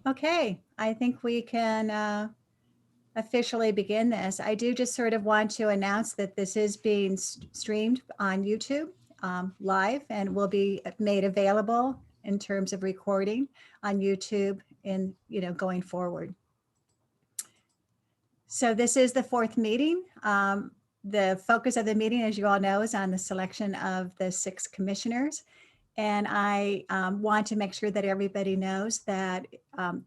Okay, I think we can officially begin this. I do just sort of want to announce that this is being streamed on YouTube live and will be made available in terms of recording on YouTube and, going forward. So this is the fourth meeting. The focus of the meeting, as you all know, is on the selection of the 6 commissioners. And I want to make sure that everybody knows that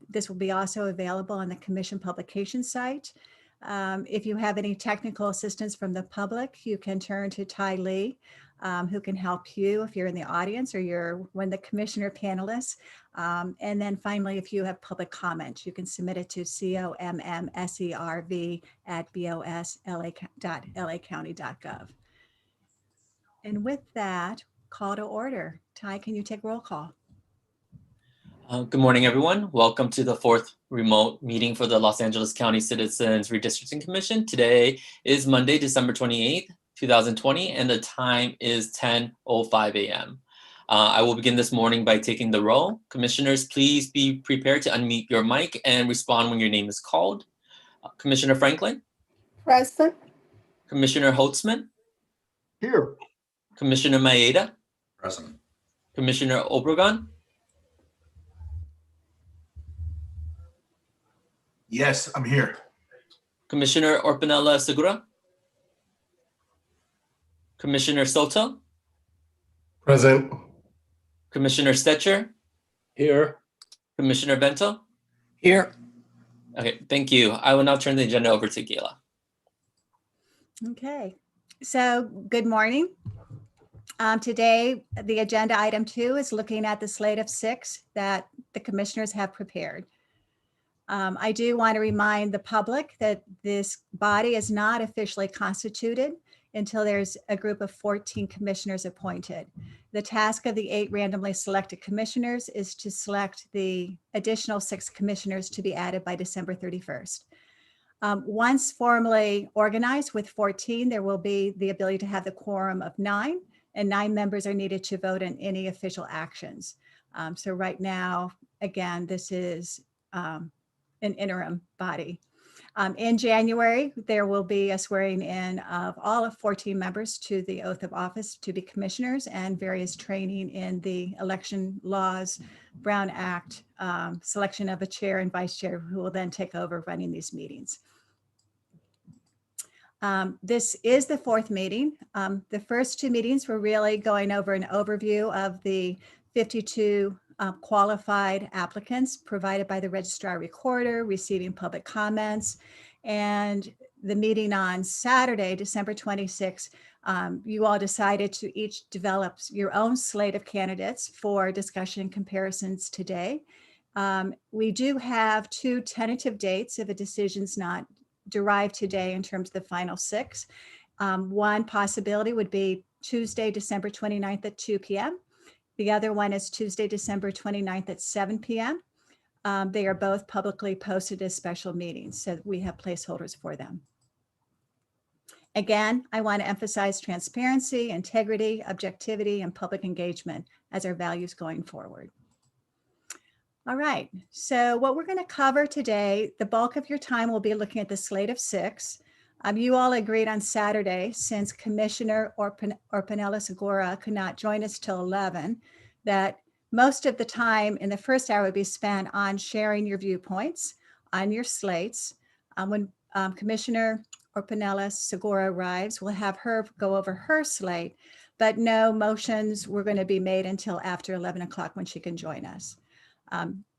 this will be also available on the commission publication site. If you have any technical assistance from the public, you can turn to Ty Lee, who can help you if you're in the audience or you're one of the commissioner panelists. And then finally, if you have public comment, you can submit it to commserv@bos.lacounty.gov. And with that, call to order. Ty, can you take roll call? Good morning, everyone. Welcome to the 4th remote meeting for the Los Angeles County Citizens Redistricting Commission. Today is Monday, December 28th, 2020, and the time is 10:05 a.m. I will begin this morning by taking the roll. Commissioners, please be prepared to unmute your mic and respond when your name is called. Commissioner Franklin? Present. Commissioner Holtzman? Here. Commissioner Maeda? Present. Commissioner Obregon? Yes, I'm here. Commissioner Orpinella Segura? Commissioner Soto? Present. Commissioner Stetcher? Here. Commissioner Bento? Here. Okay, thank you. I will now turn the agenda over to Gayla. Okay, so good morning. Today, the agenda item 2 is looking at the slate of 6 that the commissioners have prepared. I do want to remind the public that this body is not officially constituted until there's a group of 14 commissioners appointed. The task of the 8 randomly selected commissioners is to select the additional 6 commissioners to be added by December 31st. Once formally organized with 14, there will be the ability to have the quorum of 9, and 9 members are needed to vote on any official actions. So right now, again, this is an interim body. In January, there will be a swearing in of all of 14 members to the oath of office to be commissioners and various training in the election laws, Brown Act, selection of a chair and vice chair who will then take over running these meetings. This is the 4th meeting. The first 2 meetings were really going over an overview of the 52 qualified applicants provided by the Registrar-Recorder, receiving public comments. And the meeting on Saturday, December 26th, you all decided to each develop your own slate of candidates for discussion and comparisons today. We do have 2 tentative dates if a decision's not derived today in terms of the final 6. One possibility would be Tuesday, December 29th at 2 p.m. The other one is Tuesday, December 29th at 7 p.m. They are both publicly posted as special meetings, so we have placeholders for them. Again, I want to emphasize transparency, integrity, objectivity, and public engagement as our values going forward. All right, so what we're going to cover today, the bulk of your time will be looking at the slate of 6. You all agreed on Saturday, since Commissioner Orpinella Segura could not join us till 11, that most of the time in the first hour would be spent on sharing your viewpoints on your slates. When Commissioner Orpinella Segura arrives, we'll have her go over her slate, but no motions were going to be made until after 11 o'clock when she can join us.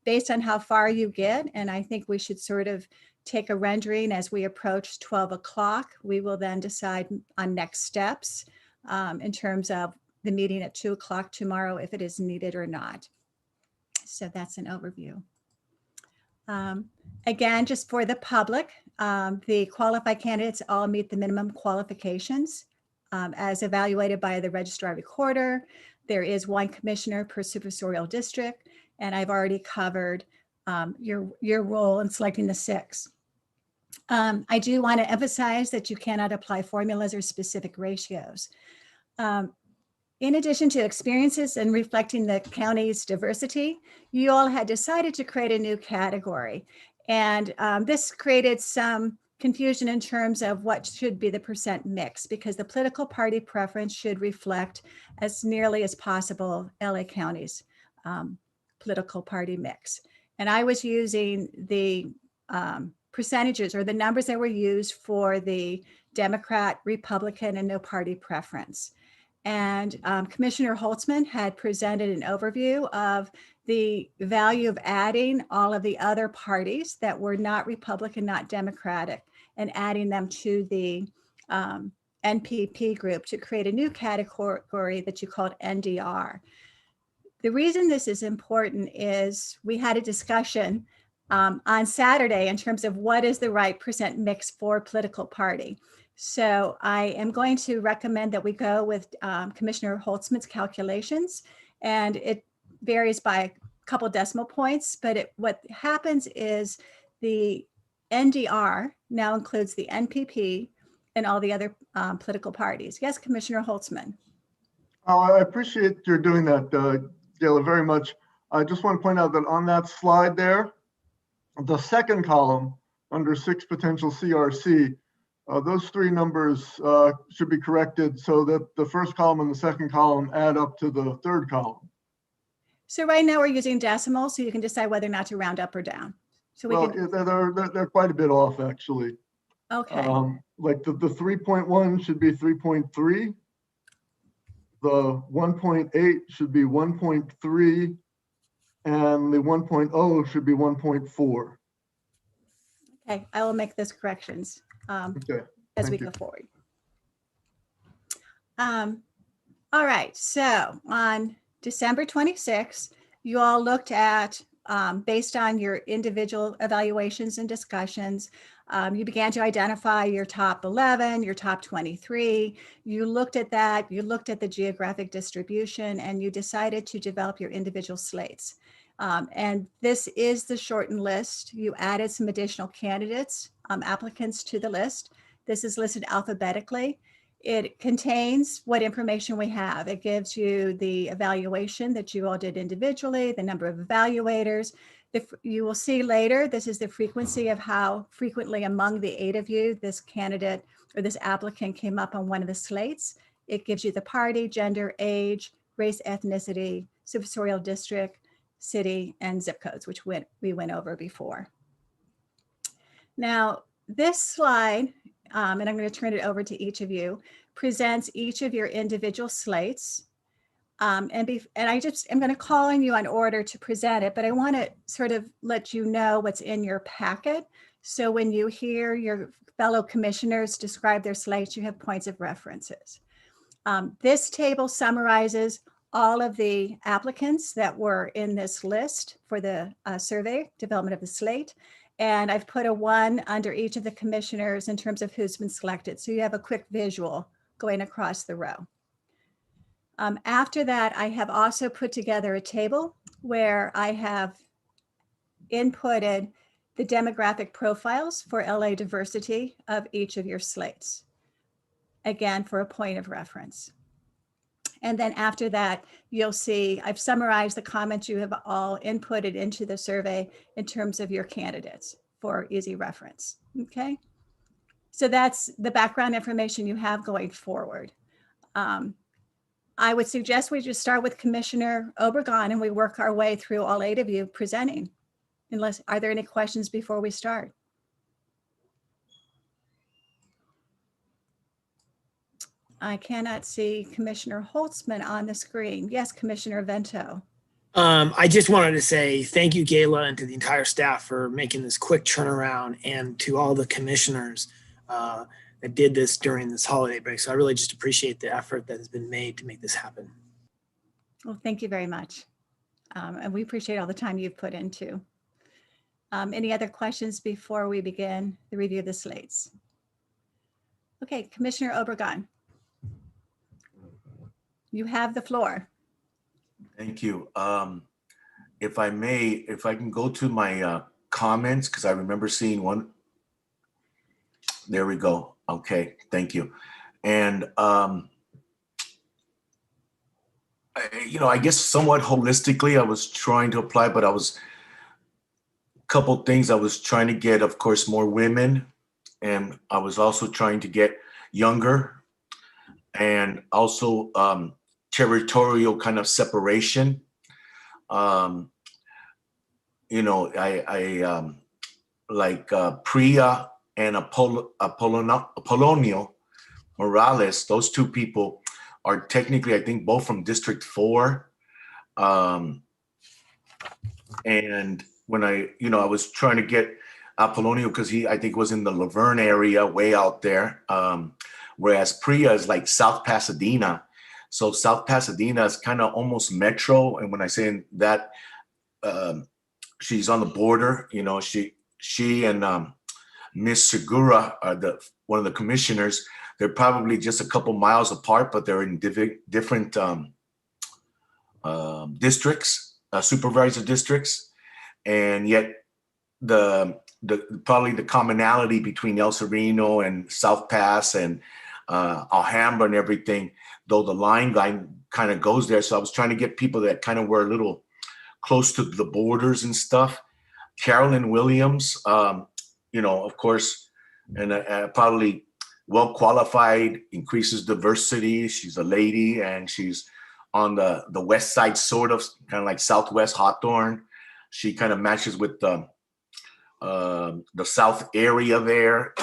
Based on how far you get, and I think we should sort of take a rendering as we approach 12 o'clock. We will then decide on next steps in terms of the meeting at 2 o'clock tomorrow, if it is needed or not. So that's an overview. Again, just for the public, the qualified candidates all meet the minimum qualifications as evaluated by the Registrar-Recorder. There is 1 commissioner per supervisorial district, and I've already covered your role in selecting the 6. I do want to emphasize that you cannot apply formulas or specific ratios. In addition to experiences and reflecting the county's diversity, you all had decided to create a new category. And this created some confusion in terms of what should be the percent mix, because the political party preference should reflect as nearly as possible LA County's political party mix. And I was using the percentages or the numbers that were used for the Democrat, Republican, and no party preference. And Commissioner Holtzman had presented an overview of the value of adding all of the other parties that were not Republican, not Democratic, and adding them to the NPP group to create a new category that you called NDR. The reason this is important is we had a discussion on Saturday in terms of what is the right percent mix for political party. So I am going to recommend that we go with Commissioner Holtzman's calculations, and it varies by a couple decimal points, but what happens is the NDR now includes the NPP and all the other political parties. Yes, Commissioner Holtzman. Oh, I appreciate you're doing that, Gayla, very much. I just want to point out that on that slide there, the second column under 6 potential CRC, those 3 numbers should be corrected so that the first column and the second column add up to the third column. So right now we're using decimals, so you can decide whether or not to round up or down. So we can, They're quite a bit off, actually. okay. Like the 3.1 should be 3.3. The 1.8 should be 1.3, and the 1.0 should be 1.4. Okay, I will make those corrections Okay. as we thank you. go forward. All right, so on December 26th, you all looked at, based on your individual evaluations and discussions, you began to identify your top 11, your top 23. You looked at that, you looked at the geographic distribution, and you decided to develop your individual slates. And this is the shortened list. You added some additional candidates, applicants to the list. This is listed alphabetically. It contains what information we have. It gives you the evaluation that you all did individually, the number of evaluators. You will see later, this is the frequency of how frequently among the 8 of you, this candidate or this applicant came up on one of the slates. It gives you the party, gender, age, race, ethnicity, supervisorial district, city, and zip codes, which we went over before. Now, this slide, and I'm going to turn it over to each of you, presents each of your individual slates. And I just am going to call on you on order to present it, but I want to sort of let you know what's in your packet. So when you hear your fellow commissioners describe their slates, you have points of references. This table summarizes all of the applicants that were in this list for the survey development of the slate. And I've put a 1 under each of the commissioners in terms of who's been selected. So you have a quick visual going across the row. After that, I have also put together a table where I have inputted the demographic profiles for LA diversity of each of your slates. Again, for a point of reference. And then after that, you'll see I've summarized the comments you have all inputted into the survey in terms of your candidates for easy reference. Okay. So that's the background information you have going forward. I would suggest we just start with Commissioner Obregon and we work our way through all 8 of you presenting. Are there any questions before we start? I cannot see Commissioner Holtzman on the screen. Yes, Commissioner Vento. I just wanted to say thank you, Gayla, and to the entire staff for making this quick turnaround, and to all the commissioners that did this during this holiday break. So I really just appreciate the effort that has been made to make this happen. Well, thank you very much. And we appreciate all the time you've put into. Any other questions before we begin the review of the slates? Okay, Commissioner Obregon. You have the floor. Thank you. If I may, if I can go to my comments, because I remember seeing one. There we go. Okay, thank you. And I guess somewhat holistically, I was trying to apply, but a couple things I was trying to get, of course, more women, and I was also trying to get younger, and also territorial kind of separation. I like Priya and Apolonio Morales. Those two people are technically, I think, both from District 4. And when I was trying to get Apolonio because I think was in the Laverne area, way out there. Whereas Priya is like South Pasadena. So South Pasadena is kind of almost metro. And when I say that, she's on the border, she and Miss Segura are one of the commissioners. They're probably just a couple miles apart, but they're in different districts, supervisor districts, and yet probably the commonality between El Sereno and South Pass and Alhambra and everything, though the line kind of goes there. So I was trying to get people that kind of were a little close to the borders and stuff. Carolyn Williams, of course, and probably well qualified, increases diversity. She's a lady and she's on the west side, sort of kind of like Southwest Hawthorne. She kind of matches with the South area there.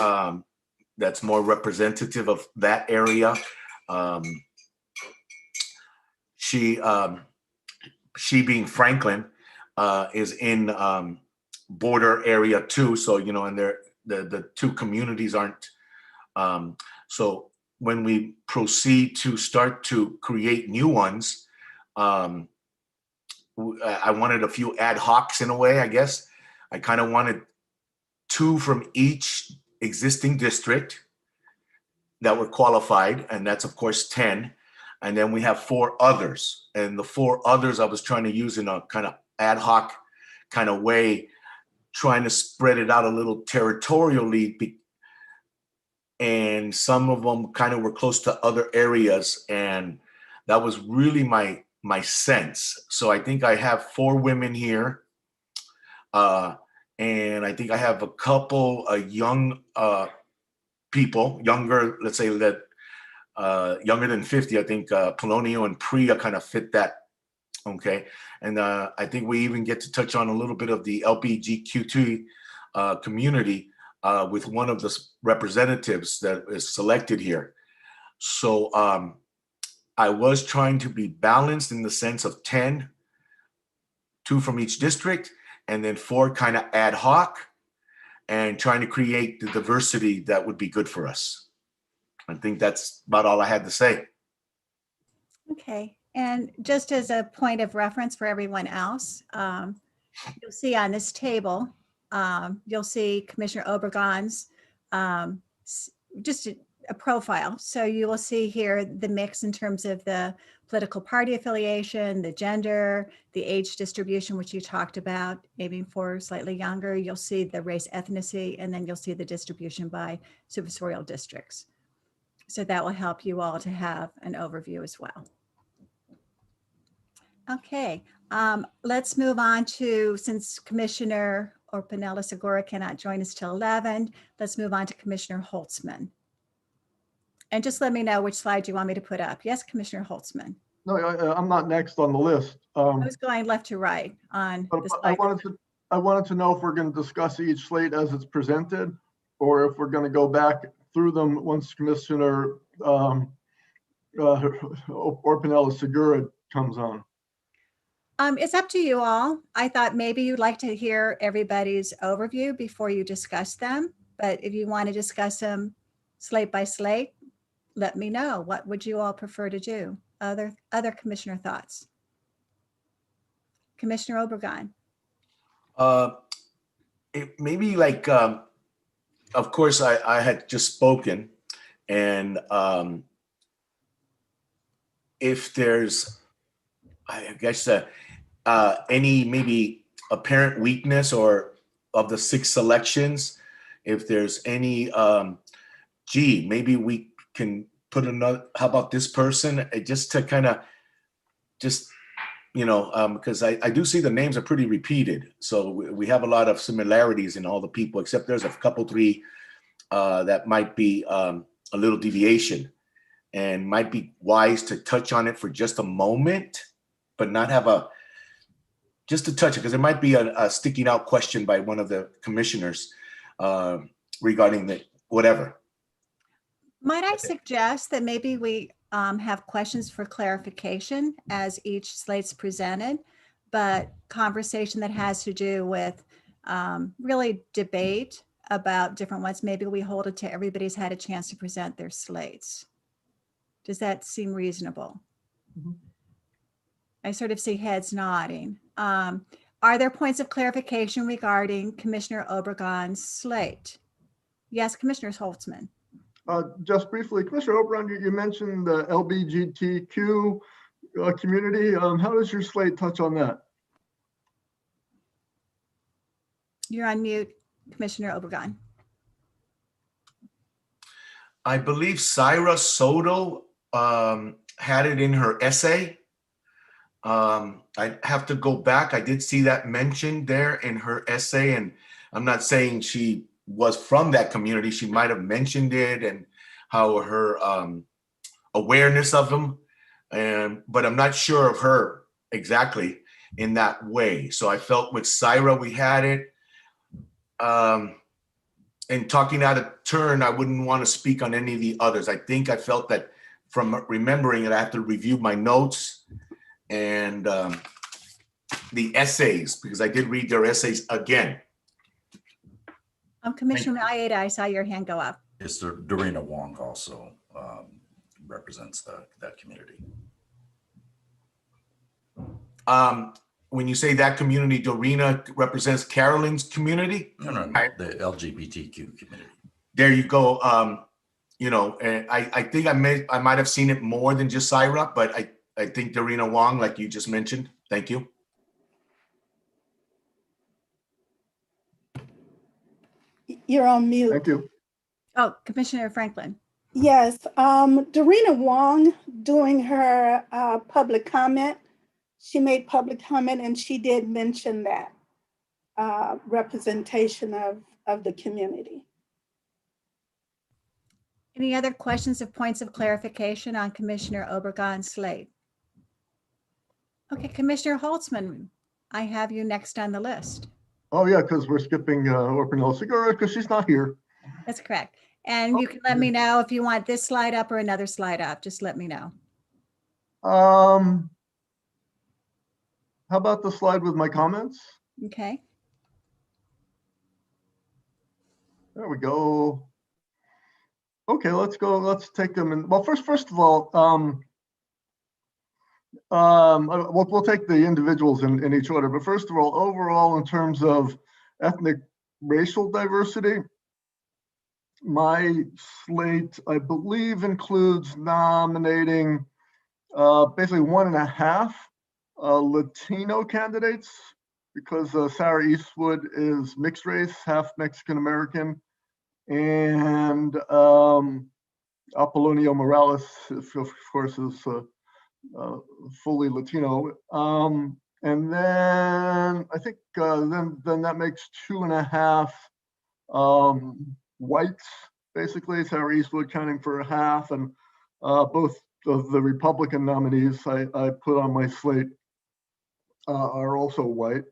That's more representative of that area. She being Franklin, is in border area too. So, and the two communities aren't. So when we proceed to start to create new ones, I wanted a few ad hocs in a way, I guess. I kind of wanted 2 from each existing district that were qualified, and that's of course 10. And then we have 4 others, and the 4 others I was trying to use in a kind of ad hoc kind of way, trying to spread it out a little territorially, and some of them kind of were close to other areas, and that was really my sense. So I think I have 4 women here, and I think I have a couple young people, younger, let's say that younger than 50. I think Polonio and Priya kind of fit that. Okay. And I think we even get to touch on a little bit of the LGBTQ community with one of the representatives that is selected here. So I was trying to be balanced in the sense of 10, 2 from each district, and then 4 kind of ad hoc, and trying to create the diversity that would be good for us. I think that's about all I had to say. Okay, and just as a point of reference for everyone else, you'll see on this table, you'll see Commissioner Obregon's just a profile. So you will see here the mix in terms of the political party affiliation, the gender, the age distribution, which you talked about, aiming for slightly younger. You'll see the race ethnicity, and then you'll see the distribution by supervisorial districts. So that will help you all to have an overview as well. Okay, let's move on to, since Commissioner Orpanella Segura cannot join us till 11, let's move on to Commissioner Holtzman. And just let me know which slide you want me to put up. Yes, Commissioner Holtzman. No, I'm not next on the list. I was going left to right on But the I slide. wanted to know if we're going to discuss each slate as it's presented, or if we're going to go back through them once Commissioner Orpanella Segura comes on. It's up to you all. I thought maybe you'd like to hear everybody's overview before you discuss them. But if you want to discuss them slate by slate, let me know. What would you all prefer to do? Other commissioner thoughts? Commissioner Obregon. Maybe like, of course, I had just spoken, and if there's, I guess, any maybe apparent weakness or of the 6 selections, if there's any, maybe we can put another, how about this person, just to kind of just, because I do see the names are pretty repeated. So we have a lot of similarities in all the people, except there's a couple, three that might be a little deviation, and might be wise to touch on it for just a moment, but not have just to touch it, because there might be a sticking out question by one of the commissioners regarding the whatever. Might I suggest that maybe we have questions for clarification as each slate's presented, but conversation that has to do with really debate about different ones, maybe we hold it to everybody's had a chance to present their slates. Does that seem reasonable? Mhm. I sort of see heads nodding. Are there points of clarification regarding Commissioner Obregon's slate? Yes, Commissioner Holtzman. Just briefly, Commissioner Obregon, you mentioned the LGBTQ community. How does your slate touch on that? You're on mute, Commissioner Obregon. I believe Syra Soto had it in her essay. I have to go back. I did see that mentioned there in her essay, and I'm not saying she was from that community. She might have mentioned it and how her awareness of them, but I'm not sure of her exactly in that way. So I felt with Syra we had it. And talking out of turn, I wouldn't want to speak on any of the others. I think I felt that from remembering it, I have to review my notes and the essays, because I did read their essays again. Commissioner Maeda, I saw your hand go up. Yes, Dorina Wong also represents that community. When you say that community, Dorina represents Carolyn's community? No, the LGBTQ community. There you go. And I think I might have seen it more than just Syra, but I think Dorina Wong, like you just mentioned. Thank you. You're on mute. Thank you. Oh, Commissioner Franklin. Yes, Dorina Wong doing her public comment. She made public comment and she did mention that representation of the community. Any other questions or points of clarification on Commissioner Obregon's slate? Okay, Commissioner Holtzman, I have you next on the list. Oh, yeah, because we're skipping Orpinel Segura because she's not here. That's correct. And you can let me know if you want this slide up or another slide up. Just let me know. How about the slide with my comments? Okay. There we go. Okay, let's go. Let's take them in. Well, first of all, we'll take the individuals in each order. But first of all, overall, in terms of ethnic racial diversity, my slate, I believe, includes nominating basically 1.5 Latino candidates, because Sarah Eastwood is mixed race, half Mexican American, and Apollonio Morales, of course, is fully Latino. And then I think then that makes 2.5 whites, basically, Sarah Eastwood counting for 1/2, and both of the Republican nominees I put on my slate are also white.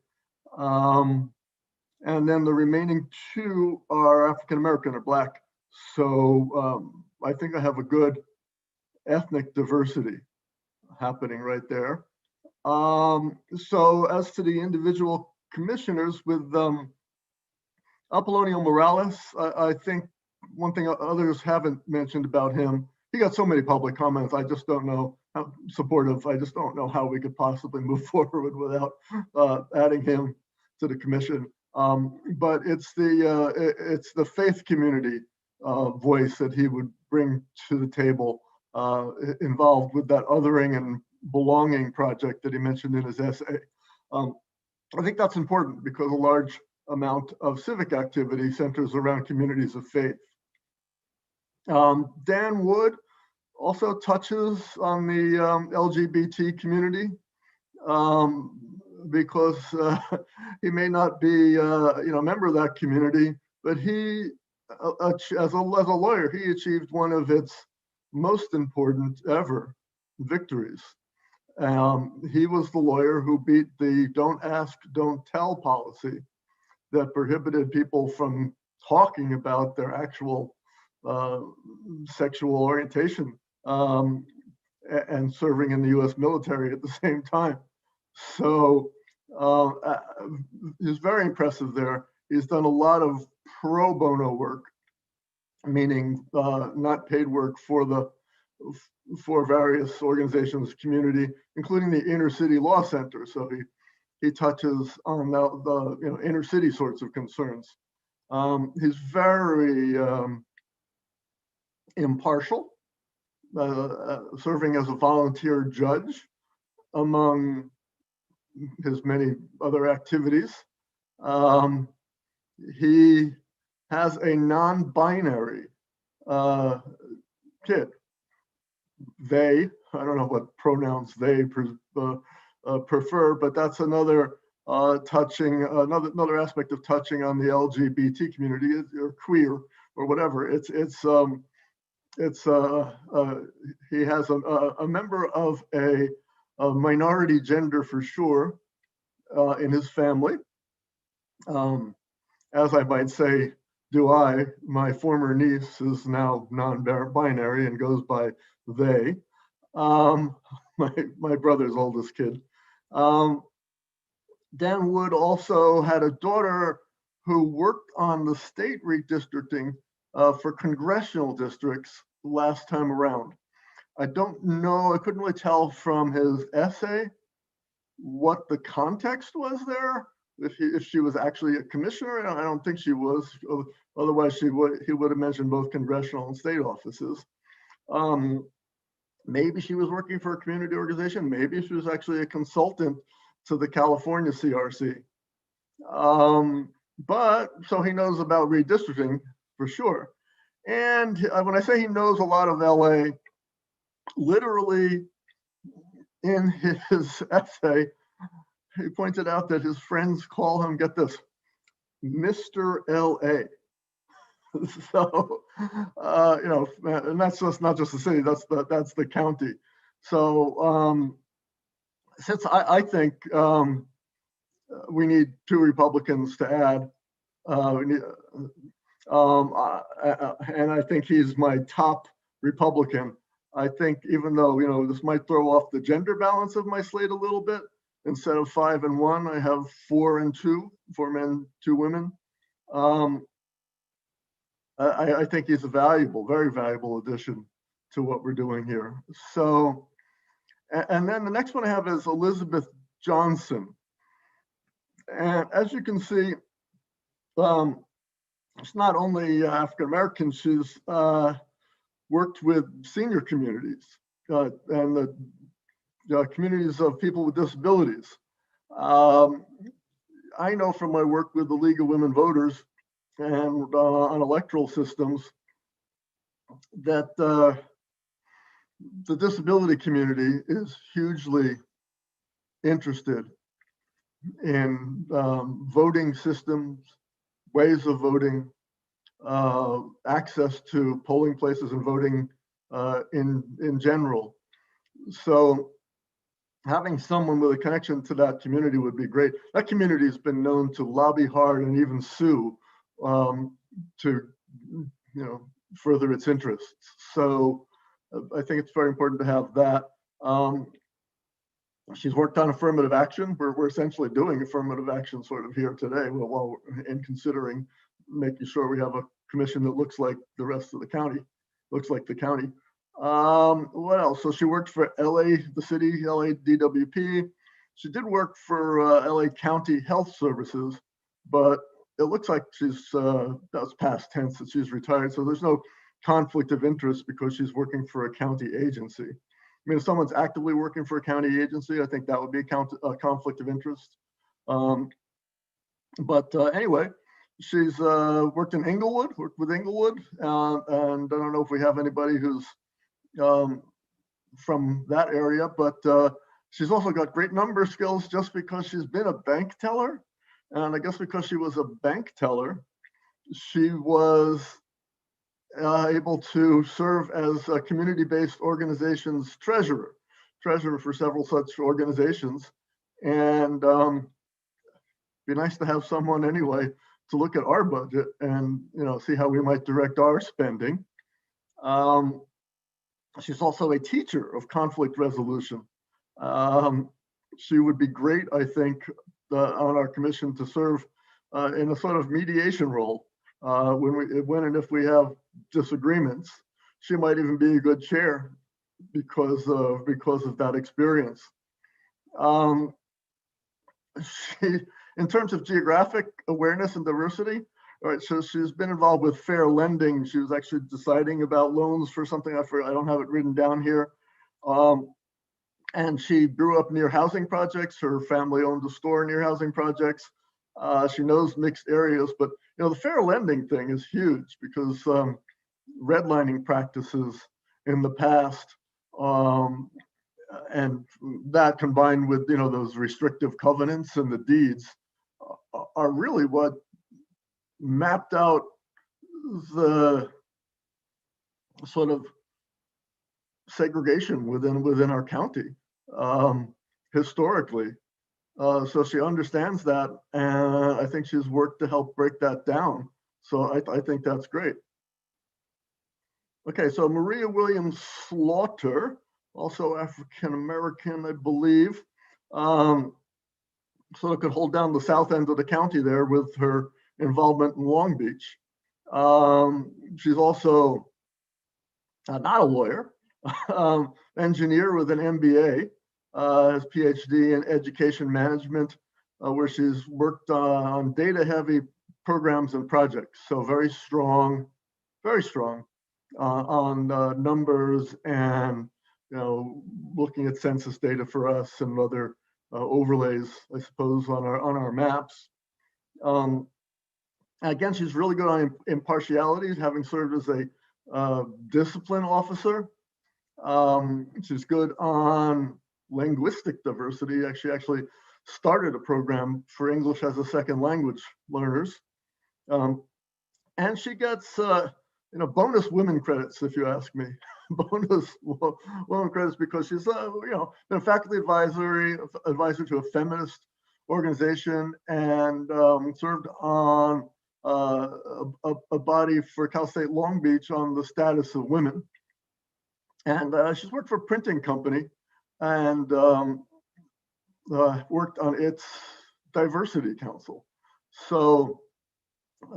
And then the remaining 2 are African American or Black. So I think I have a good ethnic diversity happening right there. So as to the individual commissioners, with Apollonio Morales, I think one thing others haven't mentioned about him, he got so many public comments, I just don't know how supportive, I just don't know how we could possibly move forward without adding him to the commission. But it's the faith community voice that he would bring to the table, involved with that othering and belonging project that he mentioned in his essay. I think that's important because a large amount of civic activity centers around communities of faith. Dan Wood, also touches on the LGBT community, because he may not be a member of that community, but he, as a lawyer, he achieved one of its most important ever victories. He was the lawyer who beat the don't ask, don't tell policy that prohibited people from talking about their actual sexual orientation and serving in the US military at the same time. So he's very impressive there. He's done a lot of pro bono work, meaning not paid work for various organizations, community, including the inner city law center. So he touches on the inner city sorts of concerns. He's very impartial, serving as a volunteer judge among his many other activities. He has a non-binary kid. They, I don't know what pronouns they prefer, but that's another another aspect of touching on the LGBT community, or queer, or whatever. He has a member of a minority gender for sure in his family. As I might say, do I. My former niece is now non-binary and goes by they. My brother's oldest kid. Dan Wood also had a daughter who worked on the state redistricting for congressional districts last time around. I don't know, I couldn't really tell from his essay what the context was there, if she was actually a commissioner. I don't think she was. Otherwise, he would have mentioned both congressional and state offices. Maybe she was working for a community organization. Maybe she was actually a consultant to the California CRC. But so he knows about redistricting for sure. And when I say he knows a lot of LA, literally in his essay, he pointed out that his friends call him, get this, Mr. LA. So, and that's just not just the city, that's the county. So since I think we need 2 Republicans to add, and I think he's my top Republican. I think even though, this might throw off the gender balance of my slate a little bit, instead of 5 and 1, I have 4 and 2, 4 men, 2 women. I think he's a very valuable addition to what we're doing here. So, and then the next one I have is Elizabeth Johnson. And as you can see, it's not only African-American, she's worked with senior communities and the communities of people with disabilities. I know from my work with the League of Women Voters and on electoral systems that the disability community is hugely interested in voting systems, ways of voting, access to polling places and voting in general. So having someone with a connection to that community would be great. That community has been known to lobby hard and even sue to further its interests. So I think it's very important to have that. She's worked on affirmative action. We're essentially doing affirmative action sort of here today, while in considering making sure we have a commission that looks like the rest of the county, looks like the county. What else? So she worked for LA, the city, LA DWP. She did work for LA County Health Services, but it looks like she's, that's past tense, that she's retired. So there's no conflict of interest because she's working for a county agency. I mean, if someone's actively working for a county agency, I think that would be a conflict of interest. But anyway, she's worked in Inglewood, worked with Inglewood, and I don't know if we have anybody who's from that area, but she's also got great number skills just because she's been a bank teller. And I guess because she was a bank teller, she was able to serve as a community-based organization's treasurer for several such organizations. And be nice to have someone anyway to look at our budget and see how we might direct our spending. She's also a teacher of conflict resolution. She would be great, I think, on our commission to serve in a sort of mediation role when and if we have disagreements. She might even be a good chair because of that experience. In terms of geographic awareness and diversity, all right, so she's been involved with fair lending. She was actually deciding about loans for something I don't have it written down here. And she grew up near housing projects. Her family owned a store near housing projects. She knows mixed areas, but the fair lending thing is huge because redlining practices in the past, and that combined with those restrictive covenants and the deeds are really what mapped out the sort of segregation within our county historically. So she understands that, and I think she's worked to help break that down. So I think that's great. Okay, so Maria Williams Slaughter, also African American, I believe, sort of could hold down the south end of the county there with her involvement in Long Beach. She's also not a lawyer, engineer with an MBA, has PhD in education management, where she's worked on data-heavy programs and projects. So very strong on numbers and looking at census data for us and other overlays, I suppose, on our maps. Again, she's really good on impartiality, having served as a discipline officer. She's good on linguistic diversity. She actually started a program for English as a second language learners. And she gets bonus women credits, if you ask me. Bonus women credits because she's been a faculty advisor to a feminist organization and served on a body for Cal State Long Beach on the status of women. And she's worked for a printing company and worked on its diversity council. So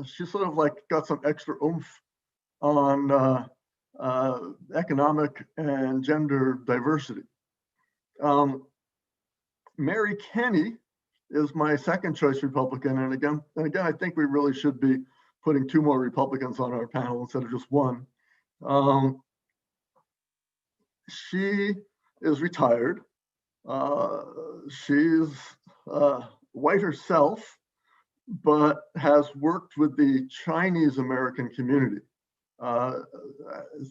she's sort of like got some extra oomph on economic and gender diversity. Mary Kenny is my second choice Republican. And again, I think we really should be putting two more Republicans on our panel instead of just one. She is retired. She's white herself, but has worked with the Chinese American community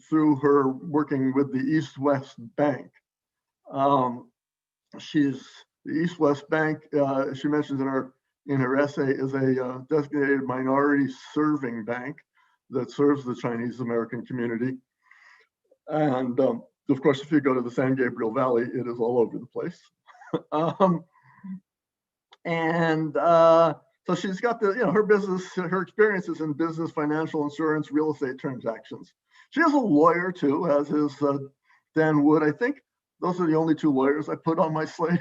through her working with the East-West Bank. She's the East-West Bank, she mentions in her essay, is a designated minority serving bank that serves the Chinese American community. And of course, if you go to the San Gabriel Valley, it is all over the place. So she's got her business, her experiences in business, financial, insurance, real estate transactions. She is a lawyer too, as is Dan Wood. I think those are the only two lawyers I put on my slate.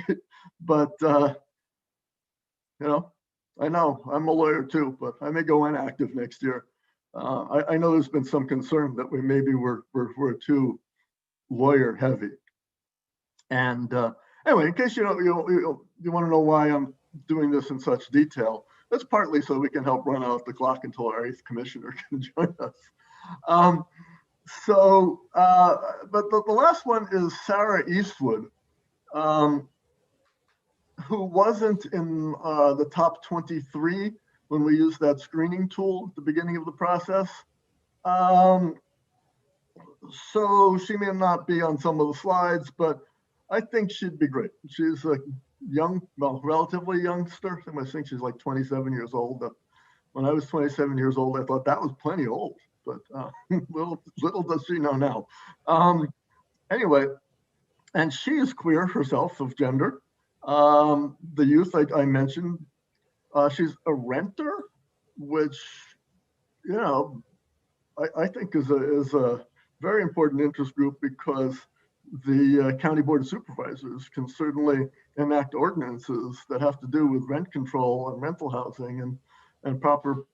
But I know I'm a lawyer too, but I may go inactive next year. I know there's been some concern that we're too lawyer heavy. And anyway, in case you want to know why I'm doing this in such detail, that's partly so we can help run out the clock until our 8th commissioner can join us. But the last one is Sarah Eastwood, who wasn't in the top 23 when we used that screening tool at the beginning of the process. So she may not be on some of the slides, but I think she'd be great. She's a young, well, relatively youngster. I think she's like 27 years old. When I was 27 years old, I thought that was plenty old, but little does she know now. Anyway, and she is queer herself of gender. The youth I mentioned, she's a renter, which, you know, I think is a very important interest group, because the County Board of Supervisors can certainly enact ordinances that have to do with rent control and rental housing and proper,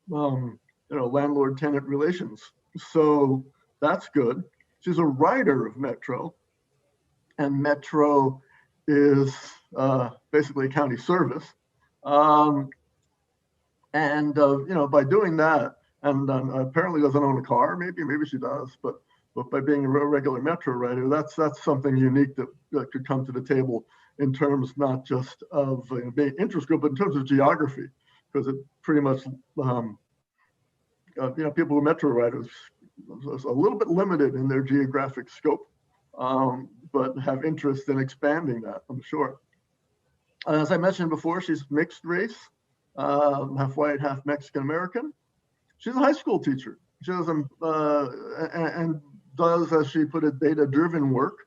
landlord-tenant relations. So that's good. She's a writer of Metro, and Metro is basically a county service. By doing that, and apparently doesn't own a car, maybe she does, but by being a regular Metro writer, that's something unique that could come to the table in terms not just of being interest group, but in terms of geography, because it pretty much, people who are Metro writers are a little bit limited in their geographic scope, but have interest in expanding that, I'm sure. As I mentioned before, she's mixed race, half white, half Mexican American. She's a high school teacher. She does, and does, as she put it, data-driven work.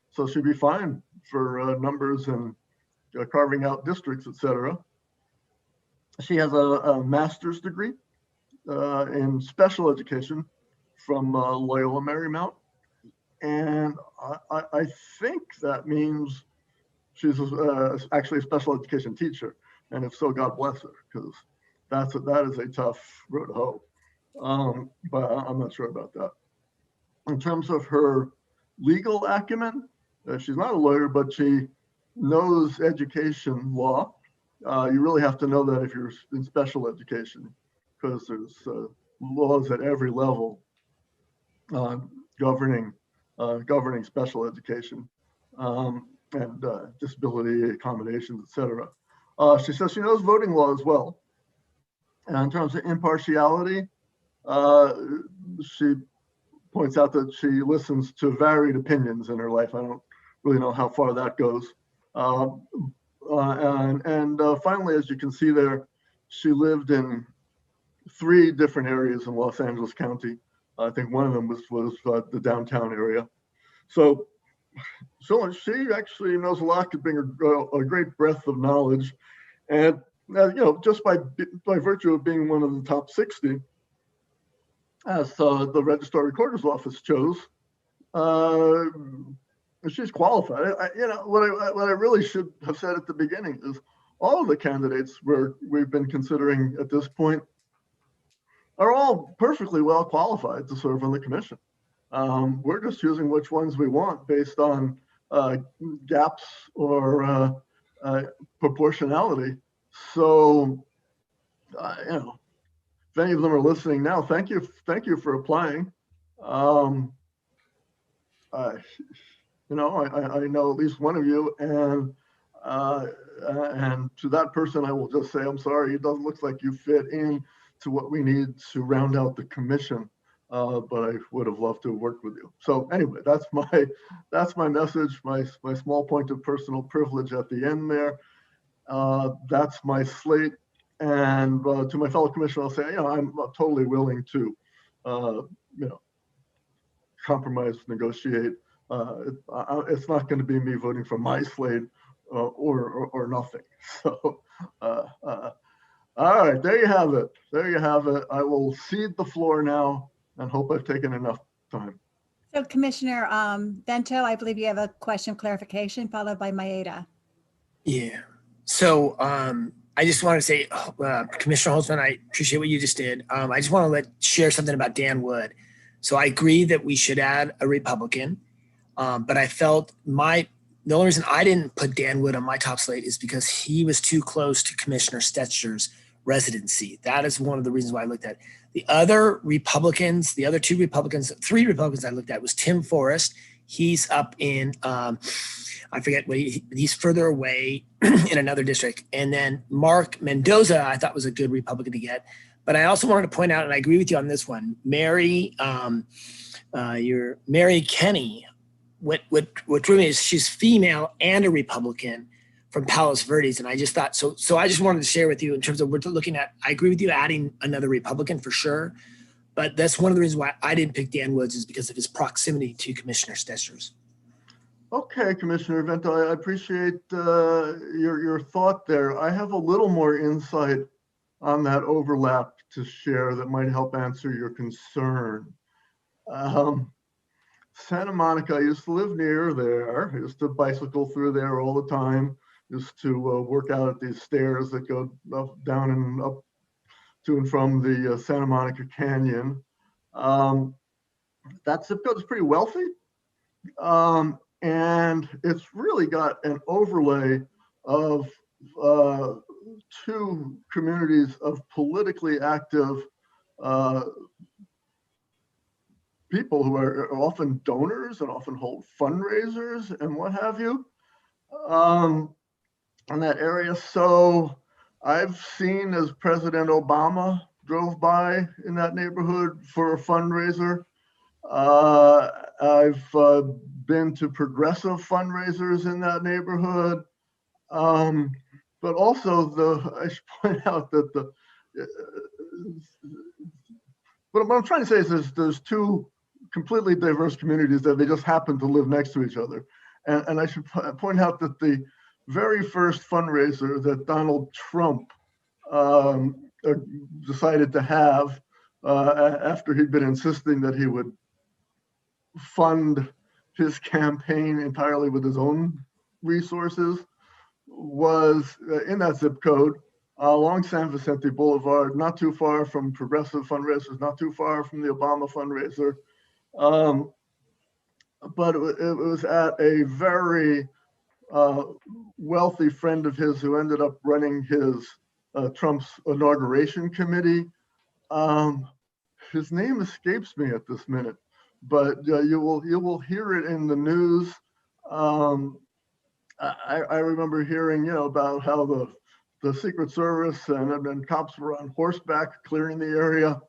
So she'd be fine for numbers and carving out districts, etc. She has a master's degree in special education from Loyola Marymount. And I think that means she's actually a special education teacher. And if so, God bless her, because that is a tough road to hoe. But I'm not sure about that. In terms of her legal acumen, she's not a lawyer, but she knows education law. You really have to know that if you're in special education, because there's laws at every level governing special education and disability accommodations, etc. She says she knows voting law as well. And in terms of impartiality, she points out that she listens to varied opinions in her life. I don't really know how far that goes. Finally, as you can see there, she lived in 3 different areas in Los Angeles County. I think one of them was the downtown area. So she actually knows a lot, could bring a great breadth of knowledge. And just by virtue of being one of the top 60, as the Registrar-Recorder's office chose, she's qualified. What I really should have said at the beginning is all of the candidates we've been considering at this point are all perfectly well qualified to serve on the commission. We're just choosing which ones we want based on gaps or proportionality. So, if any of them are listening now, thank you for applying. I know at least one of you, and to that person, I will just say, I'm sorry, it doesn't look like you fit in to what we need to round out the commission, but I would have loved to have worked with you. So anyway, that's my message, my small point of personal privilege at the end there. That's my slate. And to my fellow commissioner, I'll say, I'm totally willing to, compromise, negotiate. It's not going to be me voting for my slate or nothing. So, all right, there you have it. I will cede the floor now and hope I've taken enough time. So Commissioner Bento, I believe you have a question of clarification, followed by Maeda. Yeah. So I just want to say, Commissioner Holtzman, I appreciate what you just did. I just want to share something about Dan Wood. So I agree that we should add a Republican, but I felt the only reason I didn't put Dan Wood on my top slate is because he was too close to Commissioner Stetcher's residency. That is one of the reasons why I looked at the other Republicans. The other 3 Republicans I looked at was Tim Forrest. He's up in, I forget what he's further away in another district. And then Mark Mendoza, I thought was a good Republican to get. But I also wanted to point out, and I agree with you on this one, Mary Kenny, what drew me is she's female and a Republican from Palos Verdes. And I just thought, so I just wanted to share with you in terms of we're looking at, I agree with you adding another Republican for sure. But that's one of the reasons why I didn't pick Dan Woods is because of his proximity to Commissioner Stessers. Okay, Commissioner Vento, I appreciate your thought there. I have a little more insight on that overlap to share that might help answer your concern. Santa Monica, I used to live near there. I used to bicycle through there all the time. Used to work out at these stairs that go up, down and up to and from the Santa Monica Canyon. That zip code is pretty wealthy. And it's really got an overlay of two communities of politically active people who are often donors and often hold fundraisers and what have you in that area. So I've seen as President Obama drove by in that neighborhood for a fundraiser. I've been to progressive fundraisers in that neighborhood. But also I should point out that what I'm trying to say is there's two completely diverse communities that they just happen to live next to each other. And I should point out that the very first fundraiser that Donald Trump decided to have after he'd been insisting that he would fund his campaign entirely with his own resources was in that zip code along San Vicente Boulevard, not too far from progressive fundraisers, not too far from the Obama fundraiser. But it was at a very wealthy friend of his who ended up running his Trump's inauguration committee. His name escapes me at this minute, but you will hear it in the news. I remember hearing, about how the Secret Service and cops were on horseback clearing the area.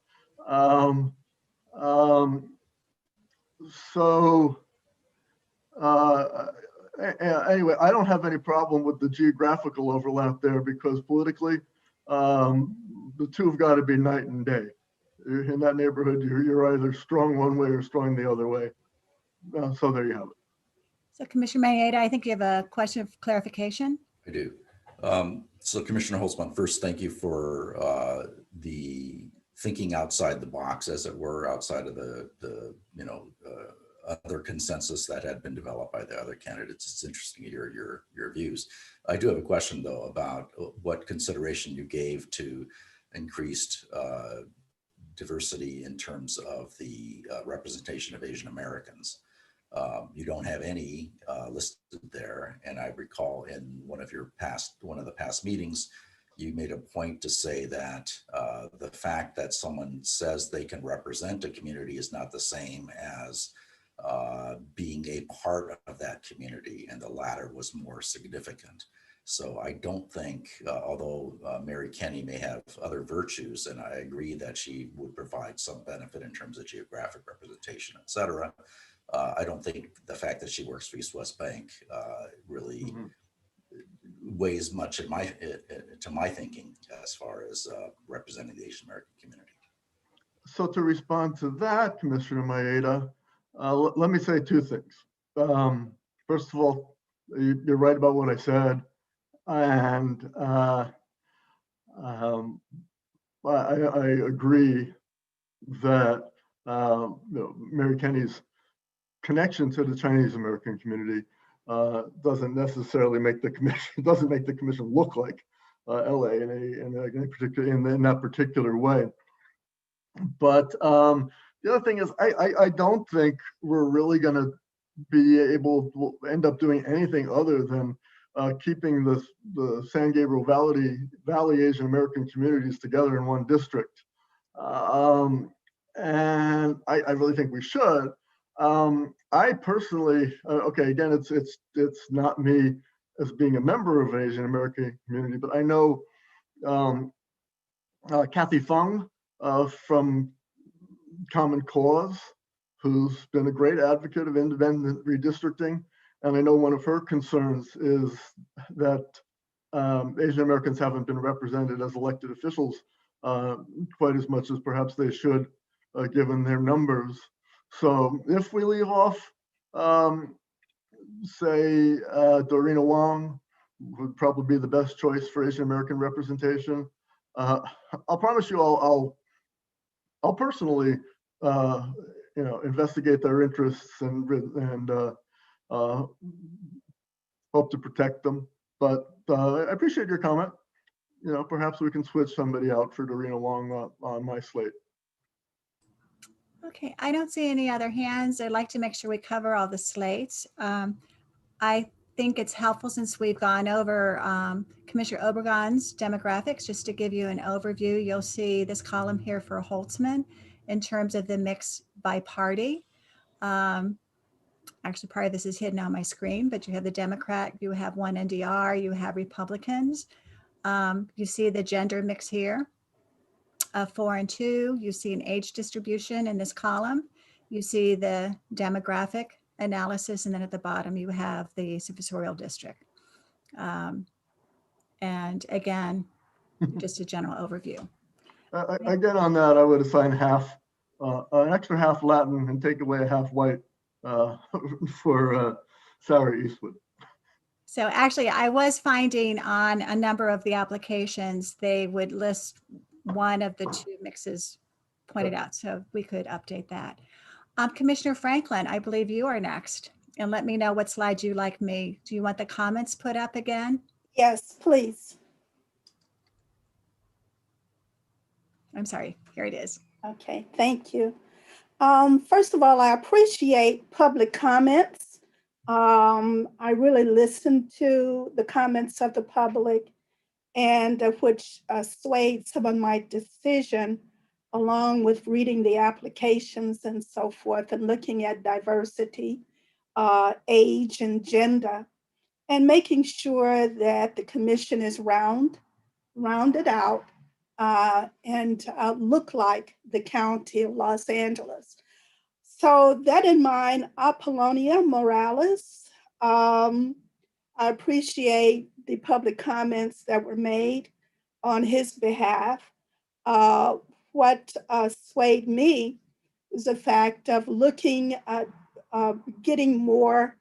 Anyway, I don't have any problem with the geographical overlap there because politically, the two have got to be night and day. In that neighborhood, you're either strong one way or strong the other way. So there you have it. So Commissioner Mayeda, I think you have a question of clarification. I do. So Commissioner Holtzman, first, thank you for the thinking outside the box, as it were, outside of the other consensus that had been developed by the other candidates. It's interesting to hear your views. I do have a question though about what consideration you gave to increased diversity in terms of the representation of Asian Americans. You don't have any listed there, and I recall in one of the past meetings, you made a point to say that the fact that someone says they can represent a community is not the same as being a part of that community, and the latter was more significant. So I don't think, although Mary Kenny may have other virtues, and I agree that she would provide some benefit in terms of geographic representation, et cetera, I don't think the fact that she works for East West Bank really weighs much in to my thinking as far as representing the Asian American community. So to respond to that, Commissioner Maeda, let me say two things. First of all, you're right about what I said. And I agree that Mary Kenny's connection to the Chinese American community doesn't necessarily make the commission look like LA in that particular way. But the other thing is, I don't think we're really going to be able to end up doing anything other than keeping the San Gabriel Valley Asian American communities together in one district. And I really think we should. I personally, okay, again, it's not me as being a member of an Asian American community, but I know Kathy Fung from Common Cause, who's been a great advocate of independent redistricting. And I know one of her concerns is that Asian Americans haven't been represented as elected officials quite as much as perhaps they should, given their numbers. So if we leave off, say, Dorina Wong would probably be the best choice for Asian American representation. I'll promise you, I'll personally, investigate their interests and hope to protect them. But I appreciate your comment. Perhaps we can switch somebody out for Dorina Wong on my slate. Okay, I don't see any other hands. I'd like to make sure we cover all the slates. I think it's helpful, since we've gone over Commissioner Obregon's demographics, just to give you an overview. You'll see this column here for Holtzman in terms of the mix by party. Actually, part of this is hidden on my screen, but you have the Democrat, you have one NDR, you have Republicans. You see the gender mix here, 4 and 2. You see an age distribution in this column. You see the demographic analysis, and then at the bottom you have the supervisorial district. And again, just a general overview. Again, on that, I would assign half, an extra half Latin and take away a half white for Sarah Eastwood. So actually, I was finding on a number of the applications, they would list one of the two mixes pointed out, so we could update that. Commissioner Franklin, I believe you are next, and let me know what slide you like me. Do you want the comments put up again? Yes, please. I'm sorry, here it is. Okay, thank you. First of all, I appreciate public comments. I really listened to the comments of the public, and which swayed some of my decision, along with reading the applications and so forth, and looking at diversity, age and gender, and making sure that the commission is rounded out and look like the County of Los Angeles. So that in mind, Apollonia Morales, I appreciate the public comments that were made on his behalf. What swayed me is the fact of looking at getting more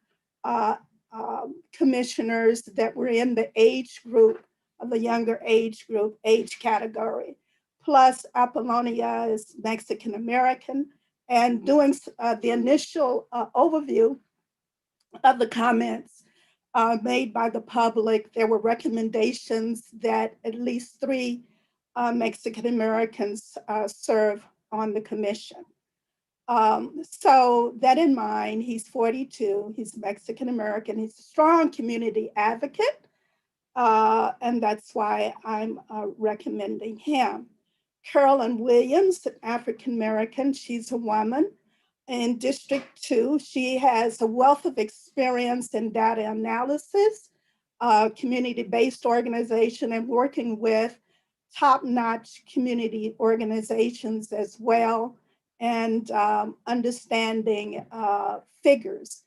commissioners that were in the age group, of the younger age group, age category. Plus, Apollonia is Mexican American, and doing the initial overview of the comments made by the public, there were recommendations that at least 3 Mexican Americans serve on the commission. So that in mind, he's 42, he's Mexican American, he's a strong community advocate, and that's why I'm recommending him. Carolyn Williams, an African American, she's a woman. In District 2, she has a wealth of experience in data analysis, community-based organization, and working with top-notch community organizations as well, and understanding figures.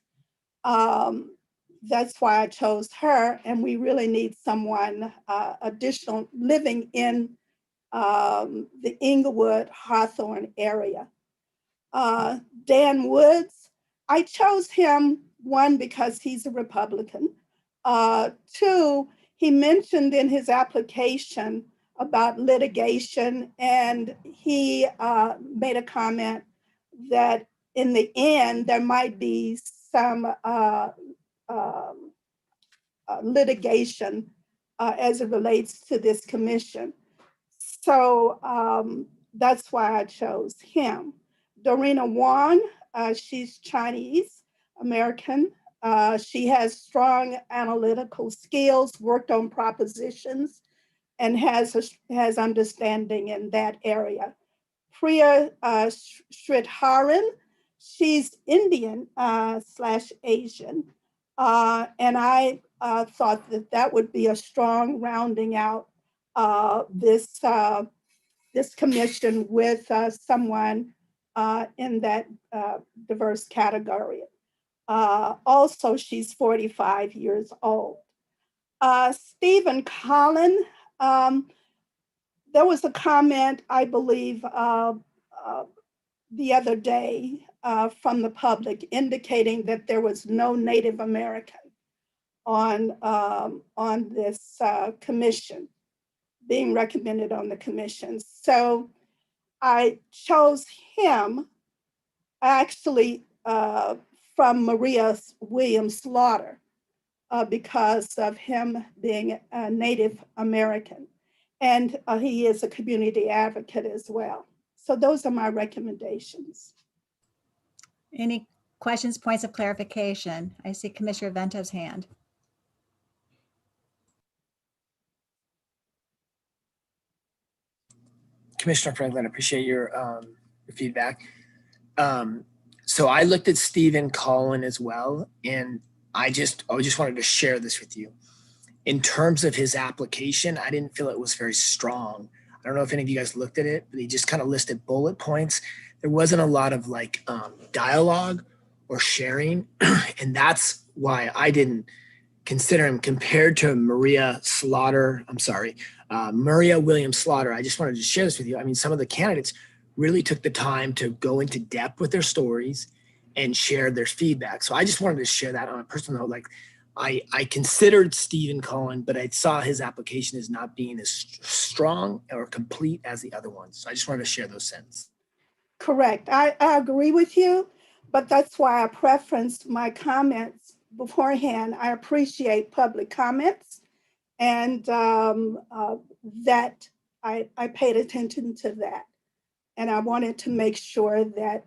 That's why I chose her, and we really need someone additional living in the Inglewood, Hawthorne area. Dan Woods, I chose him, 1, because he's a Republican. 2, he mentioned in his application about litigation, and he made a comment that in the end, there might be some litigation as it relates to this commission. So that's why I chose him. Dorina Wong, she's Chinese American. She has strong analytical skills, worked on propositions, and has understanding in that area. Priya Sridharan, she's Indian slash Asian. And I thought that that would be a strong rounding out this commission with someone in that diverse category. Also, she's 45 years old. Stephen Collin, there was a comment, I believe, the other day from the public indicating that there was no Native American on this commission, being recommended on the commission. So I chose him actually from Maria Williams Slaughter because of him being a Native American. And he is a community advocate as well. So those are my recommendations. Any questions, points of clarification? I see Commissioner Vento's hand. Commissioner Franklin, I appreciate your feedback. So I looked at Stephen Collin as well, and I just wanted to share this with you. In terms of his application, I didn't feel it was very strong. I don't know if any of you guys looked at it, but he just kind of listed bullet points. There wasn't a lot of like dialogue or sharing, and that's why I didn't consider him compared to Maria Williams Slaughter. I just wanted to share this with you. I mean, some of the candidates really took the time to go into depth with their stories and share their feedback. So I just wanted to share that on a personal note. Like I considered Stephen Collin, but I saw his application as not being as strong or complete as the other ones. So I just wanted to share those sentences. Correct. I agree with you, but that's why I preferenced my comments beforehand. I appreciate public comments, and that I paid attention to that. And I wanted to make sure that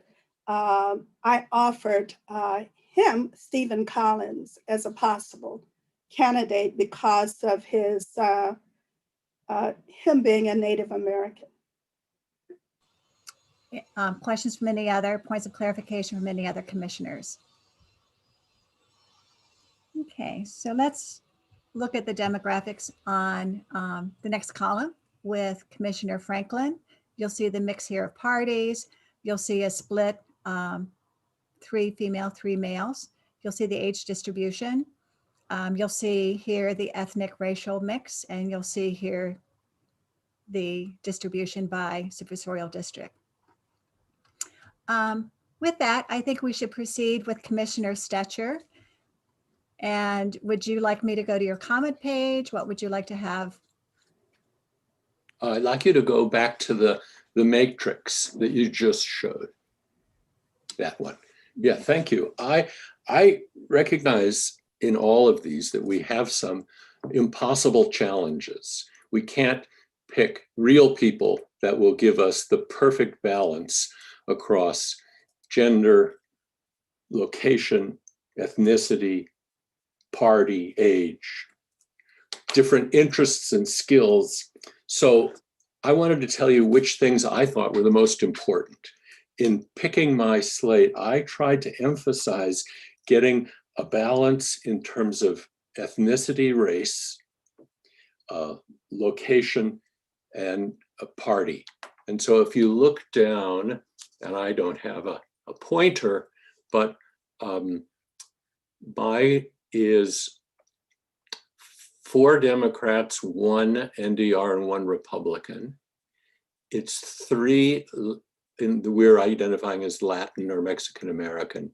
I offered him, Stephen Collins, as a possible candidate because of his him being a Native American. Questions from any other, points of clarification from any other commissioners? Okay, so let's look at the demographics on the next column with Commissioner Franklin. You'll see the mix here of parties. You'll see a split 3 female, 3 males. You'll see the age distribution. You'll see here the ethnic racial mix, and you'll see here the distribution by supervisorial district. With that, I think we should proceed with Commissioner Stetcher. And would you like me to go to your comment page? What would you like to have? I'd like you to go back to the matrix that you just showed. That one. Yeah, thank you. I recognize in all of these that we have some impossible challenges. We can't pick real people that will give us the perfect balance across gender, location, ethnicity, party, age, different interests and skills. So I wanted to tell you which things I thought were the most important. In picking my slate, I tried to emphasize getting a balance in terms of ethnicity, race, location, and a party. And so if you look down, and I don't have a pointer, but my is 4 Democrats, 1 NDR, and 1 Republican. It's 3 we're identifying as Latin or Mexican American,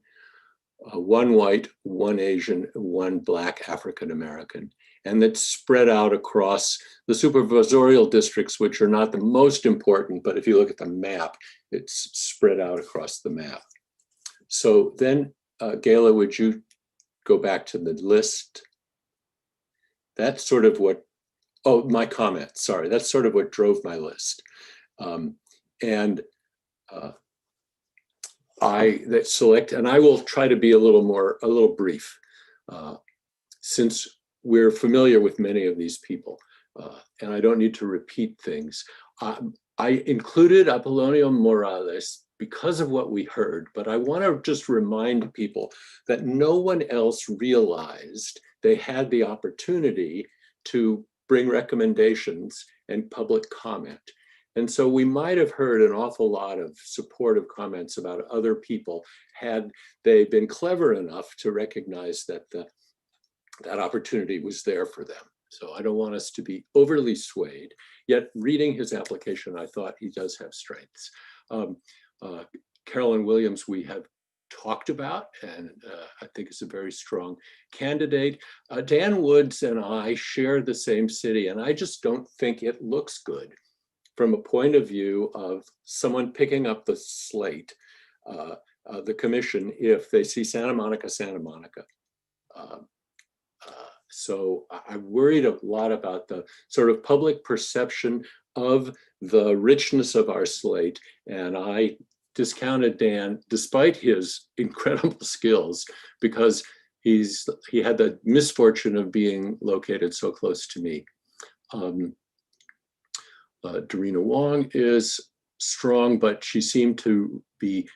1 white, 1 Asian, 1 Black African American. And that's spread out across the supervisorial districts, which are not the most important, but if you look at the map, it's spread out across the map. So then, Gayla, would you go back to the list? That's sort of what, oh, my comment, sorry. That's sort of what drove my list. I select, and I will try to be a little brief, since we're familiar with many of these people, and I don't need to repeat things. I included Apollonio Morales because of what we heard, but I want to just remind people that no one else realized they had the opportunity to bring recommendations and public comment. And so we might have heard an awful lot of supportive comments about other people had they been clever enough to recognize that that opportunity was there for them. So I don't want us to be overly swayed, yet reading his application, I thought he does have strengths. Carolyn Williams, we have talked about, and I think is a very strong candidate. Dan Woods and I share the same city, and I just don't think it looks good from a point of view of someone picking up the slate, the commission, if they see Santa Monica, Santa Monica. So I worried a lot about the sort of public perception of the richness of our slate, and I discounted Dan despite his incredible skills because he had the misfortune of being located so close to me. Dorina Wong is strong, but she seemed to be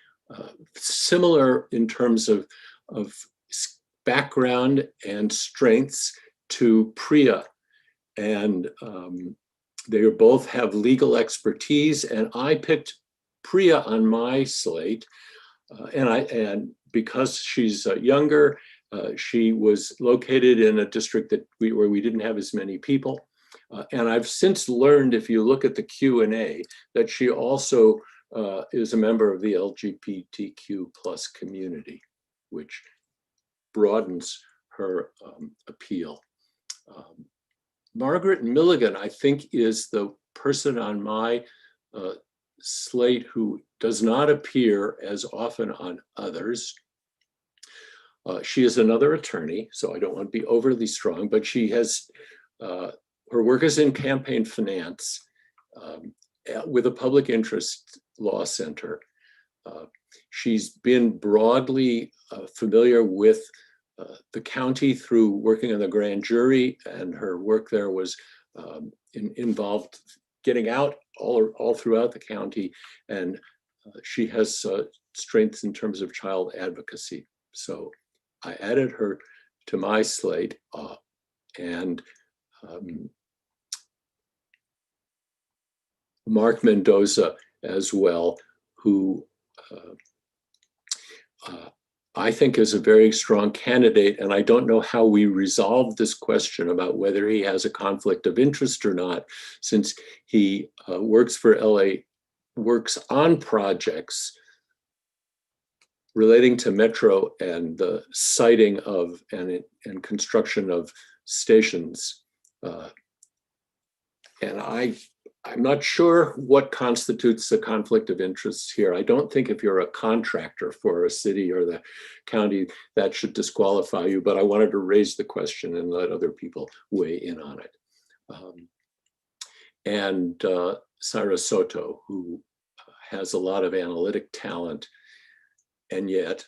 similar in terms of background and strengths to Priya. And they both have legal expertise, and I picked Priya on my slate. And because she's younger, she was located in a district where we didn't have as many people. And I've since learned, if you look at the Q&A, that she also is a member of the LGBTQ+ community, which broadens her appeal. Margaret Milligan, I think, is the person on my slate who does not appear as often on others. She is another attorney, so I don't want to be overly strong, but she has, her work is in campaign finance with a public interest law center. She's been broadly familiar with the county through working on the grand jury, and her work there was involved getting out all throughout the county, and she has strengths in terms of child advocacy. So I added her to my slate, and Mark Mendoza as well, who I think is a very strong candidate, and I don't know how we resolve this question about whether he has a conflict of interest or not, since he works for LA, works on projects relating to Metro and the siting of and construction of stations. And I'm not sure what constitutes a conflict of interest here. I don't think if you're a contractor for a city or the county, that should disqualify you, but I wanted to raise the question and let other people weigh in on it. And Sarah Soto, who has a lot of analytic talent and yet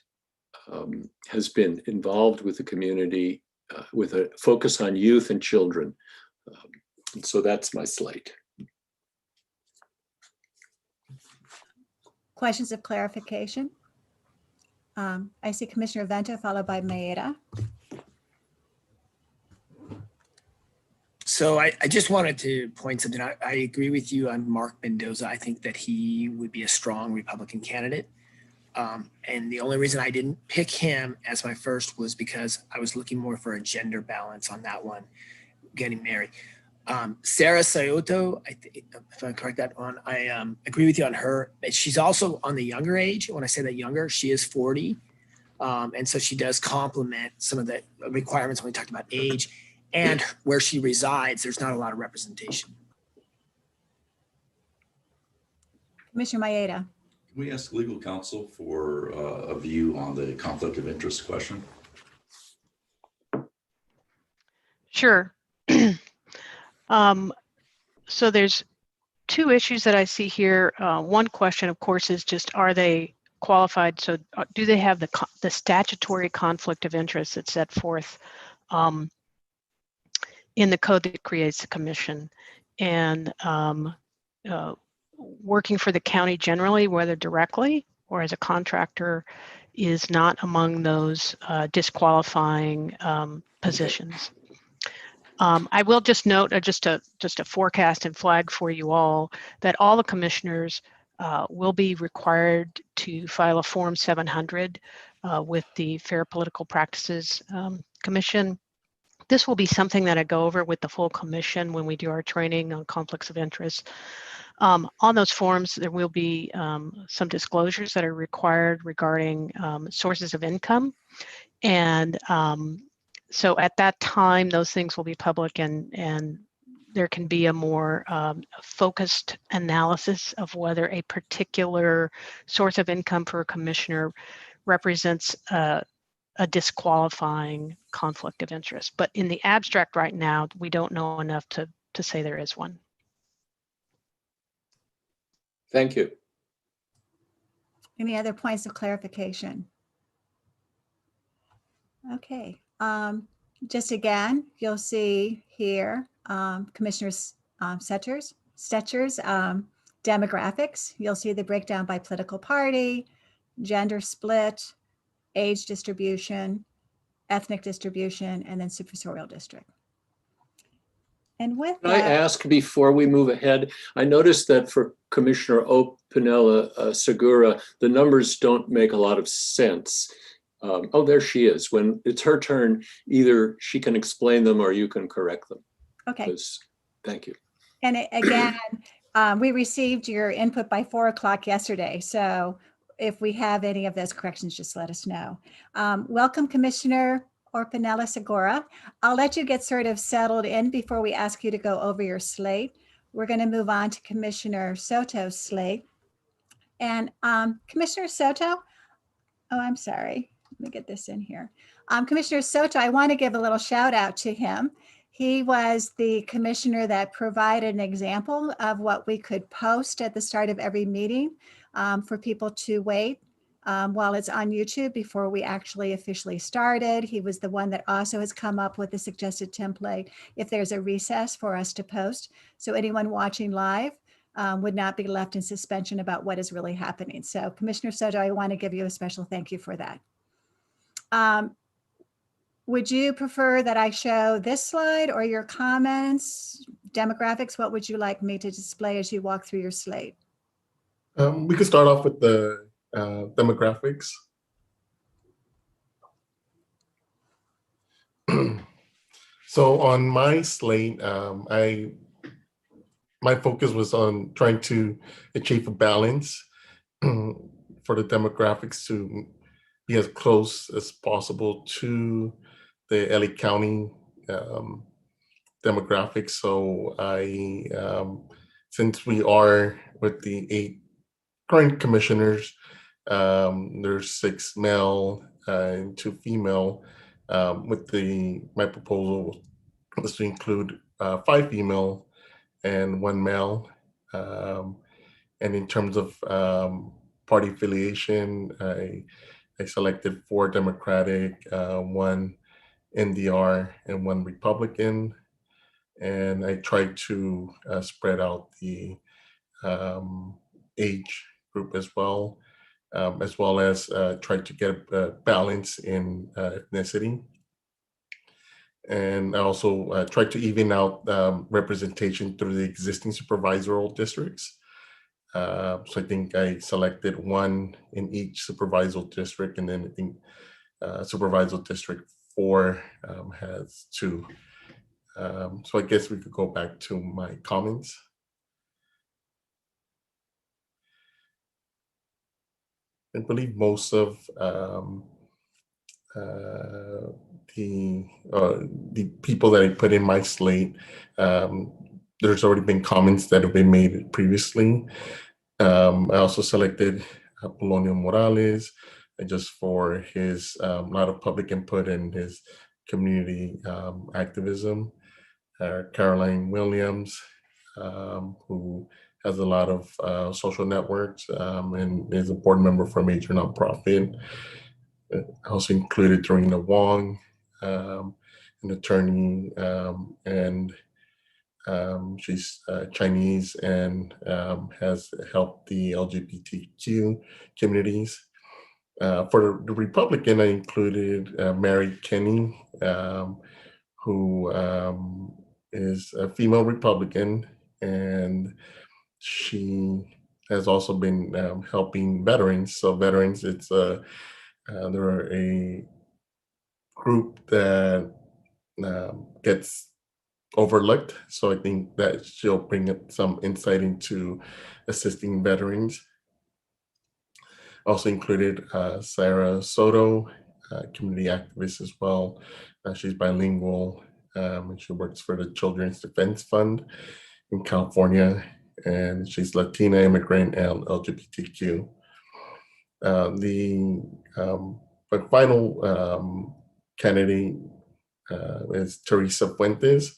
has been involved with the community with a focus on youth and children. And so that's my slate. Questions of clarification? I see Commissioner Venta followed by Maeda. So I just wanted to point something out. I agree with you on Mark Mendoza. I think that he would be a strong Republican candidate. And the only reason I didn't pick him as my first was because I was looking more for a gender balance on that one, getting married. Sarah Sayoto, if I correct that one, I agree with you on her. She's also on the younger age. When I say that younger, she is 40. And so she does complement some of the requirements when we talked about age, and where she resides, there's not a lot of representation. Commissioner Maeda. Can we ask legal counsel for a view on the conflict of interest question? Sure. So there's two issues that I see here. One question, of course, is just, are they qualified? So do they have the statutory conflict of interest that's set forth in the code that creates the commission? And working for the county generally, whether directly or as a contractor, is not among those disqualifying positions. I will just note, just a forecast and flag for you all, that all the commissioners will be required to file a Form 700 with the Fair Political Practices Commission. This will be something that I go over with the full commission when we do our training on conflicts of interest. On those forms, there will be some disclosures that are required regarding sources of income. And so at that time, those things will be public, and there can be a more focused analysis of whether a particular source of income for a commissioner represents a disqualifying conflict of interest. But in the abstract right now, we don't know enough to say there is one. Thank you. Any other points of clarification? Okay, just again, you'll see here, Commissioner Stetcher's demographics. You'll see the breakdown by political party, gender split, age distribution, ethnic distribution, and then supervisorial district. And with Can I that, ask before we move ahead? I noticed that for Commissioner O. Pinella Segura, the numbers don't make a lot of sense. Oh, there she is. When it's her turn, either she can explain them or you can correct them. okay. Thank you. And again, we received your input by 4 o'clock yesterday. So if we have any of those corrections, just let us know. Welcome, Commissioner Orpinella Segura. I'll let you get sort of settled in before we ask you to go over your slate. We're going to move on to Commissioner Soto's slate. And Commissioner Soto, oh, I'm sorry. Let me get this in here. Commissioner Soto, I want to give a little shout out to him. He was the commissioner that provided an example of what we could post at the start of every meeting for people to wait while it's on YouTube before we actually officially started. He was the one that also has come up with the suggested template if there's a recess for us to post. So anyone watching live would not be left in suspension about what is really happening. So Commissioner Soto, I want to give you a special thank you for that. Would you prefer that I show this slide or your comments, demographics? What would you like me to display as you walk through your slate? We could start off with the demographics. So on my slate, my focus was on trying to achieve a balance for the demographics to be as close as possible to the LA County demographics. So since we are with the 8 current commissioners, there's 6 male and 2 female. My proposal was to include 5 female and 1 male. And in terms of party affiliation, I selected 4 Democratic, 1 NDR, and 1 Republican. And I tried to spread out the age group as well as try to get a balance in ethnicity. And I also tried to even out representation through the existing supervisorial districts. So I think I selected 1 in each supervisorial district, and then I think supervisorial district 4 has 2. So I guess we could go back to my comments. I believe most of the people that I put in my slate, there's already been comments that have been made previously. I also selected Polonio Morales just for his lot of public input and his community activism. Caroline Williams, who has a lot of social networks and is a board member for a major nonprofit. I also included Dorina Wong, an attorney, and She's Chinese and has helped the LGBTQ communities. For the Republican, I included Mary Kenny, who is a female Republican, and she has also been helping veterans. So veterans, they're a group that gets overlooked. So I think that she'll bring up some insight into assisting veterans. Also included Sarah Soto, community activist as well. She's bilingual, and she works for the Children's Defense Fund in California, and she's Latina, immigrant, and LGBTQ. The final candidate is Teresa Fuentes.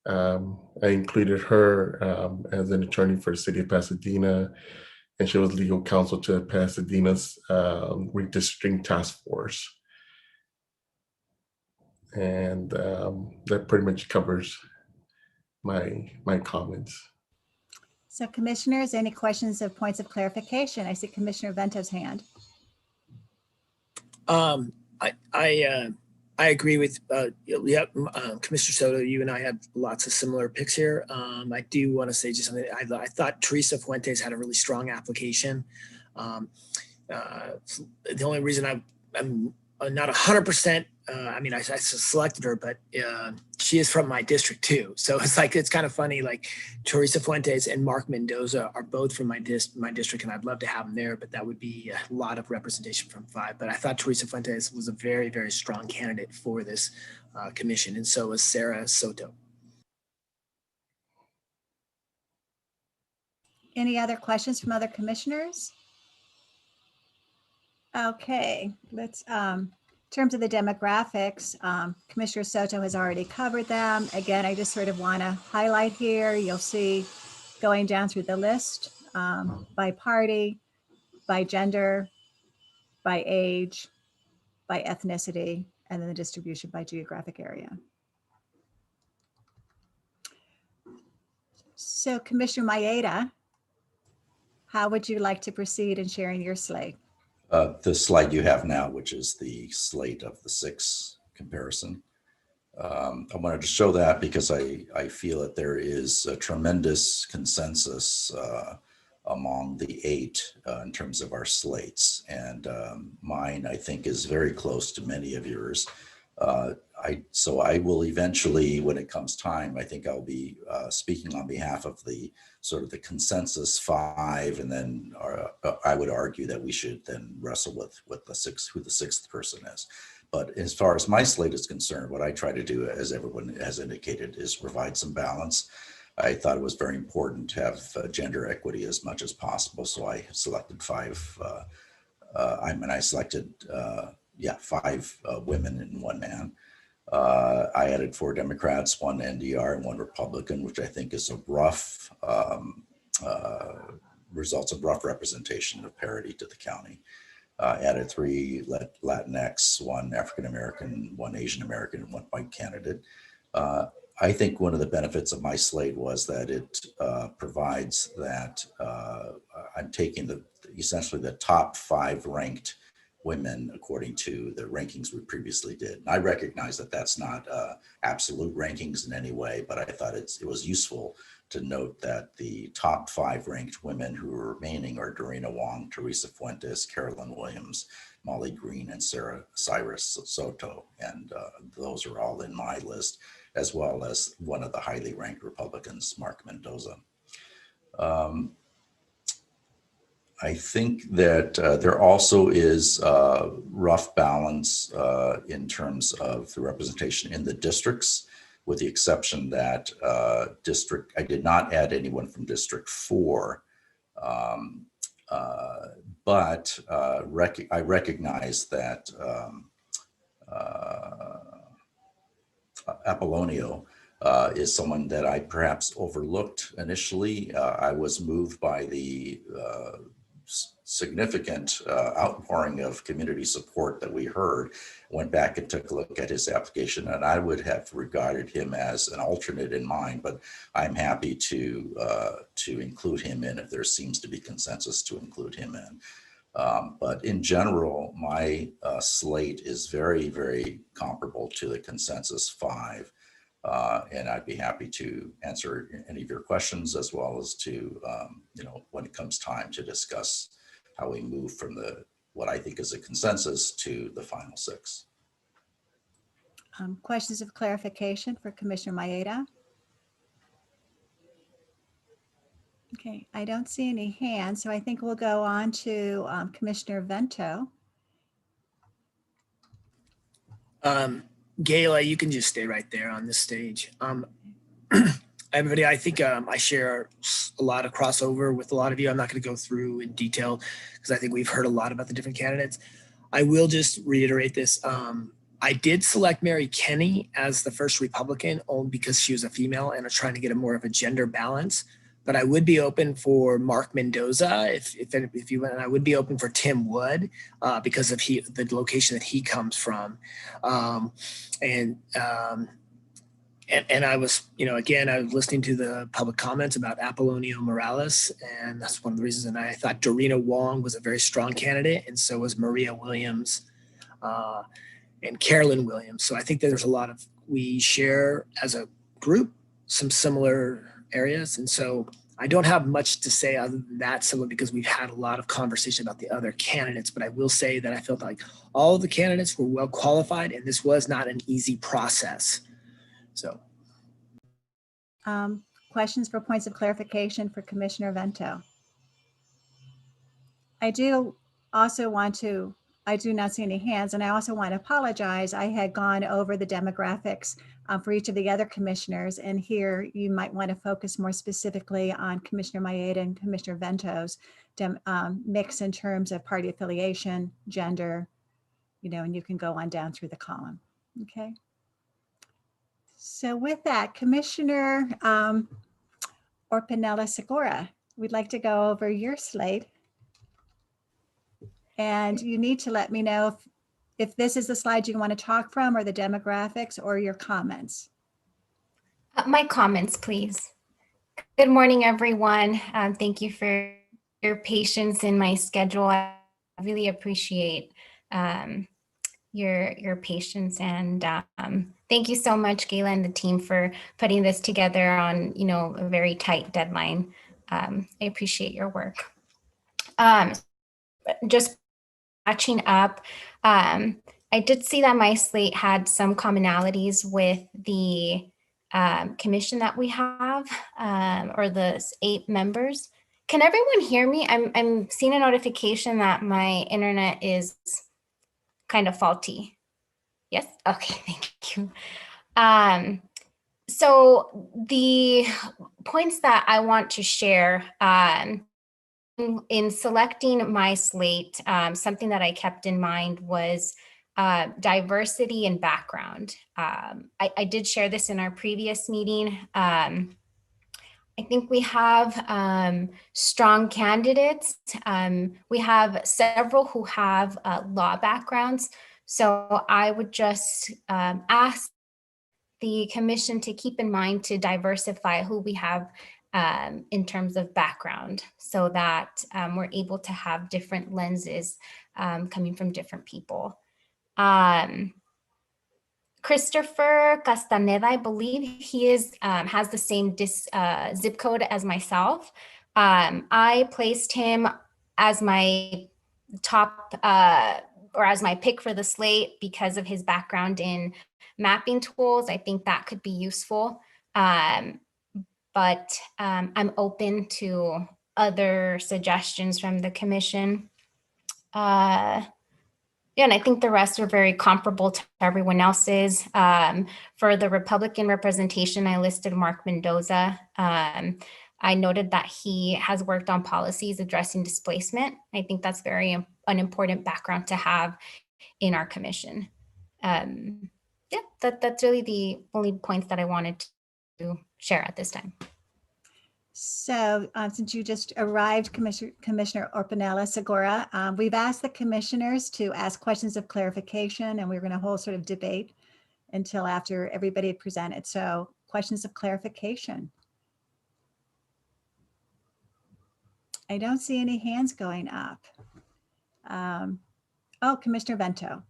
I included her as an attorney for the city of Pasadena, and she was legal counsel to Pasadena's redistricting task force. And that pretty much covers my comments. So commissioners, any questions or points of clarification? I see Commissioner Vento's hand. I agree with Commissioner Soto. You and I have lots of similar picks here. I do want to say just something. I thought Teresa Fuentes had a really strong application. The only reason I'm not 100%. I mean, I selected her, but she is from my district too. So it's kind of funny. Like Teresa Fuentes and Mark Mendoza are both from my district, and I'd love to have them there. But that would be a lot of representation from 5. But I thought Teresa Fuentes was a very, very strong candidate for this commission, and so was Sarah Soto. Any other questions from other commissioners? Okay, let's. In terms of the demographics, Commissioner Soto has already covered them. Again, I just sort of want to highlight here, you'll see going down through the list by party, by gender, by age, by ethnicity, and then the distribution by geographic area. So Commissioner Maeda, how would you like to proceed in sharing your slate? The slide you have now, which is the slate of the 6 comparison. I wanted to show that because I feel that there is a tremendous consensus among the 8 in terms of our slates. And mine, I think, is very close to many of yours. So I will eventually, when it comes time, I think I'll be speaking on behalf of the sort of the consensus 5, and then I would argue that we should then wrestle with the 6, who the 6th person is. But as far as my slate is concerned, what I try to do, as everyone has indicated, is provide some balance. I thought it was very important to have gender equity as much as possible, so I selected 5. I selected 5 women and 1 man. I added 4 Democrats, 1 NDR, and 1 Republican, which I think is a rough, results of rough representation of parity to the county. Added 3 Latinx, 1 African-American, 1 Asian-American, and 1 white candidate. I think one of the benefits of my slate was that it provides that I'm taking essentially the top 5 ranked women according to the rankings we previously did. And I recognize that that's not absolute rankings in any way, but I thought it was useful to note that the top 5 ranked women who are remaining are Dorina Wong, Teresa Fuentes, Carolyn Williams, Molly Green, and Sarah Cyrus Soto. And those are all in my list, as well as one of the highly ranked Republicans, Mark Mendoza. I think that there also is rough balance in terms of the representation in the districts, with the exception that I did not add anyone from District 4, but I recognize that Apollonio is someone that I perhaps overlooked initially. I was moved by the significant outpouring of community support that we heard, went back and took a look at his application, and I would have regarded him as an alternate in mine, but I'm happy to include him in if there seems to be consensus to include him in. But in general, my slate is very, very comparable to the consensus 5. And I'd be happy to answer any of your questions, as well as to, when it comes time to discuss how we move from what I think is a consensus to the final 6. Questions of clarification for Commissioner Maeda? Okay, I don't see any hands, so I think we'll go on to Commissioner Vento. Gayla, you can just stay right there on this stage. Everybody, I think I share a lot of crossover with a lot of you. I'm not going to go through in detail because I think we've heard a lot about the different candidates. I will just reiterate this. I did select Mary Kenney as the first Republican only because she was a female and are trying to get a more of a gender balance. But I would be open for Mark Mendoza if you went, and I would be open for Tim Wood because of the location that he comes from. And I was, again, I was listening to the public comments about Apollonio Morales, and that's one of the reasons. And I thought Dorina Wong was a very strong candidate, and so was Maria Williams and Carolyn Williams. So I think that there's a lot of, we share as a group some similar areas. And so I don't have much to say other than that, simply because we've had a lot of conversation about the other candidates. But I will say that I felt like all of the candidates were well qualified, and this was not an easy process. So. Questions for points of clarification for Commissioner Vento? I do not see any hands, and I also want to apologize. I had gone over the demographics for each of the other commissioners, and here you might want to focus more specifically on Commissioner Maeda and Commissioner Vento's mix in terms of party affiliation, gender, and you can go on down through the column. Okay. So with that, Commissioner Orpinella Segura, we'd like to go over your slate. And you need to let me know if this is the slide you want to talk from, or the demographics, or your comments. My comments, please. Good morning, everyone. Thank you for your patience in my schedule. I really appreciate your patience, and thank you so much, Gayla and the team, for putting this together on a very tight deadline. I appreciate your work. Just catching up, I did see that my slate had some commonalities with the commission that we have, or the 8 members. Can everyone hear me? I'm seeing a notification that my internet is kind of faulty. Yes? Okay, thank you. So the points that I want to share in selecting my slate, something that I kept in mind was diversity and background. I did share this in our previous meeting. I think we have strong candidates. We have several who have law backgrounds. So I would just ask the commission to keep in mind to diversify who we have in terms of background, so that we're able to have different lenses coming from different people. Christopher Castaneda, I believe he has the same zip code as myself. I placed him as my top or as my pick for the slate because of his background in mapping tools. I think that could be useful. But I'm open to other suggestions from the commission. Yeah, and I think the rest are very comparable to everyone else's. For the Republican representation, I listed Mark Mendoza. I noted that he has worked on policies addressing displacement. I think that's an important background to have in our commission. Yeah, that's really the only points that I wanted to share at this time. So since you just arrived, Commissioner Orpanella Segura, we've asked the commissioners to ask questions of clarification, and we're going to hold sort of debate until after everybody had presented. So questions of clarification. I don't see any hands going up. Oh, Commissioner Vento.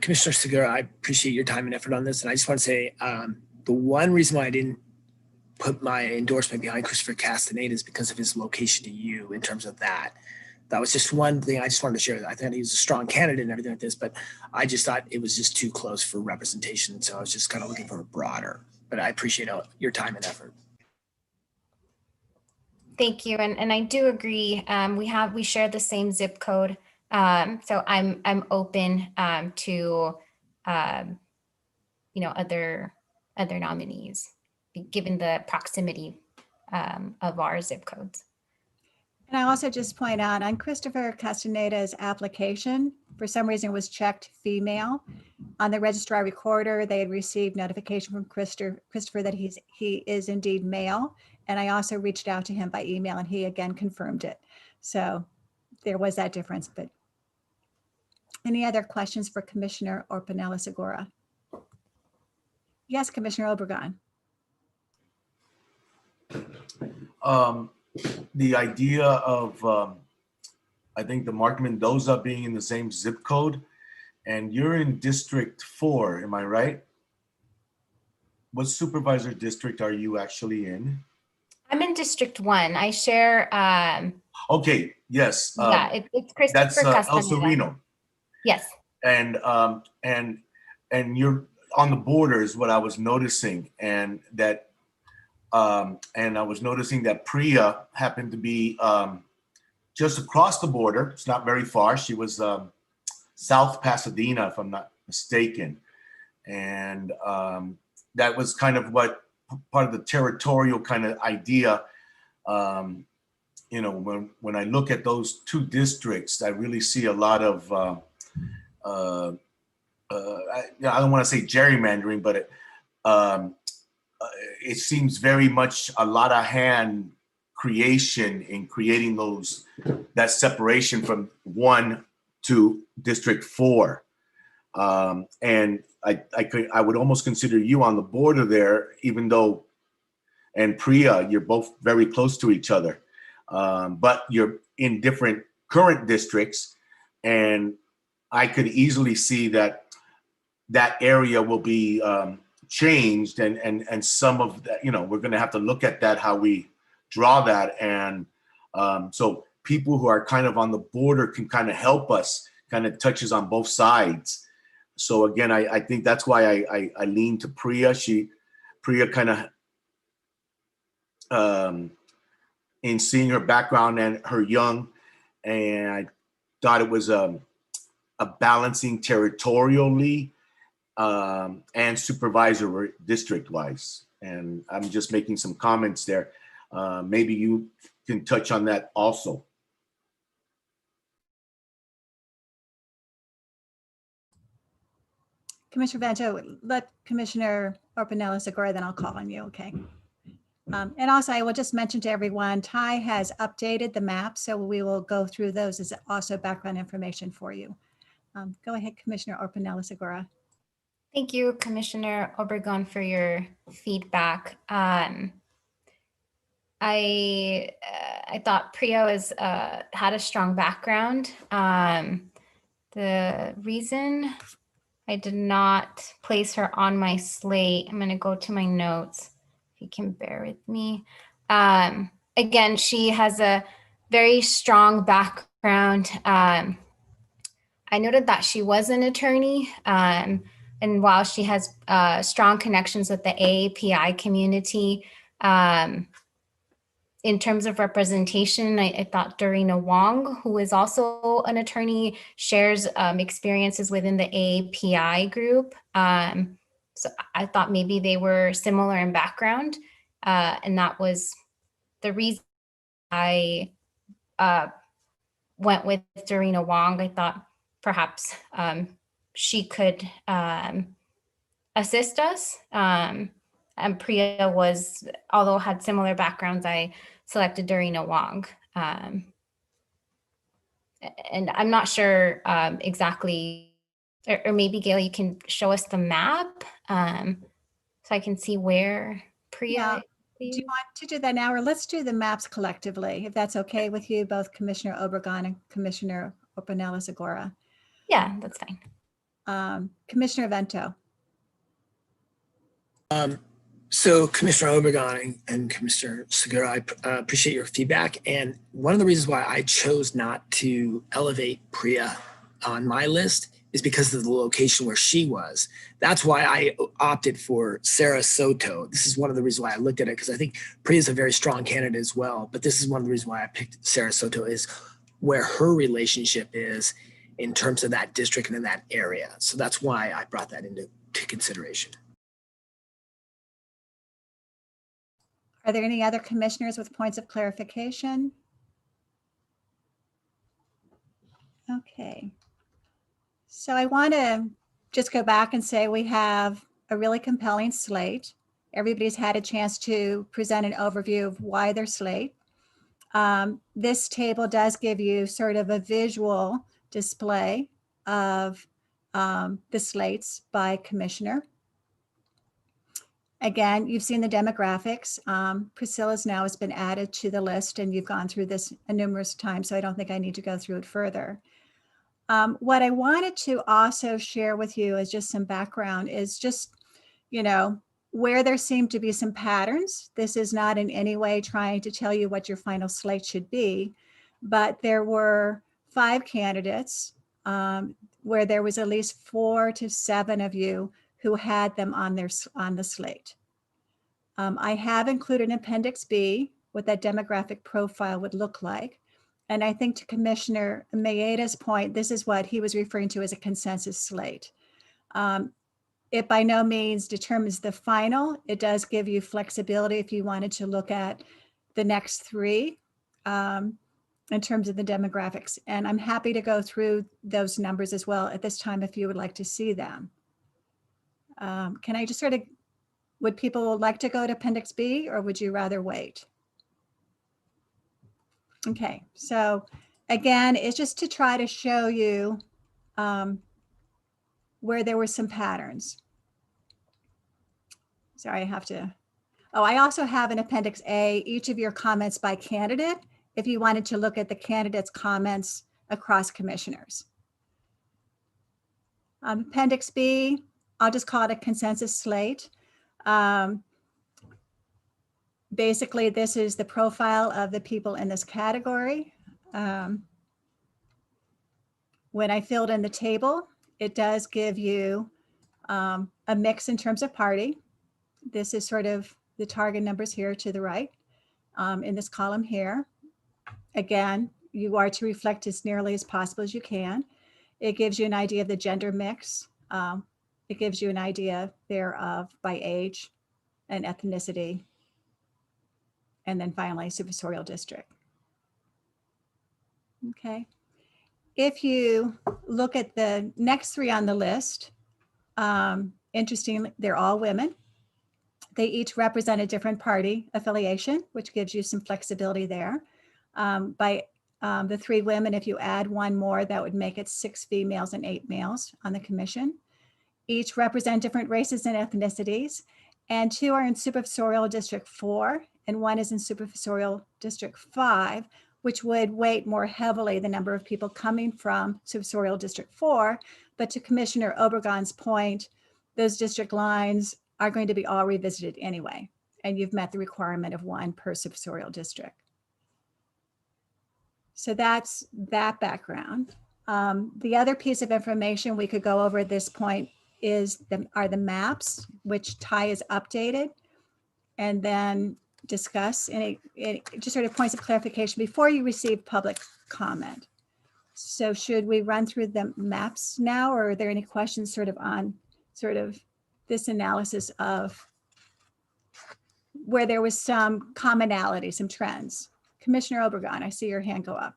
Commissioner Segura, I appreciate your time and effort on this. And I just want to say the one reason why I didn't put my endorsement behind Christopher Castaneda is because of his location to you in terms of that. That was just one thing I just wanted to share. I thought he was a strong candidate and everything like this, but I just thought it was just too close for representation. So I was just kind of looking for a broader, but I appreciate your time and effort. Thank you. And I do agree. We share the same zip code. So I'm open to other nominees, given the proximity of our zip codes. And I also just point out on Christopher Castaneda's application, for some reason it was checked female. On the Registrar-Recorder, they had received notification from Christopher that he is indeed male. And I also reached out to him by email and he again confirmed it. So there was that difference. But any other questions for Commissioner Orpanella Segura? Yes, Commissioner Obregon. The idea of, I think the Mark Mendoza being in the same zip code, and you're in District 4, am I right? What supervisor district are you actually in? I'm in District 1. I share. Okay, yes. It's Christopher That's Castaneda. El Sereno. Yes. And you're on the border is what I was noticing, and I was noticing that Priya happened to be just across the border. It's not very far. She was South Pasadena, if I'm not mistaken. And that was kind of what part of the territorial kind of idea. When I look at those two districts, I really see a lot of, I don't want to say gerrymandering, but it seems very much a lot of hand creation in creating that separation from 1 to District 4. And I would almost consider you on the border there, even though, and Priya, you're both very close to each other, but you're in different current districts. And I could easily see that area will be changed, and some of that, we're going to have to look at that, how we draw that. And so people who are kind of on the border can kind of help us, kind of touches on both sides. So again, I think that's why I lean to Priya. Priya kind of, in seeing her background and her young, and I thought it was a balancing territorially and supervisory district wise. And I'm just making some comments there. Maybe you can touch on that also. Commissioner Vento, let Commissioner Orpanella Segura, then I'll call on you, okay? And also I will just mention to everyone, Ty has updated the map, so we will go through those as also background information for you. Go ahead, Commissioner Orpanella Segura. Thank you, Commissioner Obregon, for your feedback. I thought Priya had a strong background. The reason I did not place her on my slate, I'm going to go to my notes, if you can bear with me. Again, she has a very strong background. I noted that she was an attorney, and while she has strong connections with the AAPI community, in terms of representation, I thought Theresa Wong, who is also an attorney, shares experiences within the AAPI group. So I thought maybe they were similar in background, and that was the reason I went with Theresa Wong. I thought perhaps she could assist us. And Priya was, although had similar backgrounds, I selected Dorina Wong. And I'm not sure exactly, or maybe Gail, you can show us the map so I can see where Priya. Yeah. Do you want to do that now, or let's do the maps collectively, if that's okay with you, both Commissioner Obregon and Commissioner Ornelas-Agora? Yeah, that's fine. Commissioner Vento. So Commissioner Obregon and Commissioner Segura, I appreciate your feedback. And one of the reasons why I chose not to elevate Priya on my list is because of the location where she was. That's why I opted for Sarah Soto. This is one of the reasons why I looked at it, because I think Priya is a very strong candidate as well. But this is one of the reasons why I picked Sarah Soto, is where her relationship is in terms of that district and in that area. So that's why I brought that into consideration. Are there any other commissioners with points of clarification? Okay. So I want to just go back and say we have a really compelling slate. Everybody's had a chance to present an overview of why they're slate. This table does give you sort of a visual display of the slates by commissioner. Again, you've seen the demographics. Priscilla's now has been added to the list, and you've gone through this numerous times, so I don't think I need to go through it further. What I wanted to also share with you as just some background is just, you know, where there seem to be some patterns. This is not in any way trying to tell you what your final slate should be, but there were 5 candidates where there was at least 4 to 7 of you who had them on the slate. I have included in Appendix B what that demographic profile would look like. And I think to Commissioner Maeda's point, this is what he was referring to as a consensus slate. It by no means determines the final. It does give you flexibility if you wanted to look at the next 3 in terms of the demographics. And I'm happy to go through those numbers as well at this time if you would like to see them. Can I just sort of, would people like to go to Appendix B, or would you rather wait? Okay, so again, it's just to try to show you where there were some patterns. Sorry, I have to, oh, I also have in Appendix A, each of your comments by candidate, if you wanted to look at the candidates' comments across commissioners. Appendix B, I'll just call it a consensus slate. Basically, this is the profile of the people in this category. When I filled in the table, it does give you a mix in terms of party. This is sort of the target numbers here to the right in this column here. Again, you are to reflect as nearly as possible as you can. It gives you an idea of the gender mix. It gives you an idea thereof by age and ethnicity. And then finally, supersorial district. Okay. If you look at the next 3 on the list, interestingly, they're all women. They each represent a different party affiliation, which gives you some flexibility there. By the 3 women, if you add 1 more, that would make it 6 females and 8 males on the commission. Each represent different races and ethnicities, and 2 are in supersorial district 4, and 1 is in supersorial district 5, which would weight more heavily the number of people coming from supersorial district 4. But to Commissioner Obregon's point, those district lines are going to be all revisited anyway, and you've met the requirement of 1 per supersorial district. So that's that background. The other piece of information we could go over at this point are the maps, which Ty is updated, and then discuss any just sort of points of clarification before you receive public comment. So should we run through the maps now, or are there any questions sort of on sort of this analysis of where there was some commonality, some trends? Commissioner Obregon, I see your hand go up.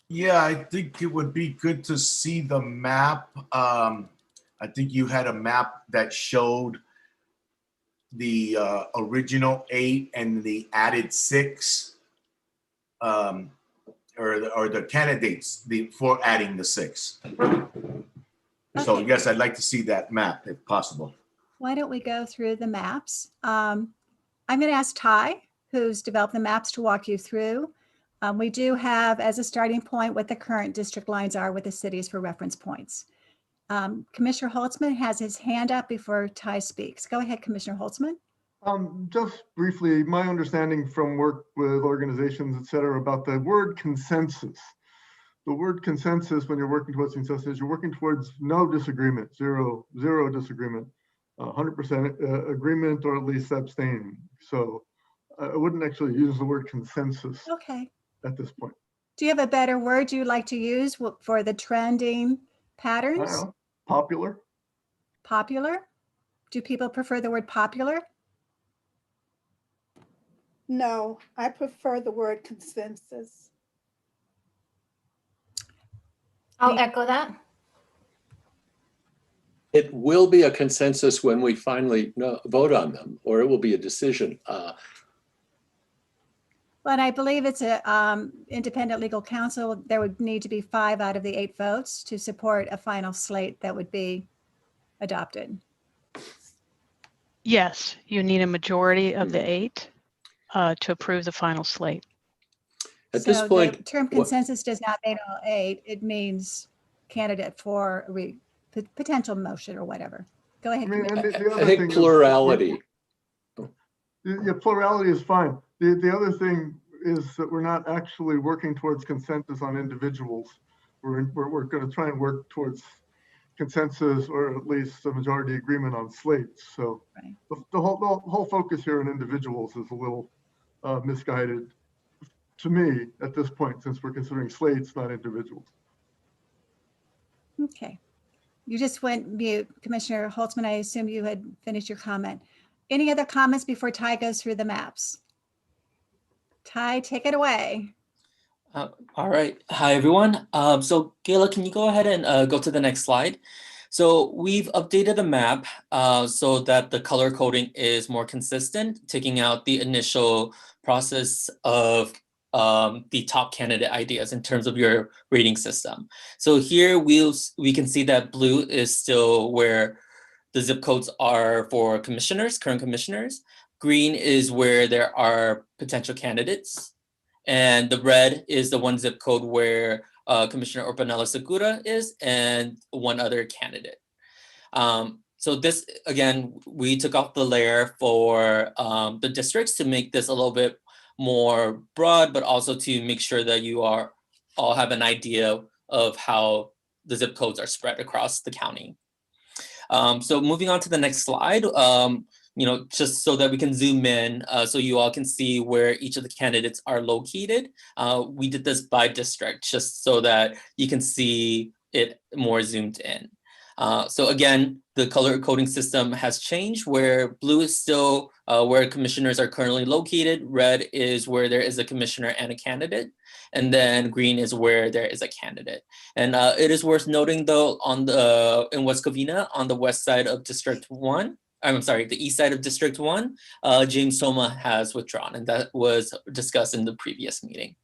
Yeah, I think it would be good to see the map. I I think you had a map that showed the original 8 and the added 6, or the candidates for adding the 6. So Okay. yes, I'd like to see that map if possible. Why don't we go through the maps? I'm going to ask Ty, who's developed the maps, to walk you through. We do have as a starting point what the current district lines are with the cities for reference points. Commissioner Holtzman has his hand up before Ty speaks. Go ahead, Commissioner Holtzman. Just briefly, my understanding from work with organizations, et cetera, about the word consensus. The word consensus, when you're working towards consensus, you're working towards no disagreement, zero disagreement, 100% agreement, or at least abstain. So I wouldn't actually use the word consensus Okay. at this point. Do you have a better word you'd like to use for the trending I patterns? don't know, popular. Popular? Do people prefer the word popular? No, I prefer the word consensus. I'll echo that. It will be a consensus when we finally vote on them, or it will be a decision. But I believe it's a independent legal counsel. There would need to be 5 out of the 8 votes to support a final slate that would be adopted. Yes, you need a majority of the 8 to approve the final slate. At this point, the term consensus does not mean all 8. It means candidate for a potential motion or whatever. Go ahead. I mean, and the I other think thing is- plurality. Yeah, plurality is fine. The other thing is that we're not actually working towards consensus on individuals. We're going to try and work towards consensus, or at least a majority agreement on slates. So Right. the whole focus here on individuals is a little misguided to me at this point, since we're considering slates, not individuals. Okay. You just went mute, Commissioner Holtzman. I assume you had finished your comment. Any other comments before Ty goes through the maps? Ty, take it away. All right. Hi, everyone. So Gayla, can you go ahead and go to the next slide? So we've updated the map so that the color coding is more consistent, taking out the initial process of the top candidate ideas in terms of your rating system. So here we can see that blue is still where the zip codes are for commissioners, current commissioners. Green is where there are potential candidates. And the red is the one zip code where Commissioner Orpanela Segura is and one other candidate. So this, again, we took off the layer for the districts to make this a little bit more broad, but also to make sure that you all have an idea of how the zip codes are spread across the county. So moving on to the next slide, just so that we can zoom in so you all can see where each of the candidates are located. We did this by district just so that you can see it more zoomed in. So again, the color coding system has changed where blue is still where commissioners are currently located. Red is where there is a commissioner and a candidate. And then green is where there is a candidate. And it is worth noting though, in West Covina, on the west side of District 1, I'm sorry, the east side of District 1, James Soma has withdrawn, and that was discussed in the previous meeting.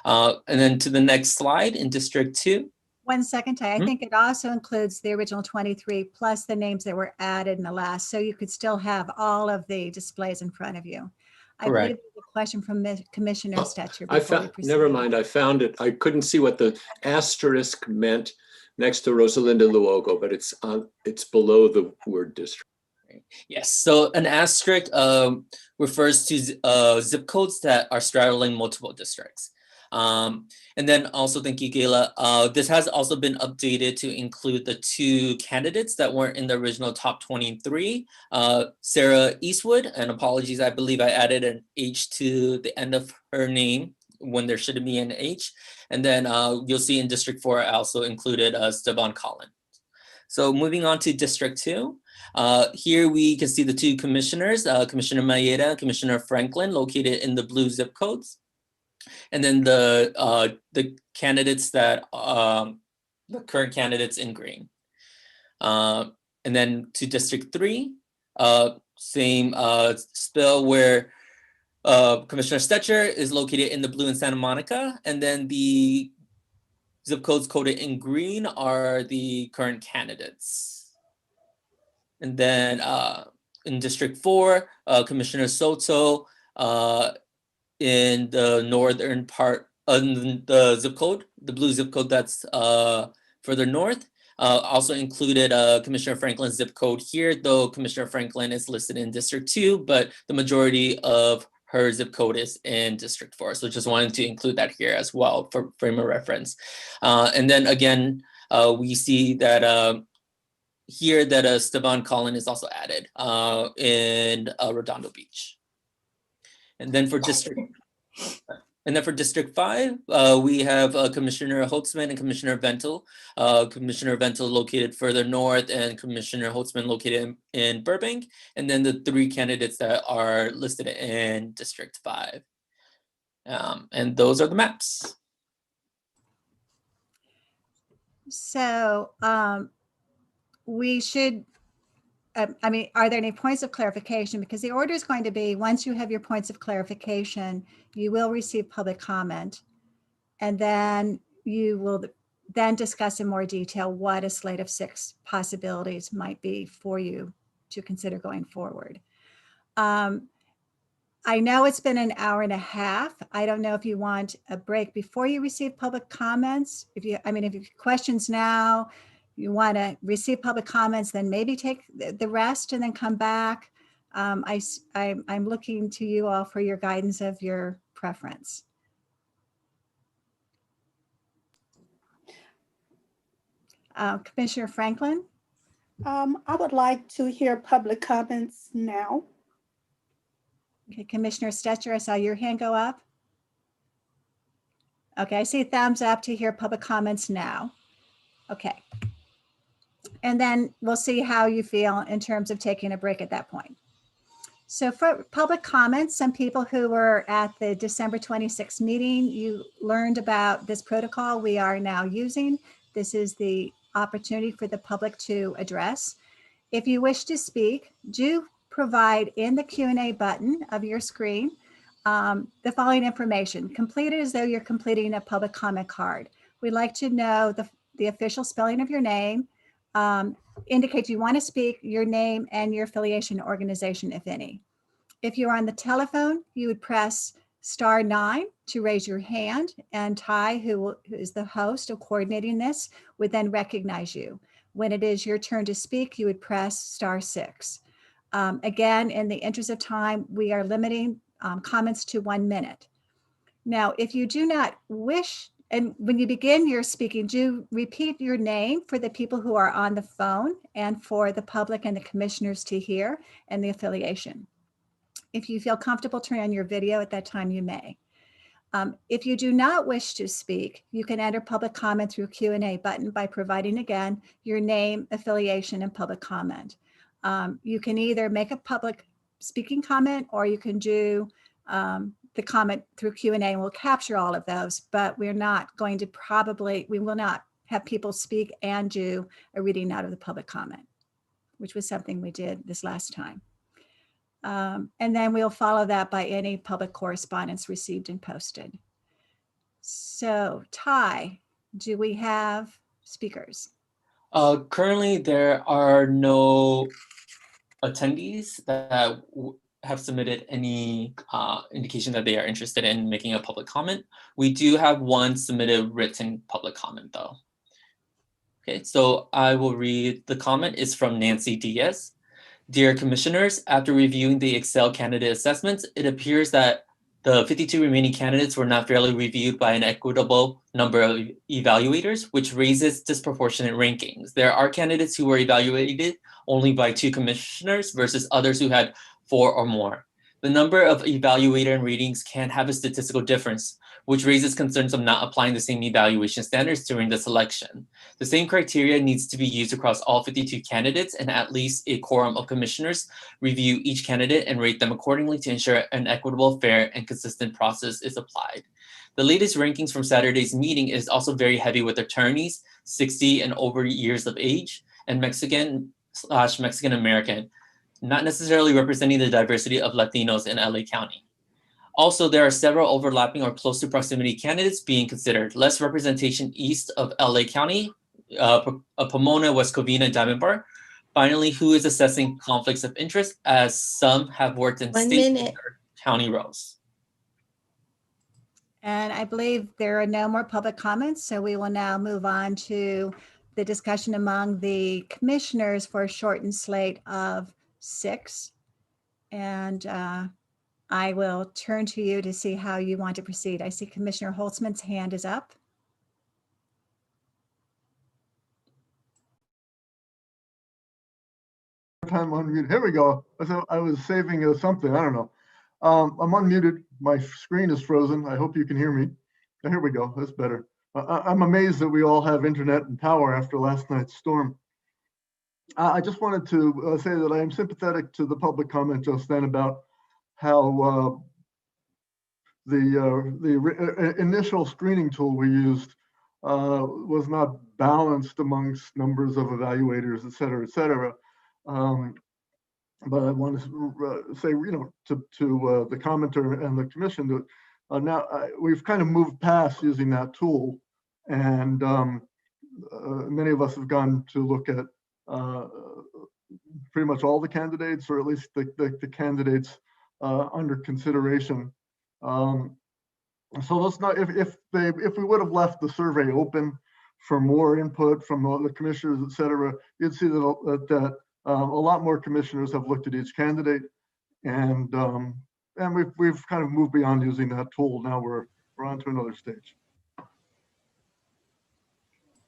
And then to the next slide in District 2. 1 second, Ty. I think it also includes the original 23 plus the names that were added in the last, so you could still have all of the displays in front of you. I believe Correct. there's a question from Commissioner Stetcher. I before we found, proceed. never mind, I found it. I couldn't see what the asterisk meant next to Rosalinda Luogo, but it's below the word district. Yes, so an asterisk refers to zip codes that are straddling multiple districts. And then also, thank you, Gayla. This has also been updated to include the 2 candidates that weren't in the original top 23. Sarah Eastwood, and apologies, I believe I added an H to the end of her name when there shouldn't be an H. And then you'll see in District 4, I also included Stevan Collins. So moving on to District 2. Here we can see the 2 commissioners, Commissioner Mayeda, Commissioner Franklin, located in the blue zip codes. And then the candidates that, the current candidates in green. And then to District 3, same spill where Commissioner Stetcher is located in the blue in Santa Monica, and then the zip codes coded in green are the current candidates. And then in District 4, Commissioner Soto in the northern part of the zip code, the blue zip code that's further north. Also included Commissioner Franklin's zip code here, though Commissioner Franklin is listed in District 2, but the majority of her zip code is in District 4. So just wanted to include that here as well for frame of reference. And then again, we see that here that Stevan Collin is also added in Redondo Beach. And then for District 5, we have Commissioner Holtzman and Commissioner Ventel. Commissioner Ventel located further north and Commissioner Holtzman located in Burbank. And then the 3 candidates that are listed in District 5. And those are the maps. So we should, I mean, are there any points of clarification? Because the order is going to be, once you have your points of clarification, you will receive public comment. And then you will then discuss in more detail what a slate of 6 possibilities might be for you to consider going forward. I know it's been an hour and a half. I don't know if you want a break before you receive public comments. If you have questions now, you want to receive public comments, then maybe take the rest and then come back. I'm looking to you all for your guidance of your preference. Commissioner Franklin? I would like to hear public comments now. Okay, Commissioner Stetcher, I saw your hand go up. Okay, I see thumbs up to hear public comments now. Okay. And then we'll see how you feel in terms of taking a break at that point. So for public comments, some people who were at the December 26th meeting, you learned about this protocol we are now using. This is the opportunity for the public to address. If you wish to speak, do provide in the Q&A button of your screen the following information. Complete it as though you're completing a public comment card. We'd like to know the official spelling of your name. Indicate you want to speak, your name and your affiliation organization, if any. If you're on the telephone, you would press *9 to raise your hand, and Ty, who is the host of coordinating this, would then recognize you. When it is your turn to speak, you would press *6. Again, in the interest of time, we are limiting comments to 1 minute. Now, if you do not wish, and when you begin your speaking, do repeat your name for the people who are on the phone and for the public and the commissioners to hear, and the affiliation. If you feel comfortable turning on your video at that time, you may. If you do not wish to speak, you can enter public comment through Q&A button by providing, again, your name, affiliation, and public comment. You can either make a public speaking comment, or you can do the comment through Q&A, and we'll capture all of those, but we're not going to we will not have people speak and do a reading out of the public comment, which was something we did this last time. And then we'll follow that by any public correspondence received and posted. So Ty, do we have speakers? Currently, there are no attendees that have submitted any indication that they are interested in making a public comment. We do have one submitted written public comment though. Okay, so I will read the comment. It's from Nancy Diaz. Dear Commissioners, after reviewing the Excel candidate assessments, it appears that the 52 remaining candidates were not fairly reviewed by an equitable number of evaluators, which raises disproportionate rankings. There are candidates who were evaluated only by 2 commissioners versus others who had 4 or more. The number of evaluator and ratings can have a statistical difference, which raises concerns of not applying the same evaluation standards during the selection. The same criteria needs to be used across all 52 candidates, and at least a quorum of commissioners review each candidate and rate them accordingly to ensure an equitable, fair, and consistent process is applied. The latest rankings from Saturday's meeting is also very heavy with attorneys, 60 and over years of age, and Mexican/Mexican American, not necessarily representing the diversity of Latinos in LA County. Also, there are several overlapping or close to proximity candidates being considered. Less representation east of LA County, Pomona, West Covina, Diamond Bar. Finally, who is assessing conflicts of interest, as some have worked in state or county roles. And I believe there are no more public comments, so we will now move on to the discussion among the commissioners for a shortened slate of 6. And I will turn to you to see how you want to proceed. I see Commissioner Holtzman's hand is up. Time unmute. Here we go. I was saving something. I don't know. I'm unmuted. My screen is frozen. I hope you can hear me. Here we go. That's better. I'm amazed that we all have internet and power after last night's storm. I just wanted to say that I am sympathetic to the public comment just then about how the initial screening tool we used was not balanced amongst numbers of evaluators, et cetera, et cetera. But I want to say, to the commenter and the commission that now we've kind of moved past using that tool, and many of us have gone to look at pretty much all the candidates, or at least the candidates under consideration. So let's not, if we would have left the survey open for more input from the commissioners, et cetera, you'd see that a lot more commissioners have looked at each candidate, and we've kind of moved beyond using that tool. Now we're on to another stage.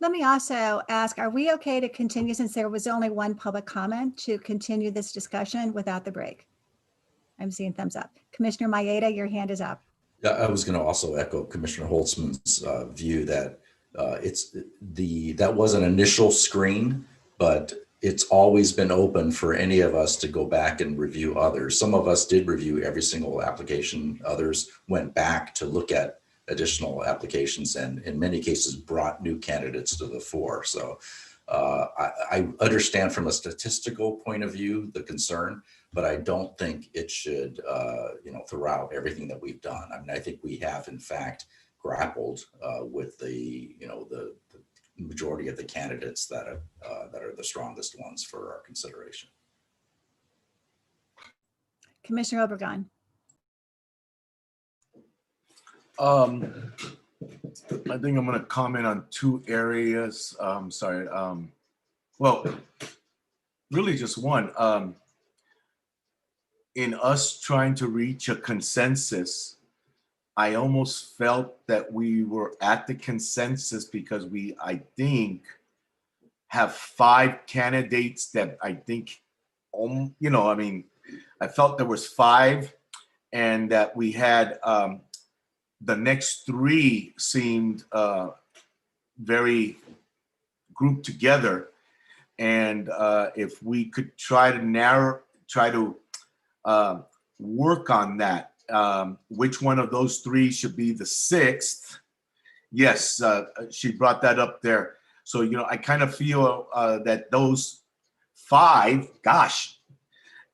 Let me also ask, are we okay to continue, since there was only one public comment, to continue this discussion without the break? I'm seeing thumbs up. Commissioner Maeda, your hand is up. Yeah, I was going to also echo Commissioner Holtzman's view that that was an initial screen, but it's always been open for any of us to go back and review others. Some of us did review every single application. Others went back to look at additional applications, and in many cases brought new candidates to the fore. So I understand from a statistical point of view the concern, but I don't think it should throw out everything that we've done. I mean, I think we have in fact grappled with the majority of the candidates that are the strongest ones for our consideration. Commissioner Obregon. I think I'm going to comment on 2 areas. Well, really just one. In us trying to reach a consensus, I almost felt that we were at the consensus because I think, have 5 candidates that I think, I felt there was 5, and that we had the next 3 seemed very grouped together. And if we could try to work on that, which one of those 3 should be the 6th? Yes, she brought that up there. So, I kind of feel that those 5,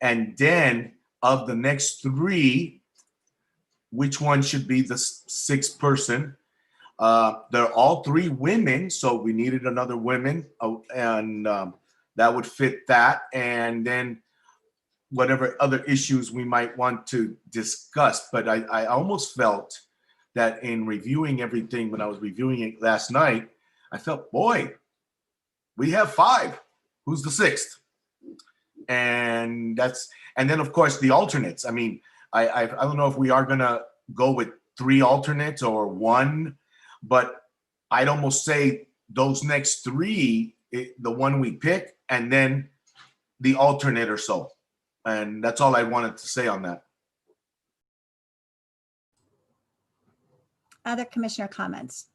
and then of the next 3, which one should be the 6th person? They're all 3 women, so we needed another woman, and that would fit that. And then whatever other issues we might want to discuss. But I almost felt that in reviewing everything, when I was reviewing it last night, I felt, boy, we have 5. Who's the 6th? And then of course the alternates. I mean, I don't know if we are gonna go with 3 alternates or 1, but I'd almost say those next 3, the one we pick, and then the alternate or so. And that's all I wanted to say on that. Other commissioner comments?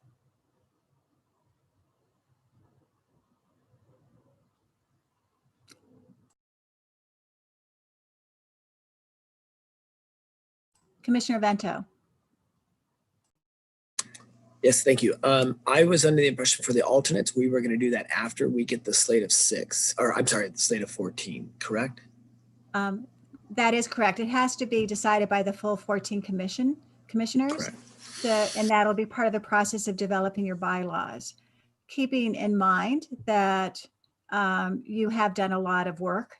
Commissioner Vento. Yes, thank you. I was under the impression for the alternates, we were going to do that after we get the slate of 6, or I'm sorry, the slate of 14, correct? That is correct. It has to be decided by the full 14 commissioners. Correct. And that'll be part of the process of developing your bylaws. Keeping in mind that you have done a lot of work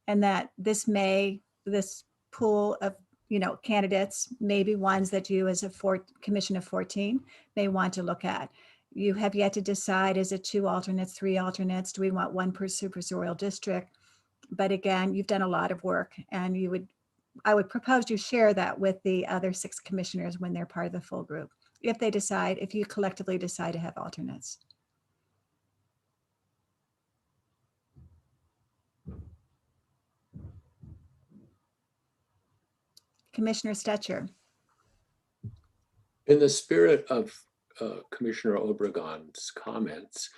and that this pool of candidates may be ones that you as a commission of 14 may want to look at. You have yet to decide, is it 2 alternates, 3 alternates? Do we want 1 per supervisorial district? But again, you've done a lot of work, and I would propose you share that with the other 6 commissioners when they're part of the full group, if you collectively decide to have alternates. Commissioner Stetcher. In the spirit of Commissioner Obregon's comments,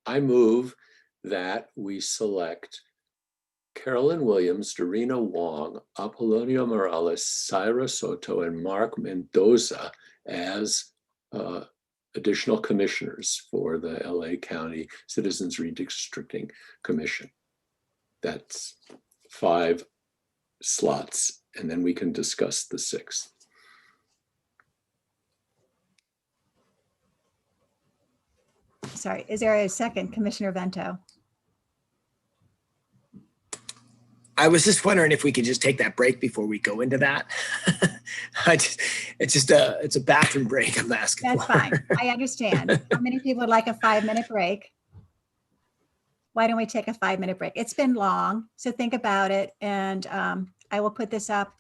I move that we select Carolyn Williams, Dorina Wong, Apollonio Morales, Syra Soto, and Mark Mendoza as additional commissioners for the LA County Citizens Redistricting Commission. That's 5 slots, and then we can discuss the 6th. Sorry, is there a second, Commissioner Vento? I was just wondering if we could just take that break before we go into that. It's a bathroom break I'm asking That's for. fine. I understand. How many people would like a 5-minute break? Why don't we take a 5-minute break? It's been long, so think about it. And I will put this up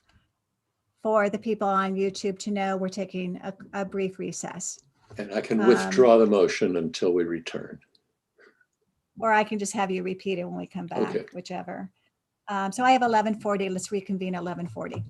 for the people on YouTube to know we're taking a brief recess. And I can withdraw the motion until we return. Or I can just have you repeat it when we come back, Okay. whichever. So I have 11:40. Let's reconvene at 11:40.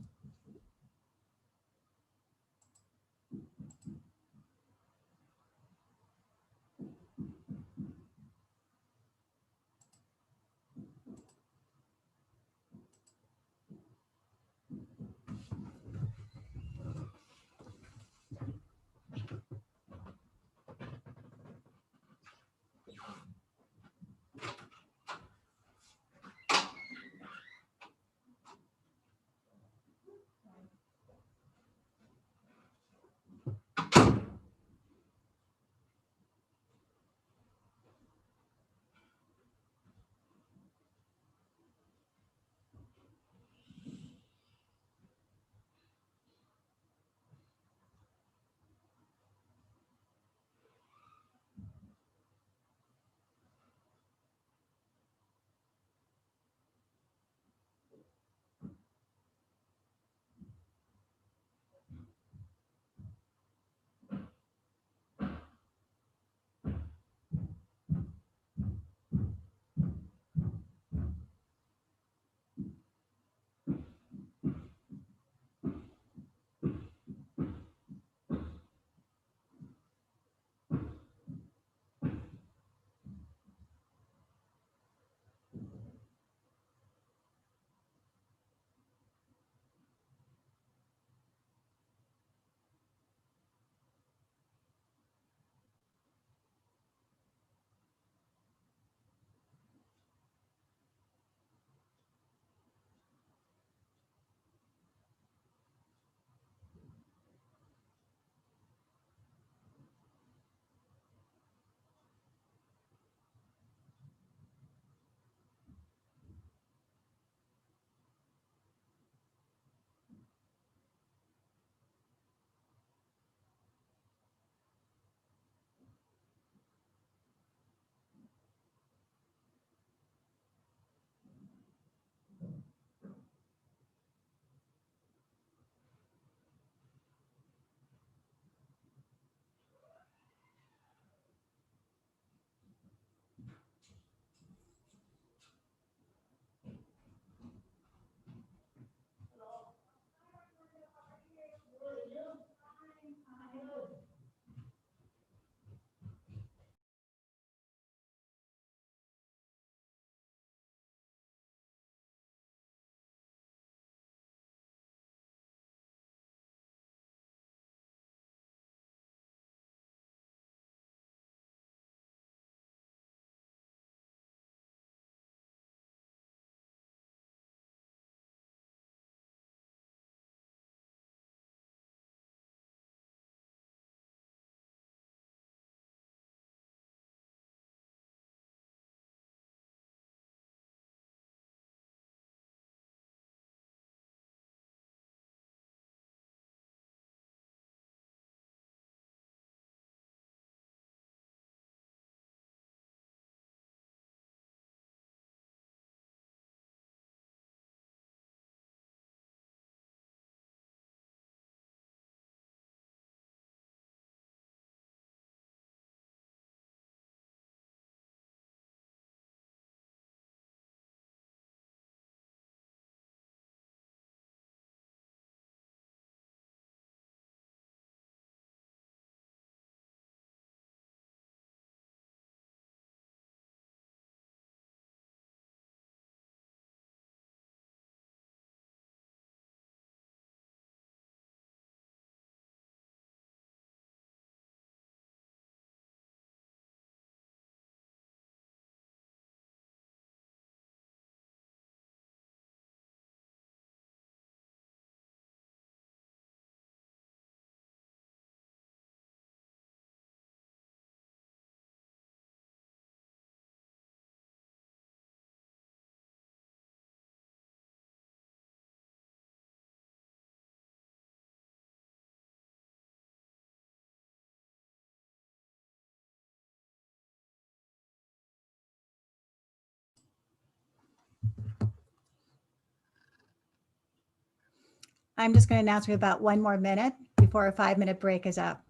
I'm just going to announce we have about 1 more minute before a 5-minute break is up.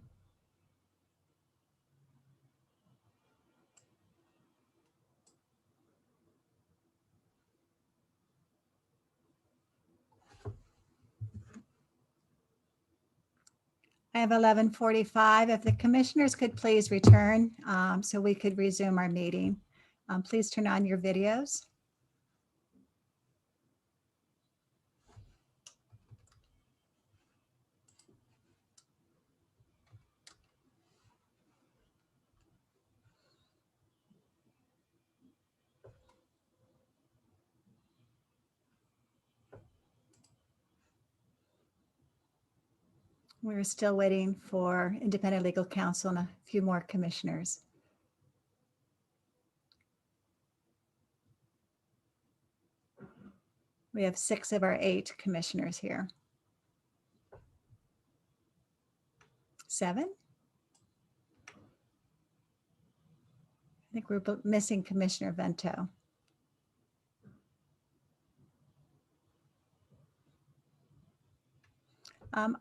I have 11:45. If the commissioners could please return so we could resume our meeting. Please turn on your videos. We're still waiting for independent legal counsel and a few more commissioners. We have 6 of our 8 commissioners here. 7? I think we're missing Commissioner Vento.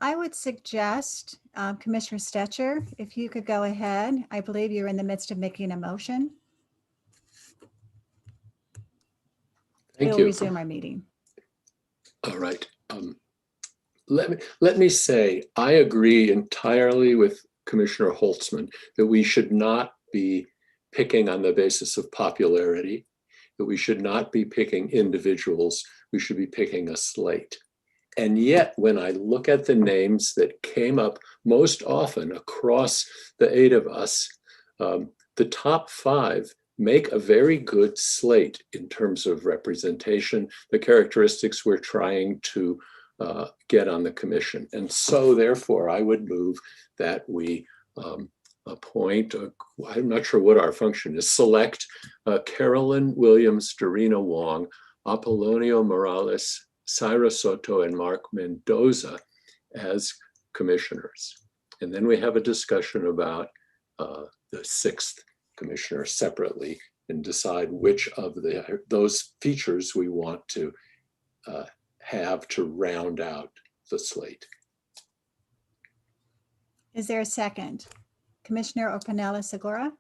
I would suggest, Commissioner Stetcher, if you could go ahead. I believe you're in the midst of making a motion. Thank We'll you. resume our meeting. All right. Let me say, I agree entirely with Commissioner Holtzman that we should not be picking on the basis of popularity, that we should not be picking individuals, we should be picking a slate. And yet, when I look at the names that came up most often across the 8 of us, the top 5 make a very good slate in terms of representation, the characteristics we're trying to get on the commission. And so therefore, I would move that we appoint, I'm not sure what our function is, select Carolyn Williams, Dorina Wong, Apollonio Morales, Syra Soto, and Mark Mendoza as commissioners. And then we have a discussion about the 6th commissioner separately and decide which of those features we want to have to round out the slate. Is there a second? Commissioner Orpanella Segura?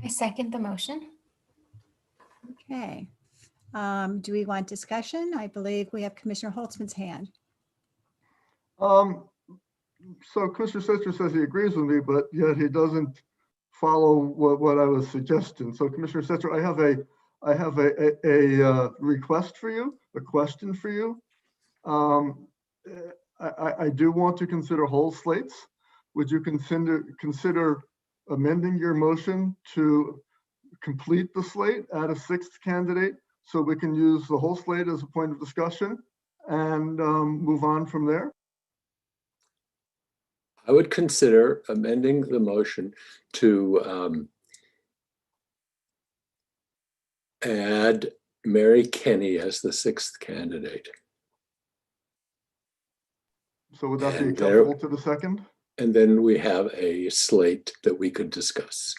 I second the motion. Okay. Do we want discussion? I believe we have Commissioner Holtzman's hand. So Commissioner Stetcher says he agrees with me, but yet he doesn't follow what I was suggesting. So Commissioner Stetcher, I have a request for you, a question for you. I do want to consider whole slates. Would you consider amending your motion to complete the slate, add a 6th candidate, so we can use the whole slate as a point of discussion and move on from there? I would consider amending the motion to add Mary Kenny as the 6th candidate. So would that be And acceptable to the second? And then we have a slate that we could discuss.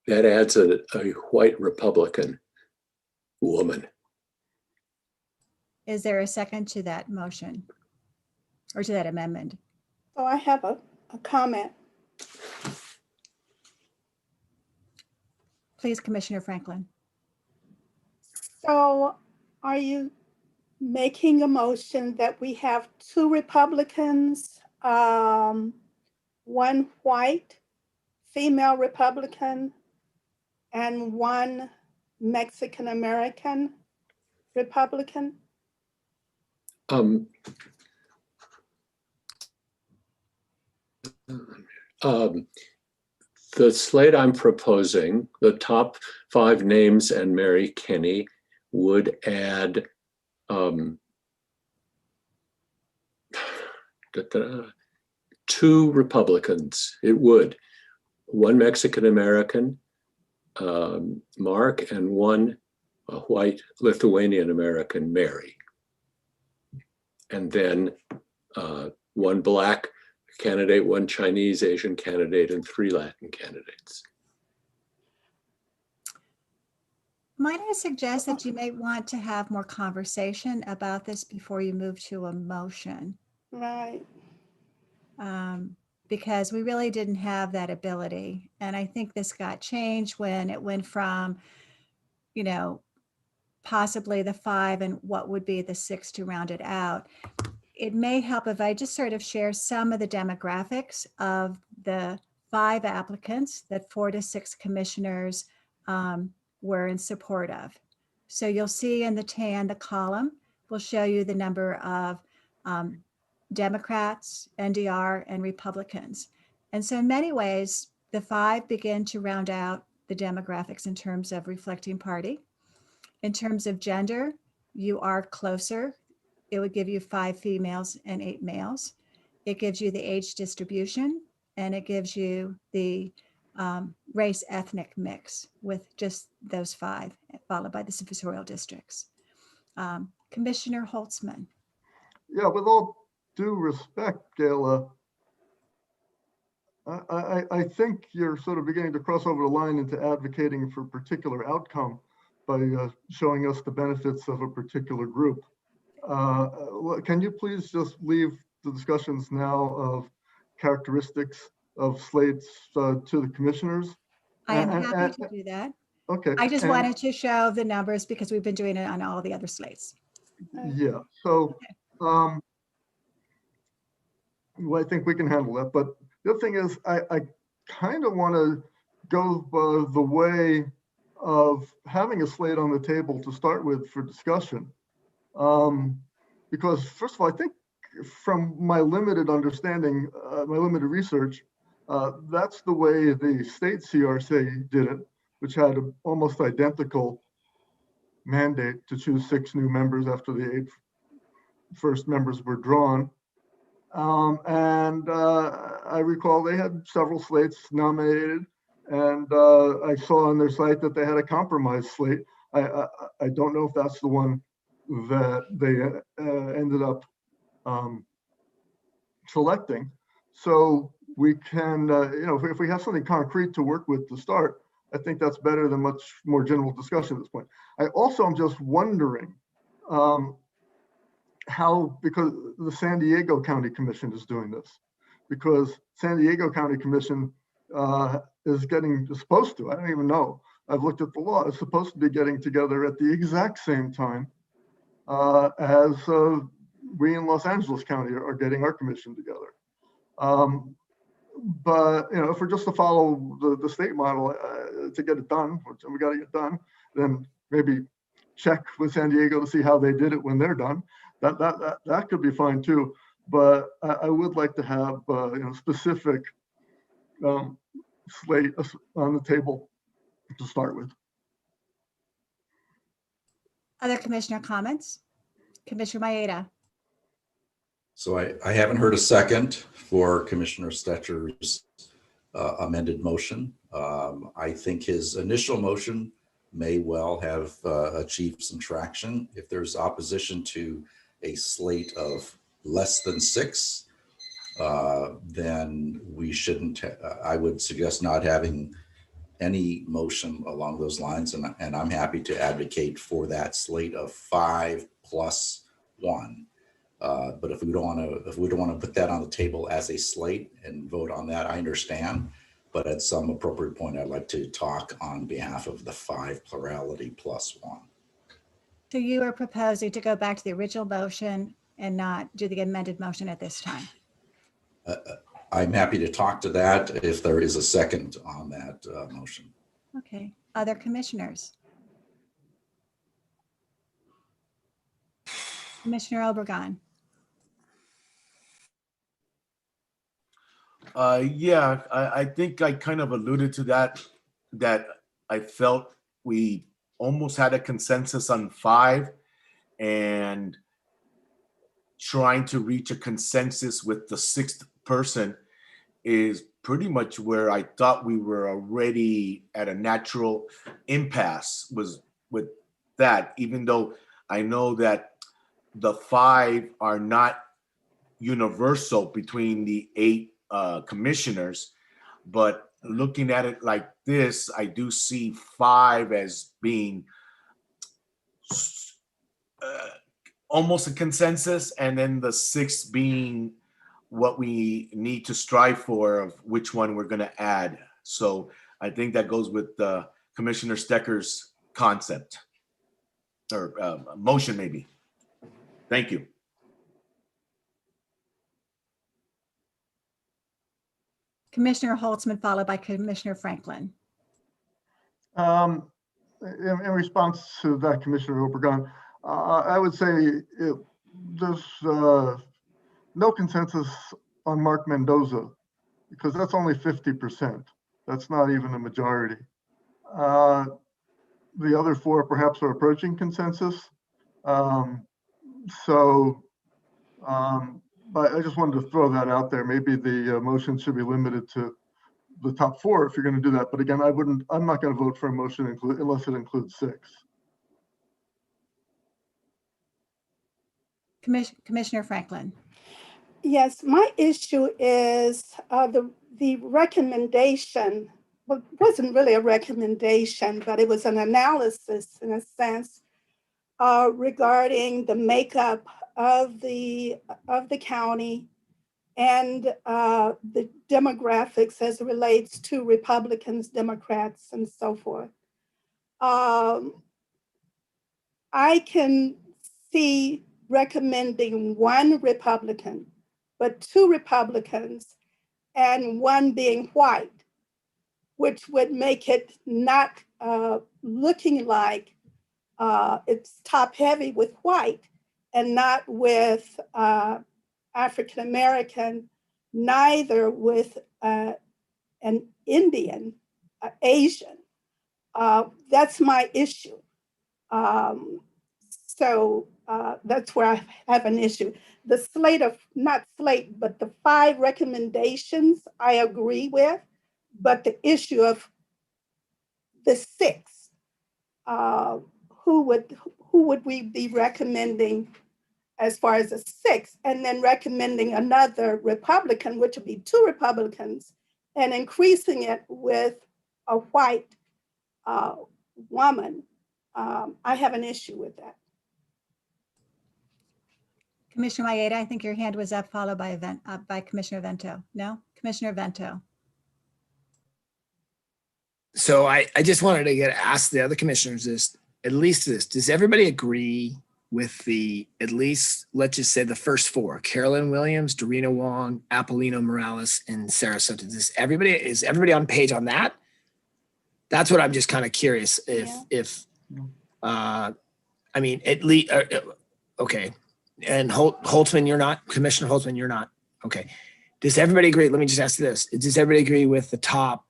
That adds a white Republican woman. Is there a second to that motion or to that amendment? So I have a comment. Please, Commissioner Franklin. So are you making a motion that we have 2 Republicans, 1 white female Republican, and 1 Mexican-American Republican? The slate I'm proposing, the top 5 names and Mary Kenny would add 2 Republicans. It would. 1 Mexican-American, Mark, and 1 white Lithuanian-American, Mary. And then 1 Black candidate, 1 Chinese Asian candidate, and 3 Latin candidates. Might I suggest that you may want to have more conversation about this before you move to a motion? Right. Because we really didn't have that ability. And I think this got changed when it went from, you know, possibly the 5 and what would be the 6 to round it out. It may help if I just sort of share some of the demographics of the 5 applicants that 4 to 6 commissioners were in support of. So you'll see in the tan, the column will show you the number of Democrats, NDR, and Republicans. And so in many ways, the 5 begin to round out the demographics in terms of reflecting party. In terms of gender, you are closer. It would give you 5 females and 8 males. It gives you the age distribution, and it gives you the race ethnic mix with just those 5, followed by the senatorial districts. Commissioner Holtzman. Yeah, with all due respect, Gayla, I think you're sort of beginning to cross over the line into advocating for a particular outcome by showing us the benefits of a particular group. Can you please just leave the discussions now of characteristics of slates to the commissioners? I am happy to do that. Okay. I just wanted to show the numbers because we've been doing it on all the other slates. Yeah, so well, I think we can handle that. But the other thing is, I kind of want to go the way of having a slate on the table to start with for discussion. Because first of all, I think from my limited understanding, my limited research, that's the way the state CRC did it, which had an almost identical mandate to choose 6 new members after the 8 first members were drawn. I recall they had several slates nominated, and I saw on their site that they had a compromise slate. I don't know if that's the one that they ended up selecting. So we can, you know, if we have something concrete to work with to start, I think that's better than much more general discussion at this point. I also am just wondering how, because the San Diego County Commission is doing this, because San Diego County Commission is supposed to, I don't even know, I've looked at the law, is supposed to be getting together at the exact same time as we in Los Angeles County are getting our commission together. But, you know, if we're just to follow the state model to get it done, which we got to get done, then maybe check with San Diego to see how they did it when they're done. That could be fine too. But I would like to have you know, specific slate on the table to start with. Other commissioner comments? Commissioner Maeda. So I haven't heard a second for Commissioner Stetcher's amended motion. I think his initial motion may well have achieved some traction. If there's opposition to a slate of less than 6, then we shouldn't, I would suggest not having any motion along those lines. And I'm happy to advocate for that slate of 5 plus 1. But if we don't want to put that on the table as a slate and vote on that, I understand. But at some appropriate point, I'd like to talk on behalf of the 5 plurality plus 1. So you are proposing to go back to the original motion and not do the amended motion at this time? I'm happy to talk to that if there is a second on that motion. Okay. Other commissioners? Commissioner Obregon. Yeah, I think I kind of alluded to that I felt we almost had a consensus on 5 and trying to reach a consensus with the 6th person is pretty much where I thought we were already at a natural impasse was with that, even though I know that the 5 are not universal between the 8 commissioners, but looking at it like this, I do see 5 as being almost a consensus, and then the 6 being what we need to strive for of which one we're going to add. So I think that goes with Commissioner Stecker's concept or motion maybe. Thank you. Commissioner Holtzman, followed by Commissioner Franklin. In response to that, Commissioner Obregon, I would say there's no consensus on Mark Mendoza because that's only 50%. That's not even a majority. The other 4 perhaps are approaching consensus. But I just wanted to throw that out there. Maybe the motion should be limited to the top 4 if you're going to do that. But again, I'm not going to vote for a motion unless it includes 6. Commissioner Franklin. Yes, my issue is the recommendation. Well, it wasn't really a recommendation, but it was an analysis in a sense regarding the makeup of the county and the demographics as it relates to Republicans, Democrats, and so forth. I can see recommending 1 Republican, but 2 Republicans and 1 being white, which would make it not looking like it's top heavy with white and not with African American, neither with an Indian, Asian. That's my issue. So that's where I have an issue. The slate of, not slate, but the 5 recommendations I agree with, but the issue of the 6, who would we be recommending as far as a 6, and then recommending another Republican, which would be 2 Republicans, and increasing it with a white woman. I have an issue with that. Commissioner Maeda, I think your hand was up, followed by Commissioner Vento. No? Commissioner Vento. So I just wanted to ask the other commissioners this, at least this, does everybody agree with the, at least, let's just say the first 4, Carolyn Williams, Dorina Wong, Apollino Morales, and Sarah Soto? Is everybody on page on that? That's what I'm just kind of curious I mean, at least, okay. And Holtzman, you're not, Commissioner Holtzman, you're not. Okay. Does everybody agree? Let me just ask you this. Does everybody agree with the top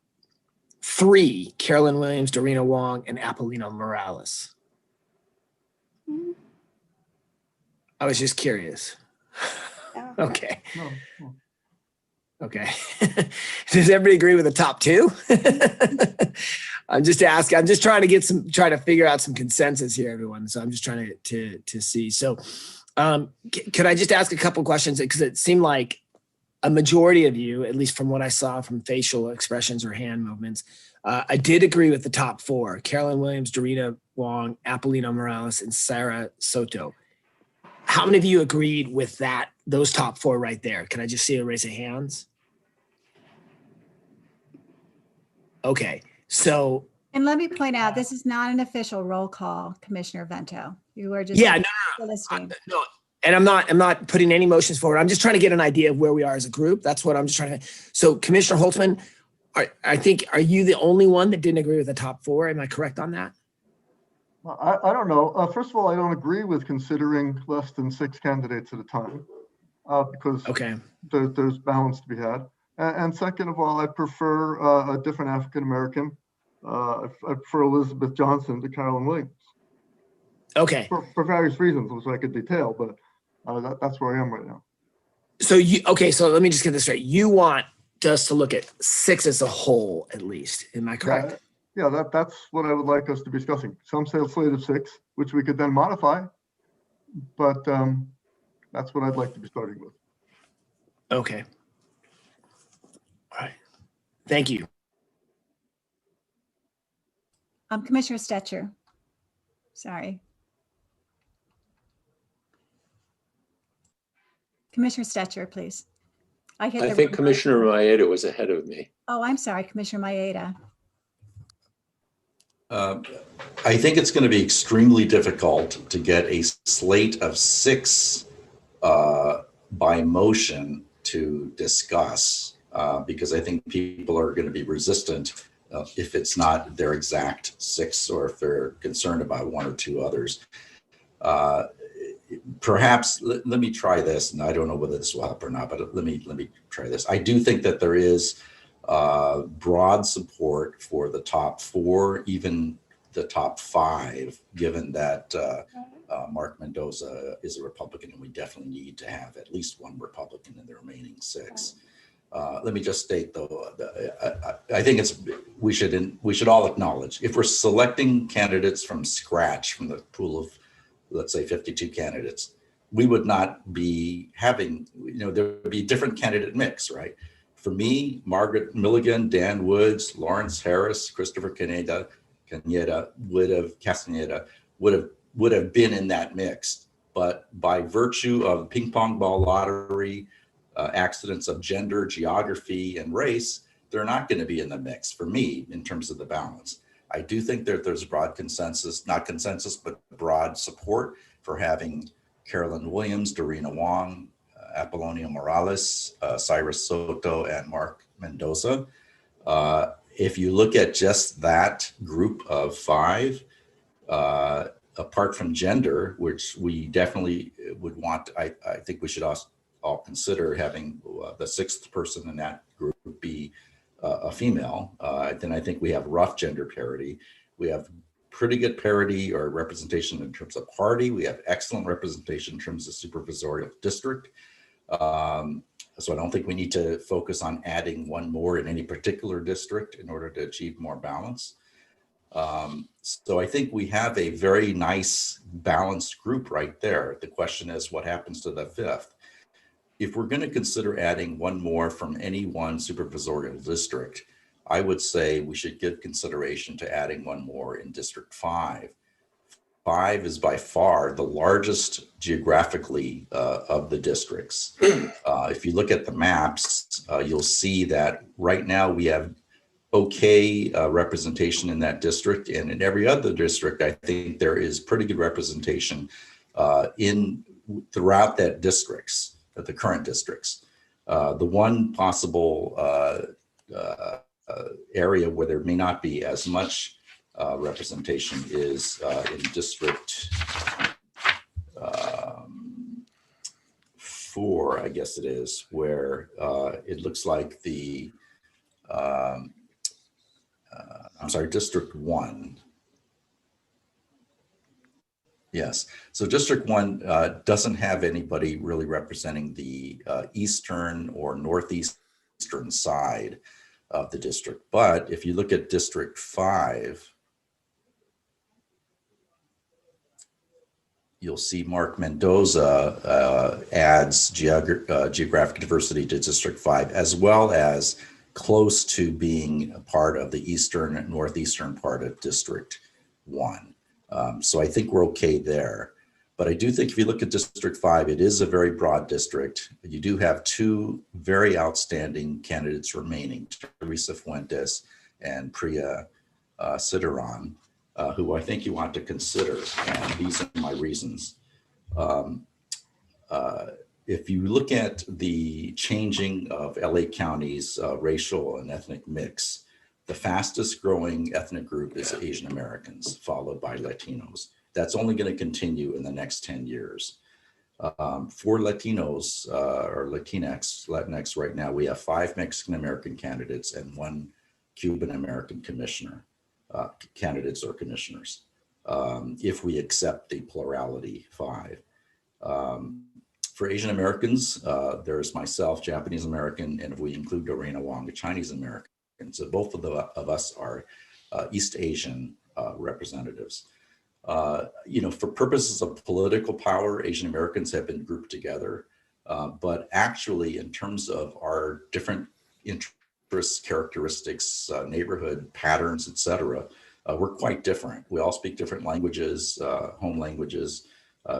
3, Carolyn Williams, Dorina Wong, and Apollino Morales? I was just curious. Yeah. Okay. No. Okay. Does everybody agree with the top 2? I'm just asking. I'm just trying to figure out some consensus here, everyone. So I'm just trying to see. So, could I just ask a couple questions? Because it seemed like a majority of you, at least from what I saw from facial expressions or hand movements, I did agree with the top 4: Carolyn Williams, Dorina Wong, Apollino Morales, and Sarah Soto. How many of you agreed with that? Those top 4 right there? Can I just see a raise of hands? Okay, so. And let me point out, this is not an official roll call, Commissioner Vento. You are just listening. No, and I'm not putting any motions forward. I'm just trying to get an idea of where we are as a group. That's what I'm just trying to. So, Commissioner Holtzman, are you the only one that didn't agree with the top 4? Am I correct on that? I don't know. First of all, I don't agree with considering less than 6 candidates at a time because there's balance to be had. And second of all, I prefer a different African-American. I prefer Elizabeth Johnson to Carolyn Williams. Okay. For various reasons, which I could detail, but that's where I am right now. So so let me just get this straight. You want us to look at 6 as a whole, at least. Am I correct? Yeah, that's what I would like us to be discussing. Some say a slate of 6, which we could then modify, but that's what I'd like to be starting with. Okay. All right. Thank you. Commissioner Stetcher. Sorry. Commissioner Stetcher, please. I hit the think wrong Commissioner button. Maeda was ahead of me. Oh, I'm sorry, Commissioner Maeda. I think it's going to be extremely difficult to get a slate of 6 by motion to discuss because I think people are going to be resistant if it's not their exact 6 or if they're concerned about 1 or 2 others. Perhaps let me try this, and I don't know whether this will help or not, but let me try this. I do think that there is broad support for the top 4, even the top 5, given that Mark Mendoza is a Republican, and we definitely need to have at least 1 Republican in the remaining 6. Let me just state, though, I think we should all acknowledge if we're selecting candidates from scratch from the pool of, let's say, 52 candidates, we would not be having, there would be a different candidate mix, right? For me, Margaret Milligan, Dan Woods, Lawrence Harris, Christopher Castaneda would have been in that mix. But by virtue of ping pong ball lottery, accidents of gender, geography, and race, they're not going to be in the mix for me in terms of the balance. I do think that there's broad consensus, not consensus, but broad support for having Carolyn Williams, Dorina Wong, Apollonia Morales, Cyrus Soto, and Mark Mendoza. If you look at just that group of 5, apart from gender, which we definitely would want, I think we should all consider having the 6th person in that group be a female. Then I think we have rough gender parity. We have pretty good parity or representation in terms of party. We have excellent representation in terms of supervisorial district. So I don't think we need to focus on adding 1 more in any particular district in order to achieve more balance. So I think we have a very nice balanced group right there. The question is what happens to the 5th? If we're going to consider adding 1 more from any one supervisorial district, I would say we should give consideration to adding 1 more in District 5. 5 is by far the largest geographically of the districts. If you look at the maps, you'll see that right now we have okay representation in that district, and in every other district, I think there is pretty good representation throughout that districts. The current districts. The one possible area where there may not be as much representation is in District 4, I guess it is, where it looks like District 1. Yes, so District 1 doesn't have anybody really representing the eastern or northeastern side of the district. But if you look at District 5, you'll see Mark Mendoza adds geographic diversity to District 5, as well as close to being a part of the eastern and northeastern part of District 1. So I think we're okay there. But I do think if you look at District 5, it is a very broad district. You do have 2 very outstanding candidates remaining, Teresa Fuentes and Priya Sidaran, who I think you want to consider. And these are my reasons. If you look at the changing of LA County's racial and ethnic mix, the fastest growing ethnic group is Asian Americans, followed by Latinos. That's only going to continue in the next 10 years. For Latinos or Latinx right now, we have 5 Mexican American candidates and 1 Cuban American commissioner, candidates or commissioners, if we accept the plurality 5. For Asian Americans, there's myself, Japanese American, and if we include Dorina Wong, a Chinese American. And so both of us are East Asian representatives. For purposes of political power, Asian Americans have been grouped together. But actually, in terms of our different interests, characteristics, neighborhood patterns, et cetera, we're quite different. We all speak different languages, home languages,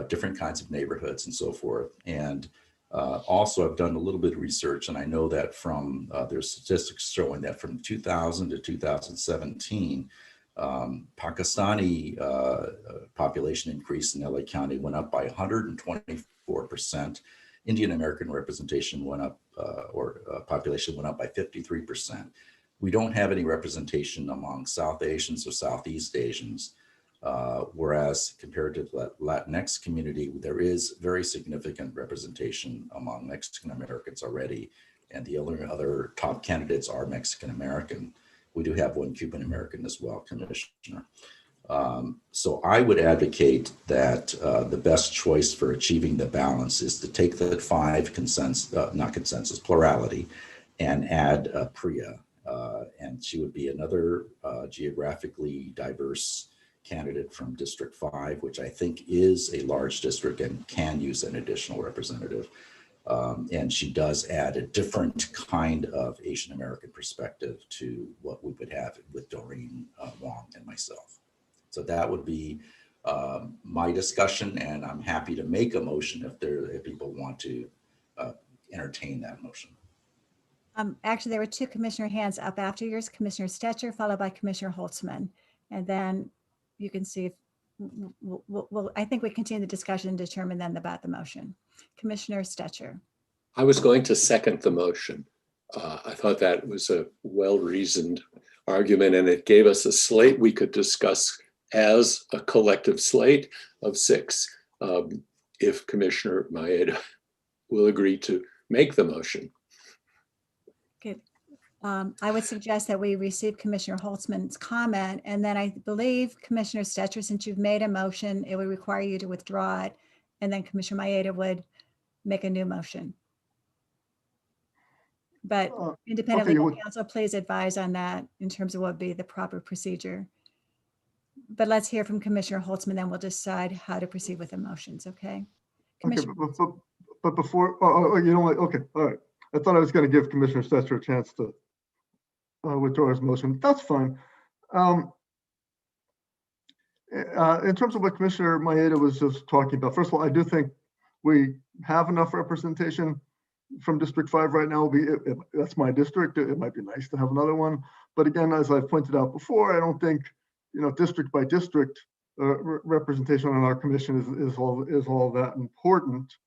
different kinds of neighborhoods and so forth. And Also, I've done a little bit of research, and I know that from there's statistics showing that from 2000 to 2017, Pakistani population increase in LA County went up by 124%. Indian American representation went up, population went up by 53%. We don't have any representation among South Asians or Southeast Asians. Whereas compared to the Latinx community, there is very significant representation among Mexican Americans already, and the other top candidates are Mexican American. We do have one Cuban American as well, Commissioner. So I would advocate that the best choice for achieving the balance is to take the 5 plurality, and add Priya, and she would be another geographically diverse candidate from District 5, which I think is a large district and can use an additional representative. And she does add a different kind of Asian American perspective to what we would have with Doreen Wong and myself. So that would be my discussion, and I'm happy to make a motion if people want to entertain that motion. Actually, there were 2 commissioner hands up after yours, Commissioner Stetcher, followed by Commissioner Holtzman. And then you can see if I think we continue the discussion and determine then about the motion. Commissioner Stetcher. I was going to second the motion. I thought that was a well-reasoned argument, and it gave us a slate we could discuss as a collective slate of 6. If Commissioner Maeda will agree to make the motion. Good. I would suggest that we receive Commissioner Holtzman's comment, and then I believe Commissioner Stetcher, since you've made a motion, it would require you to withdraw it, and then Commissioner Maeda would make a new motion. But independent legal counsel, please advise on that in terms of what would be the proper procedure. But let's hear from Commissioner Holtzman, then we'll decide how to proceed with the motions, okay? Okay, but before, you know what, okay, all right. I thought I was going to give Commissioner Stetcher a chance to withdraw his motion. That's fine. In terms of what Commissioner Maeda was just talking about, first of all, I do think we have enough representation from District 5 right now. That's my district. It might be nice to have another one. But again, as I've pointed out before, I don't think, district by district representation on our commission is all that important.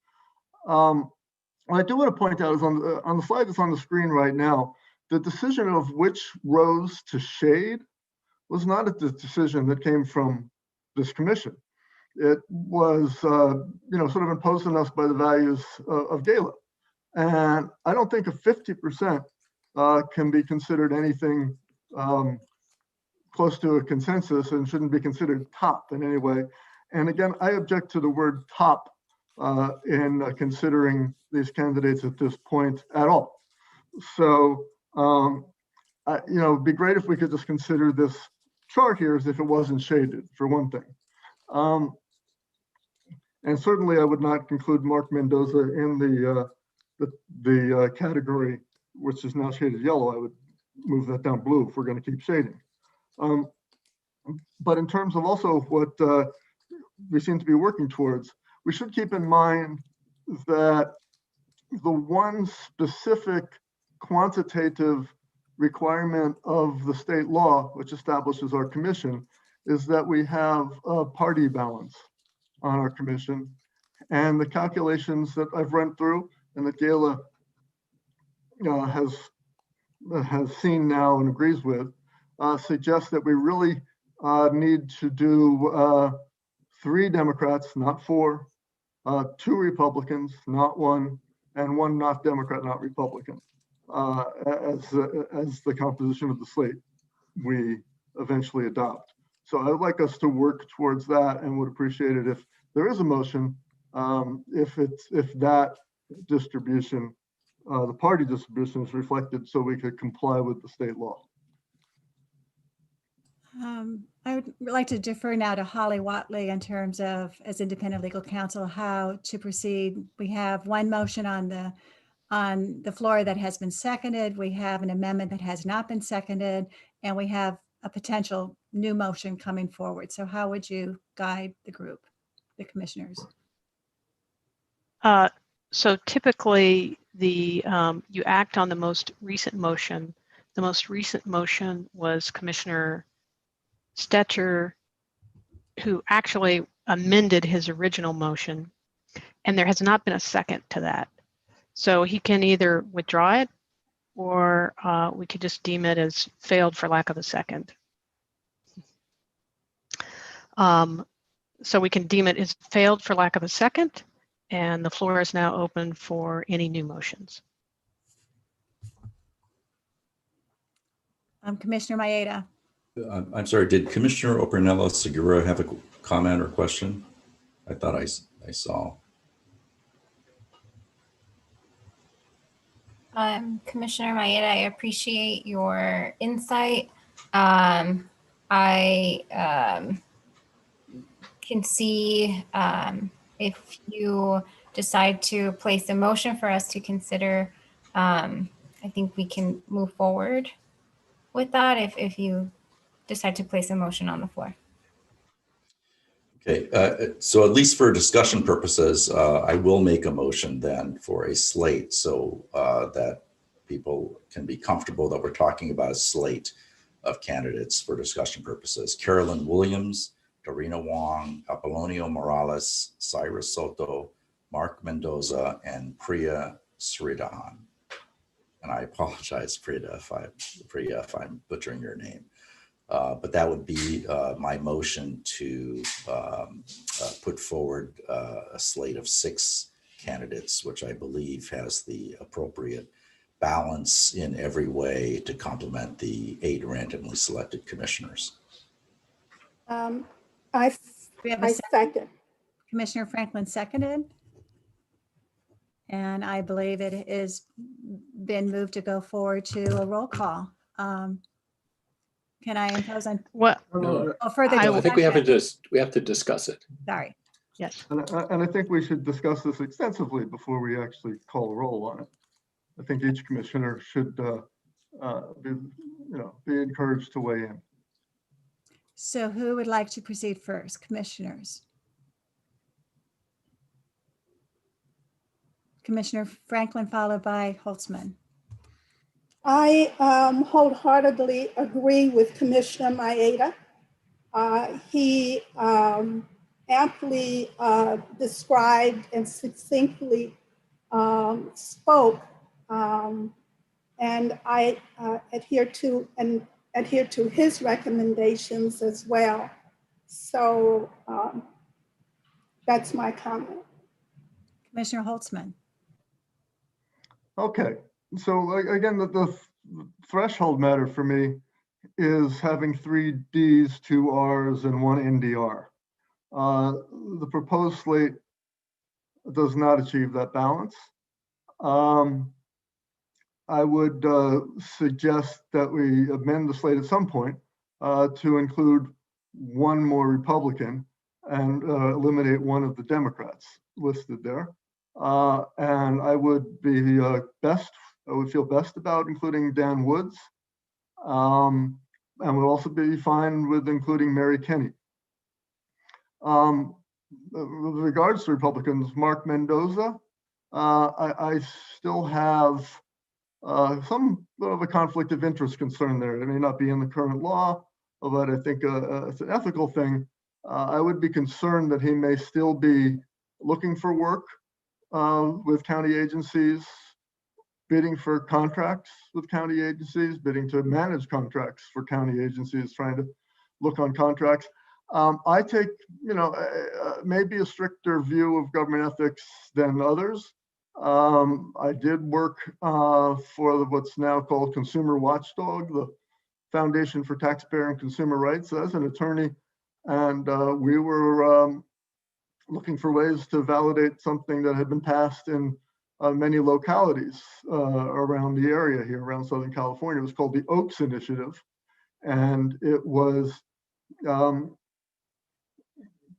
What I do want to point out is on the slide that's on the screen right now, the decision of which rows to shade was not a decision that came from this commission. It was, sort of imposed on us by the values of Gala. And I don't think a 50% can be considered anything close to a consensus and shouldn't be considered top in any way. And again, I object to the word top in considering these candidates at this point at all. So, it'd be great if we could just consider this chart here as if it wasn't shaded, for one thing. And certainly I would not include Mark Mendoza in the category, which is now shaded yellow. I would move that down blue if we're going to keep shading. But in terms of also what we seem to be working towards, we should keep in mind that the one specific quantitative requirement of the state law, which establishes our commission, is that we have a party balance on our commission. And the calculations that I've run through and that Gala has seen now and agrees with suggest that we really need to do 3 Democrats, not 4, 2 Republicans, not 1, and 1 not Democrat, not Republican, as the composition of the slate we eventually adopt. So I would like us to work towards that, and would appreciate it if there is a motion, if that distribution, the party distribution is reflected, so we could comply with the state law. I would like to defer now to Holly Watley in terms of, as independent legal counsel, how to proceed. We have one motion on the floor that has been seconded. We have an amendment that has not been seconded, and we have a potential new motion coming forward. So how would you guide the group, the commissioners? So typically, you act on the most recent motion. The most recent motion was Commissioner Stetcher, who actually amended his original motion, and there has not been a second to that. So he can either withdraw it, or we could just deem it as failed for lack of a second. So we can deem it as failed for lack of a second, and the floor is now open for any new motions. Commissioner Maeda. I'm sorry, did Commissioner Opernella Segura have a comment or question? I thought I saw. Commissioner Maeda, I appreciate your insight. I can see if you decide to place a motion for us to consider, I think we can move forward with that if you decide to place a motion on the floor. Okay, so at least for discussion purposes, I will make a motion then for a slate so that people can be comfortable that we're talking about a slate of candidates for discussion purposes. Carolyn Williams, Dorina Wong, Apollonio Morales, Cyrus Soto, Mark Mendoza, and Priya Sridahan. And I apologize, Priya, if I'm butchering your name. But that would be my motion to put forward a slate of 6 candidates, which I believe has the appropriate balance in every way to complement the 8 randomly selected commissioners. I We have a second. second. Commissioner Franklin seconded. And I believe it has been moved to go forward to a roll call. Can I impose on? What? No. Oh, further I think we have discussion. to discuss it. Sorry. Yes. And I think we should discuss this extensively before we actually call a roll on it. I think each commissioner should be encouraged to weigh in. So who would like to proceed first? Commissioners? Commissioner Franklin, followed by Holtzman. I wholeheartedly agree with Commissioner Maeda. He amply described and succinctly spoke, and I adhere to his recommendations as well. So that's my comment. Commissioner Holtzman. Okay, so again, the threshold matter for me is having 3 Ds, 2 Rs, and 1 NDR. The proposed slate does not achieve that balance. I would suggest that we amend the slate at some point to include 1 more Republican and eliminate 1 of the Democrats listed there. And I would feel best about including Dan Woods, and would also be fine with including Mary Kenney. With regards to Republicans, Mark Mendoza, I still have some of a conflict of interest concern there. It may not be in the current law, but I think it's an ethical thing. I would be concerned that he may still be looking for work with county agencies, bidding for contracts with county agencies, bidding to manage contracts for county agencies, trying to look on contracts. I take, maybe a stricter view of government ethics than others. I did work for what's now called Consumer Watchdog, the Foundation for Taxpayer and Consumer Rights, as an attorney. And we were looking for ways to validate something that had been passed in many localities around the area here, around Southern California. It was called the Oaks Initiative. And it was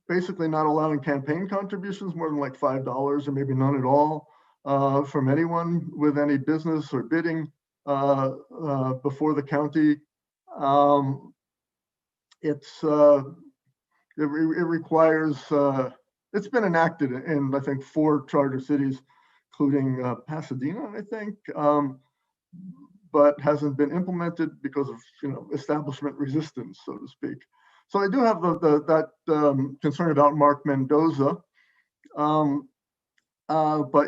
basically not allowing campaign contributions more than like $5 or maybe none at all from anyone with any business or bidding before the county. It requires, it's been enacted in, I think, 4 charter cities, including Pasadena, I think, but hasn't been implemented because of establishment resistance, so to speak. So I do have that concern about Mark Mendoza, but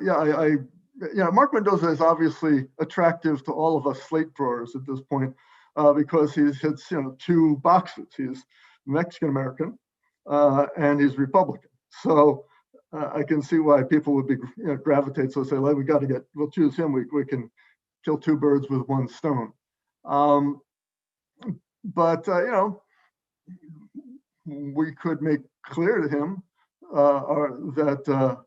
yeah, Mark Mendoza is obviously attractive to all of us slate drawers at this point because he hits two boxes. He's Mexican American and he's Republican. So I can see why people would be gravitate. So say, like, we'll choose him. We can kill two birds with one stone. But we could make clear to him that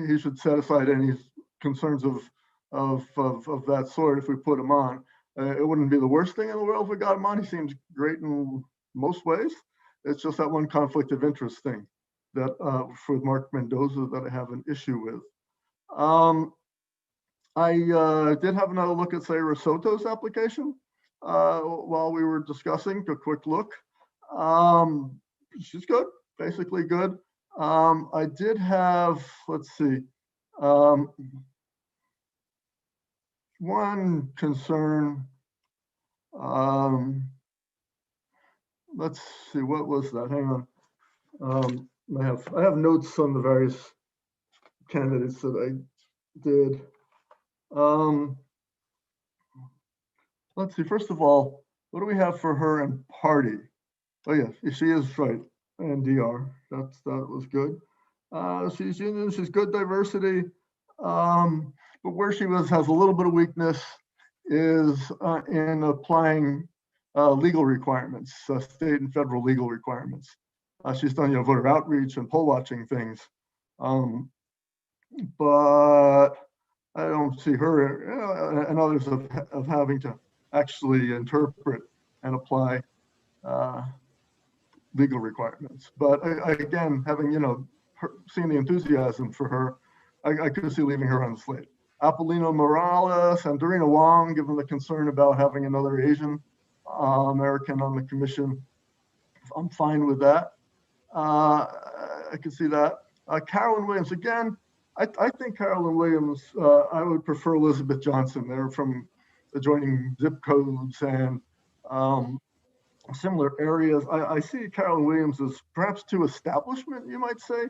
he should set aside any concerns of that sort if we put him on. It wouldn't be the worst thing in the world if we got him on. He seems great in most ways. It's just that one conflict of interest thing that for Mark Mendoza that I have an issue with. I did have another look at Sarah Soto's application while we were discussing, a quick look. She's good, basically good. I did have, let's see, one concern. Let's see, what was that? Hang on. I have notes on the various candidates that I did. Let's see, first of all, what do we have for her and party? Oh yeah, she is right, and DR, that was good. She's union, she's good diversity, but where she has a little bit of weakness is in applying legal requirements, state and federal legal requirements. She's done voter outreach and poll watching things, but I don't see her and others of having to actually interpret and apply legal requirements. But again, having seen the enthusiasm for her, I could see leaving her on the slate. Apollino Morales and Dorina Wong, given the concern about having another Asian American on the commission, I'm fine with that. I can see that. Carolyn Williams, again, I think Carolyn Williams, I would prefer Elizabeth Johnson. They're from adjoining zip codes and similar areas. I see Carolyn Williams as perhaps too establishment, you might say.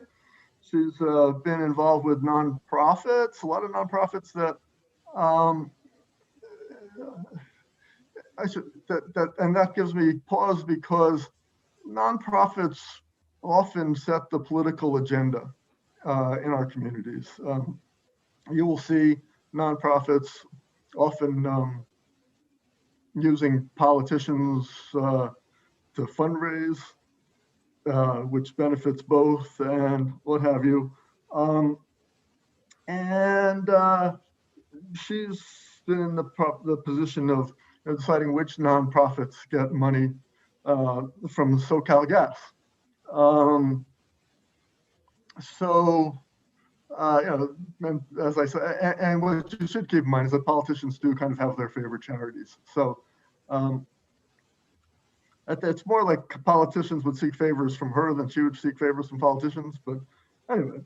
She's been involved with nonprofits, a lot of nonprofits that and that gives me pause because nonprofits often set the political agenda in our communities. You will see nonprofits often using politicians to fundraise, which benefits both and what have you. And she's been in the position of deciding which nonprofits get money from SoCal Gas. And as I said, and what you should keep in mind is that politicians do kind of have their favorite charities. So it's more like politicians would seek favors from her than she would seek favors from politicians. But anyway,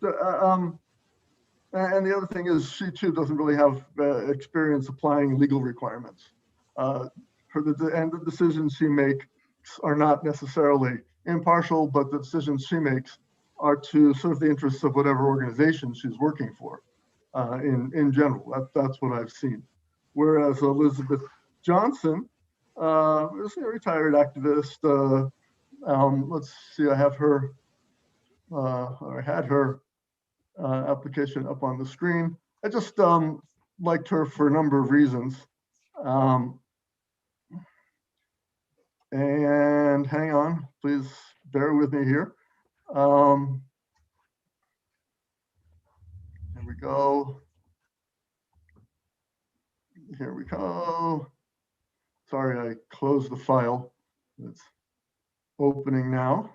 and the other thing is she too doesn't really have experience applying legal requirements. And the decisions she makes are not necessarily impartial, but the decisions she makes are to serve the interests of whatever organization she's working for. In general, that's what I've seen. Whereas Elizabeth Johnson is a retired activist. Let's see, I have her, or I had her application up on the screen. I just liked her for a number of reasons. And hang on, please bear with me here. Here we go. Here we go. Sorry, I closed the file. It's opening now.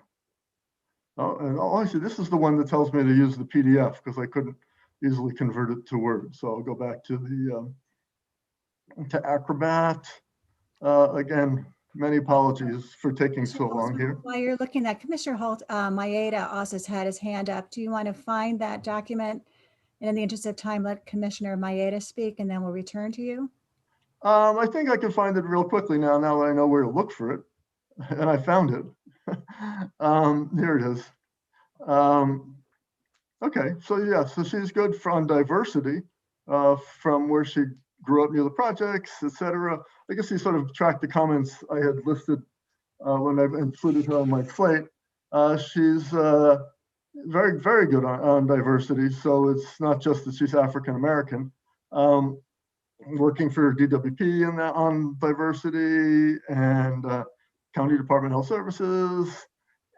Oh, and I see this is the one that tells me to use the PDF because I couldn't easily convert it to Word. So I'll go back to the to Acrobat. Again, many apologies for taking so long here. While you're looking at Commissioner Maeda also has had his hand up. Do you want to find that document And in the interest of time, let Commissioner Maeda speak, and then we'll return to you. I think I can find it real quickly now that I know where to look for it. And I found it. Here it is. Okay, so yeah, so she's good on diversity from where she grew up near the projects, etc. I guess you sort of tracked the comments I had listed when I included her on my slate. She's very, very good on diversity. So it's not just that she's African American. Working for DWP in on diversity and County Department of Health Services,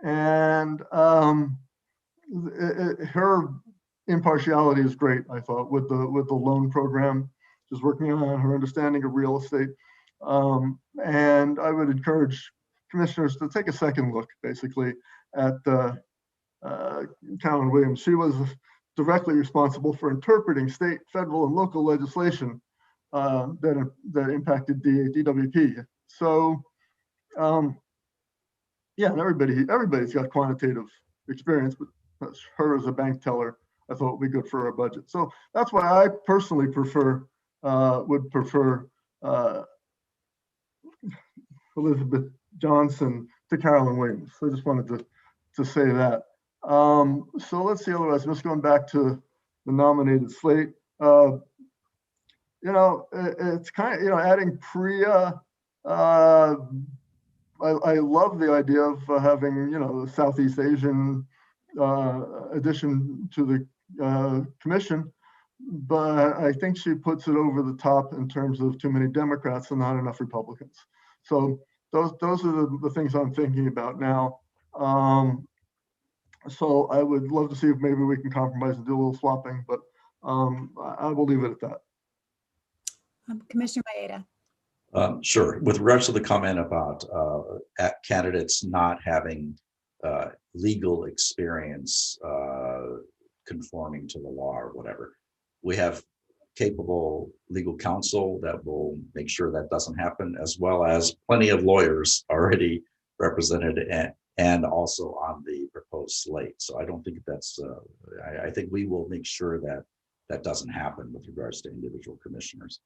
and her impartiality is great. I thought with the loan program, just working on her understanding of real estate, and I would encourage commissioners to take a second look, basically, at Carolyn Williams. She was directly responsible for interpreting state, federal, and local legislation that impacted DWP. So, yeah, and everybody's got quantitative experience, but her as a bank teller, I thought would be good for our budget. So that's why I personally would prefer Elizabeth Johnson to Carolyn Williams. So I just wanted to say that. So let's see, otherwise, I'm just going back to the nominated slate. It's kind of, adding Priya. I love the idea of having, the Southeast Asian addition to the commission, but I think she puts it over the top in terms of too many Democrats and not enough Republicans. So those are the things I'm thinking about now. So I would love to see if maybe we can compromise and do a little swapping, but I will leave it at that. Commissioner Maeda. Sure. With regards to the comment about candidates not having legal experience conforming to the law or whatever, we have capable legal counsel that will make sure that doesn't happen, as well as plenty of lawyers already represented and also on the proposed slate. So I don't think that's, I think we will make sure that that doesn't happen with regards to individual commissioners.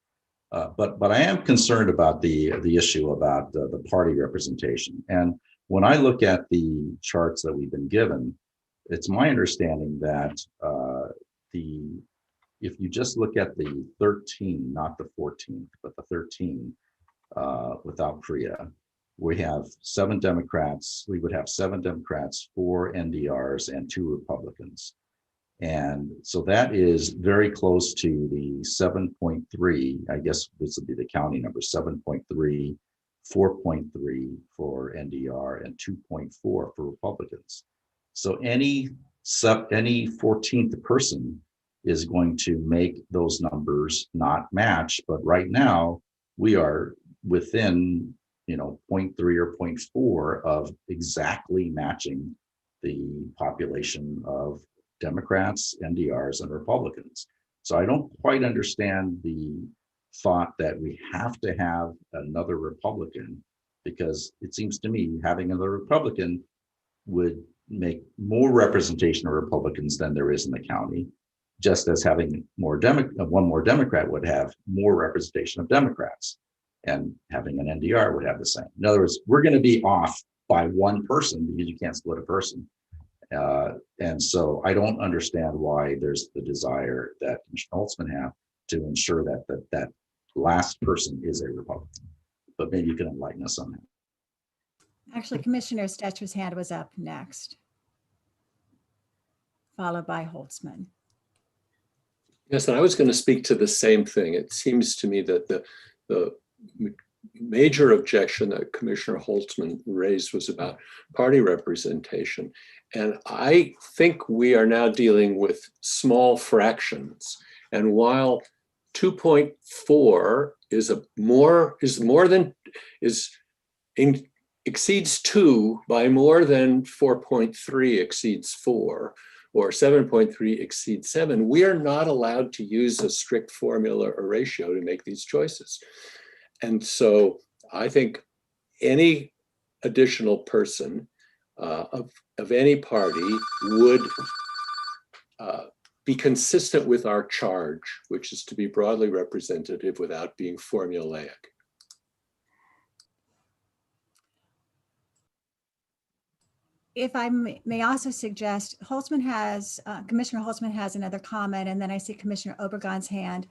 But I am concerned about the issue about the party representation. And when I look at the charts that we've been given, it's my understanding that if you just look at the 13, not the 14th, but the 13 without Priya, we have 7 Democrats. We would have 7 Democrats, 4 NDRs, and 2 Republicans. And so that is very close to the 7.3, I guess this would be the county number, 7.3, 4.3 for NDR, and 2.4 for Republicans. So any 14th person is going to make those numbers not match. But right now we are within, 0.3 or 0.4 of exactly matching the population of Democrats, NDRs, and Republicans. So I don't quite understand the thought that we have to have another Republican, because it seems to me having another Republican would make more representation of Republicans than there is in the county, just as having one more Democrat would have more representation of Democrats, and having an NDR would have the same. In other words, we're going to be off by one person because you can't split a person. And so I don't understand why there's the desire that Commissioner Holtzman have to ensure that that last person is a Republican. But maybe you can enlighten us on that. Actually, Commissioner Stetcher's hand was up next, followed by Holtzman. Yes, and I was going to speak to the same thing. It seems to me that the major objection that Commissioner Holtzman raised was about party representation. And I think we are now dealing with small fractions. And while 2.4 exceeds 2 by more than 4.3 exceeds 4, or 7.3 exceeds 7, we are not allowed to use a strict formula or ratio to make these choices. And so I think any additional person of any party would be consistent with our charge, which is to be broadly representative without being formulaic. If I may also suggest, Commissioner Holtzman has another comment, and then I see Commissioner Obregon's hand.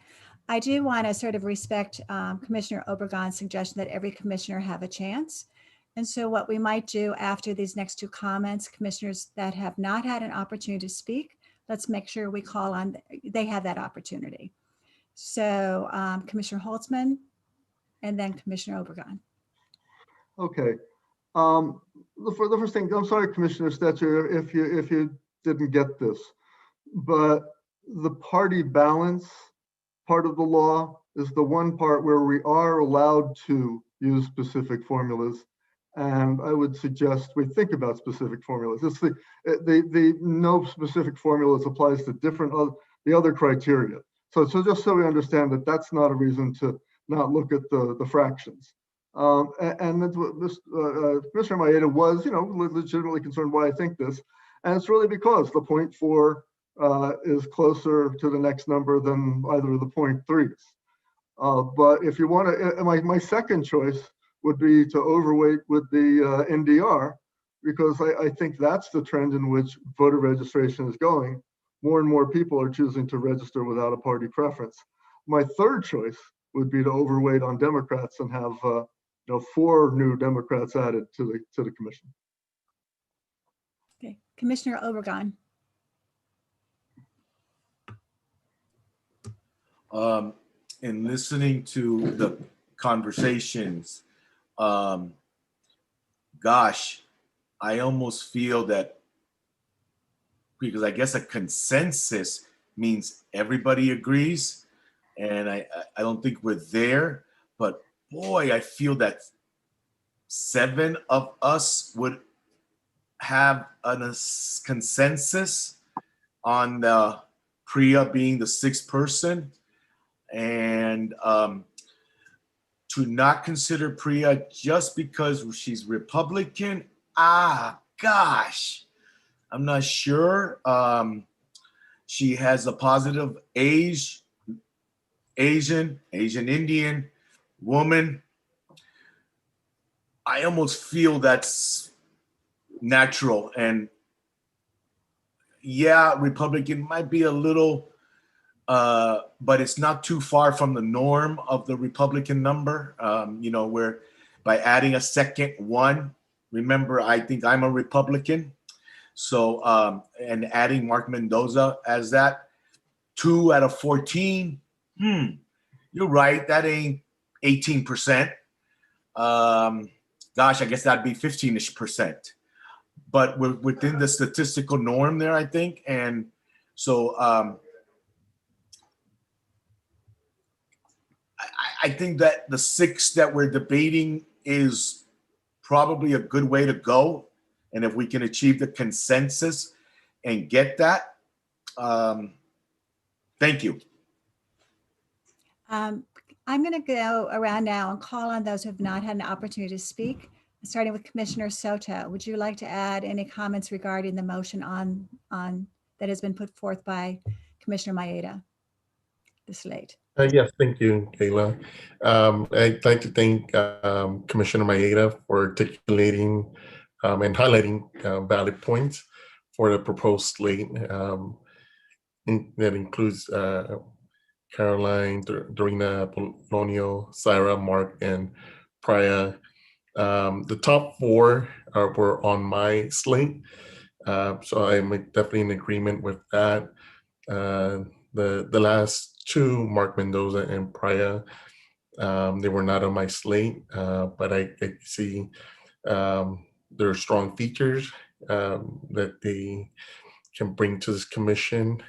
I do want to sort of respect Commissioner Obregon's suggestion that every commissioner have a chance. And so what we might do after these next two comments, commissioners that have not had an opportunity to speak, let's make sure we call on, they have that opportunity. So Commissioner Holtzman and then Commissioner Obregon. Okay. The first thing, I'm sorry, Commissioner Stetcher, if you didn't get this, but the party balance part of the law is the one part where we are allowed to use specific formulas. And I would suggest we think about specific formulas. It's the no specific formulas applies to the other criteria. So just so we understand that that's not a reason to not look at the fractions. And that's what Commissioner Maeda was, legitimately concerned why I think this. And it's really because the 0.4 is closer to the next number than either of the 0.3s. But if you want to, my second choice would be to overweight with the NDR, because I think that's the trend in which voter registration is going. More and more people are choosing to register without a party preference. My third choice would be to overweight on Democrats and have 4 new Democrats added to the commission. Okay, Commissioner Obregon. In listening to the conversations, gosh, I almost feel that, because I guess a consensus means everybody agrees, and I don't think we're there, but boy, I feel that 7 of us would have a consensus on the Priya being the 6th person, and to not consider Priya just because she's Republican, gosh, I'm not sure. She has a positive Asian Indian woman. I almost feel that's natural. And yeah, Republican might be a little, but it's not too far from the norm of the Republican number, where by adding a second one, remember, I think I'm a Republican. So, and adding Mark Mendoza as that, 2 out of 14, you're right, that ain't 18%. Gosh, I guess that'd be 15-ish%. But we're within the statistical norm there, I think. And so I think that the 6 that we're debating is probably a good way to go. And if we can achieve the consensus and get that, thank you. I'm going to go around now and call on those who have not had an opportunity to speak, starting with Commissioner Soto. Would you like to add any comments regarding the motion on that has been put forth by Commissioner Maeda, the slate? Yes, thank you, Kayla. I'd like to thank Commissioner Maeda for articulating and highlighting valid points for the proposed slate that includes Caroline, Dorina, Polonio, Syra, Mark, and Priya. The top 4 were on my slate, so I'm definitely in agreement with that. The last 2, Mark Mendoza and Priya, they were not on my slate, but I see there are strong features that they can bring to this commission.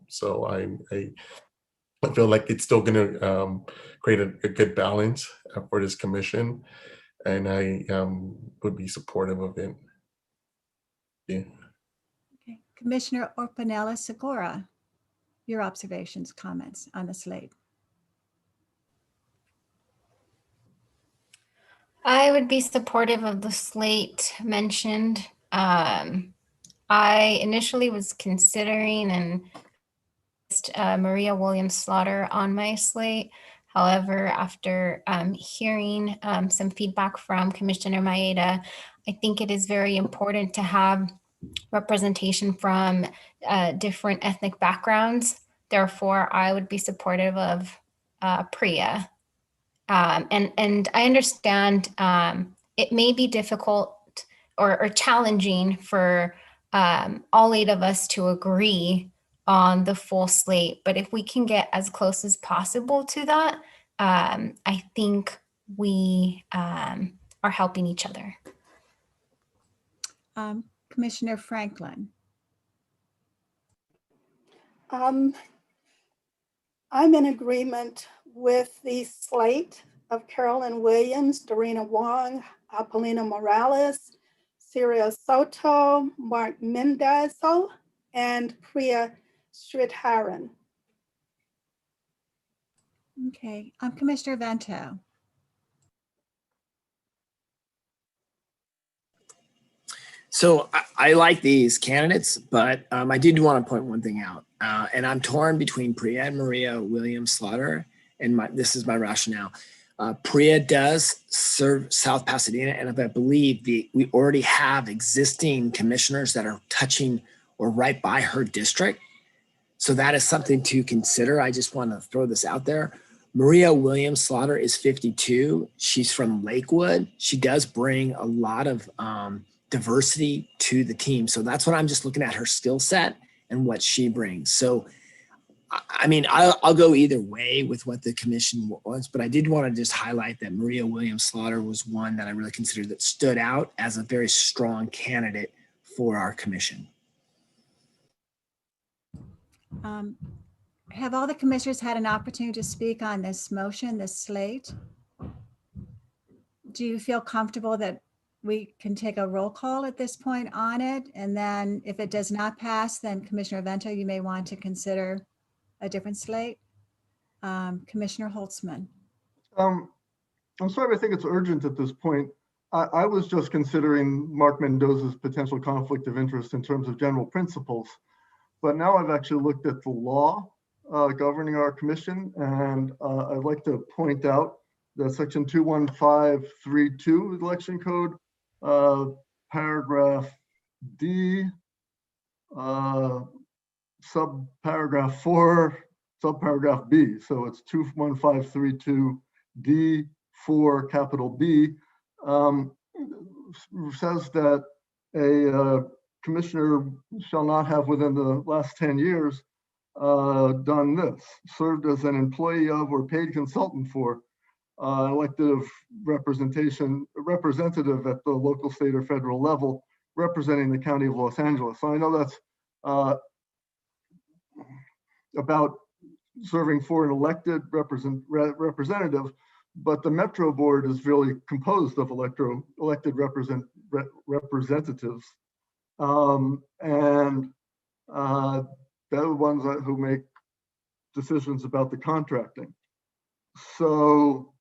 So I feel like it's still going to create a good balance for this commission, and I would be supportive of it. Yeah. Okay. Commissioner Orpanella Segura, your observations, comments on the slate. I would be supportive of the slate mentioned. I initially was considering and Maria Williams Slaughter on my slate. However, after hearing some feedback from Commissioner Maeda, I think it is very important to have representation from different ethnic backgrounds. Therefore, I would be supportive of Priya. And I understand it may be difficult or challenging for all 8 of us to agree on the full slate, but if we can get as close as possible to that, I think we are helping each other. Commissioner Franklin. I'm in agreement with the slate of Carolyn Williams, Dorena Wong, Apolina Morales, Syria Soto, Mark Mendazo, and Priya Sridharan. Okay, Commissioner Vento. So I like these candidates, but I did want to point one thing out. And I'm torn between Priya and Maria Williams Slaughter, and this is my rationale. Priya does serve South Pasadena, and I believe we already have existing commissioners that are touching or right by her district. So that is something to consider. I just want to throw this out there. Maria Williams Slaughter is 52. She's from Lakewood. She does bring a lot of diversity to the team. So that's what I'm just looking at, her skill set and what she brings. So, I mean, I'll go either way with what the commission wants, but I did want to just highlight that Maria Williams Slaughter was one that I really considered that stood out as a very strong candidate for our commission. Have all the commissioners had an opportunity to speak on this motion, this slate? Do you feel comfortable that we can take a roll call at this point on it? And then if it does not pass, then Commissioner Vento, you may want to consider a different slate. Commissioner Holtzman. I'm sorry, I think it's urgent at this point. I was just considering Mark Mendoza's potential conflict of interest in terms of general principles, but now I've actually looked at the law governing our commission, and I'd like to point out that section 21532 election code, paragraph D, subparagraph 4, subparagraph B. So it's 21532 D4 capital B, says that a commissioner shall not have within the last 10 years done this: served as an employee of or paid consultant for elected representative at the local, state, or federal level representing the county of Los Angeles. So I know that's about serving for an elected representative, but the Metro Board is really composed of elected representatives. And they're the ones who make decisions about the contracting. So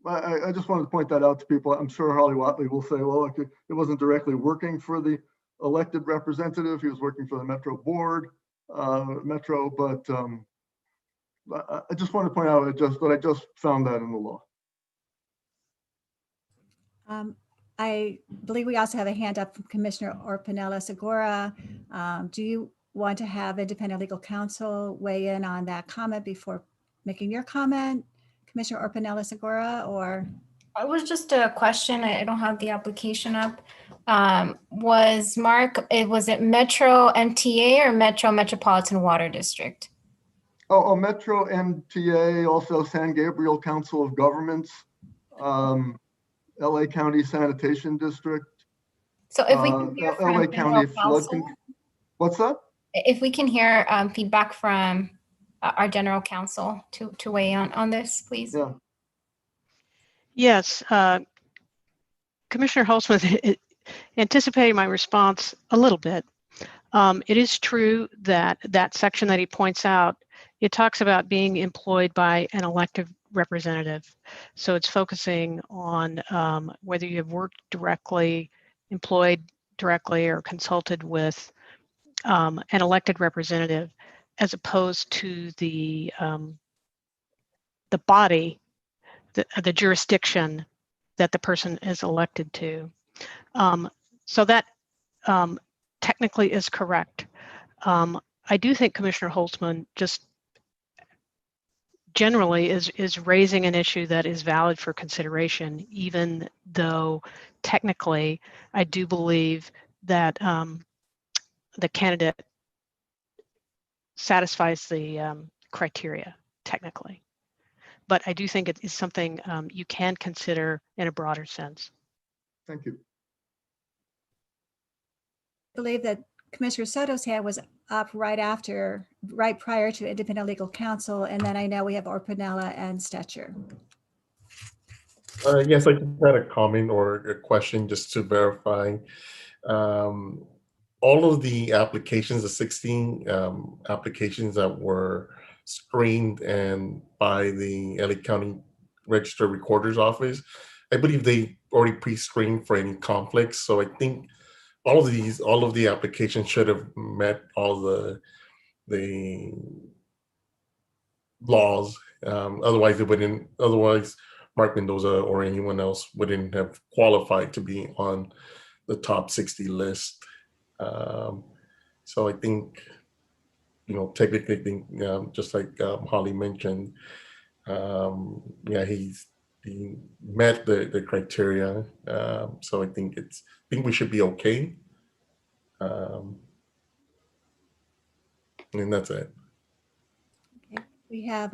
I just wanted to point that out to people. I'm sure Holly Watley will say, well, it wasn't directly working for the elected representative. He was working for the Metro Board, but I just want to point out that I just found that in the law. I believe we also have a hand up from Commissioner Orpinella Segura. Do you want to have independent legal counsel weigh in on that comment before making your comment, Commissioner Orpinella Segura, or? It was just a question. I don't have the application up. Was it Metro MTA or Metro Metropolitan Water District? Oh, Metro MTA, also San Gabriel Council of Governments, LA County Sanitation District. So if we can hear from LA County Flood. What's that? If we can hear feedback from our general counsel to weigh on this, please. Yeah. Yes, Commissioner Holtzman anticipating my response a little bit. It is true that that section that he points out, it talks about being employed by an elected representative. So it's focusing on whether you have worked directly employed directly or consulted with an elected representative, as opposed to the body, the jurisdiction that the person is elected to. So that technically is correct. I do think Commissioner Holtzman just generally is raising an issue that is valid for consideration, even though technically I do believe that the candidate satisfies the criteria technically. But I do think it is something you can consider in a broader sense. Thank you. I believe that Commissioner Soto's hand was up right prior to independent legal counsel. And then I know we have Orpanella and Stetcher. Yes, I just had a comment or a question just to verify. All of the applications, the 16 applications that were screened and by the LA County Registrar-Recorder's office, I believe they already pre-screened for any conflicts. So I think all of the applications should have met all the laws. Otherwise Mark Mendoza or anyone else wouldn't have qualified to be on the top 60 list. So I think, technically, I think, just like Holly mentioned, yeah, he met the criteria. So I think we should be okay. And that's it. Okay. We have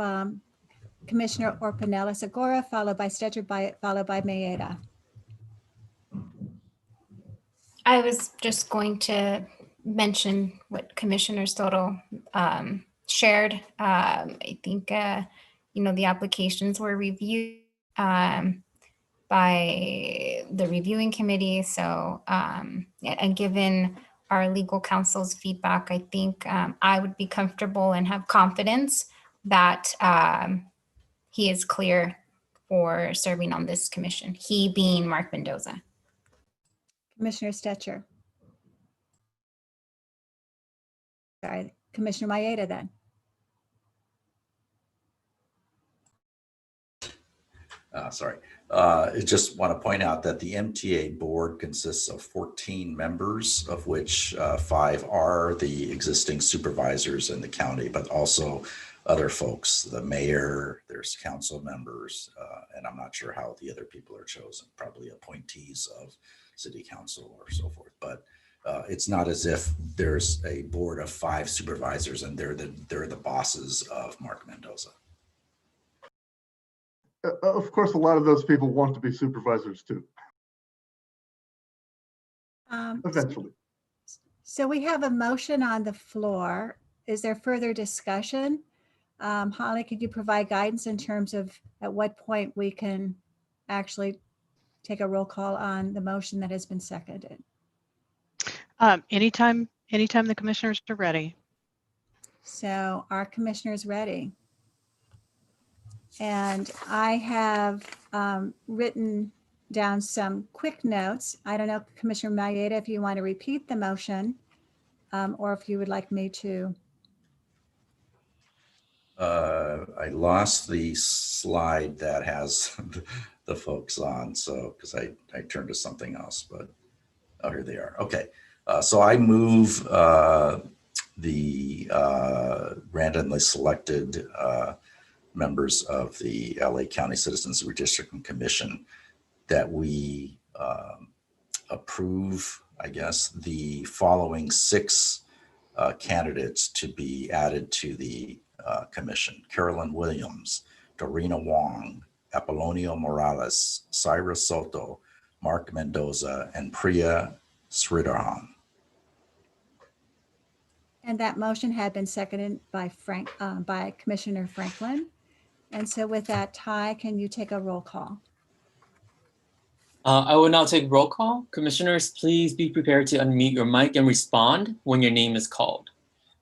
Commissioner Orpanella Segura, followed by Stetcher, followed by Maeda. I was just going to mention what Commissioner Soto shared. I think, the applications were reviewed by the reviewing committee. So, and given our legal counsel's feedback, I think I would be comfortable and have confidence that he is clear for serving on this commission, he being Mark Mendoza. Commissioner Stetcher. Sorry, Commissioner Maeda then. Sorry. I just want to point out that the MTA board consists of 14 members, of which 5 are the existing supervisors in the county, but also other folks, the mayor, there's council members, and I'm not sure how the other people are chosen, probably appointees of city council or so forth. But it's not as if there's a board of 5 supervisors and they're the bosses of Mark Mendoza. Of course, a lot of those people want to be supervisors too, eventually. So we have a motion on the floor. Is there further discussion? Holly, could you provide guidance in terms of at what point we can actually take a roll call on the motion that has been seconded? Anytime the commissioners are ready. So our commissioner is ready. And I have written down some quick notes. I don't know, Commissioner Maeda, if you want to repeat the motion or if you would like me to. I lost the slide that has the folks on, so because I turned to something else, but oh, here they are. Okay, so I move the randomly selected members of the LA County Citizens Redistricting Commission that we approve, I guess, the following 6 candidates to be added to the commission: Carolyn Williams, Dorina Wong, Apollonio Morales, Cyrus Soto, Mark Mendoza, and Priya Sridharan. And that motion had been seconded by by Commissioner Franklin. And so with that, Ty, can you take a roll call? I will now take roll call. Commissioners, please be prepared to unmute your mic and respond when your name is called.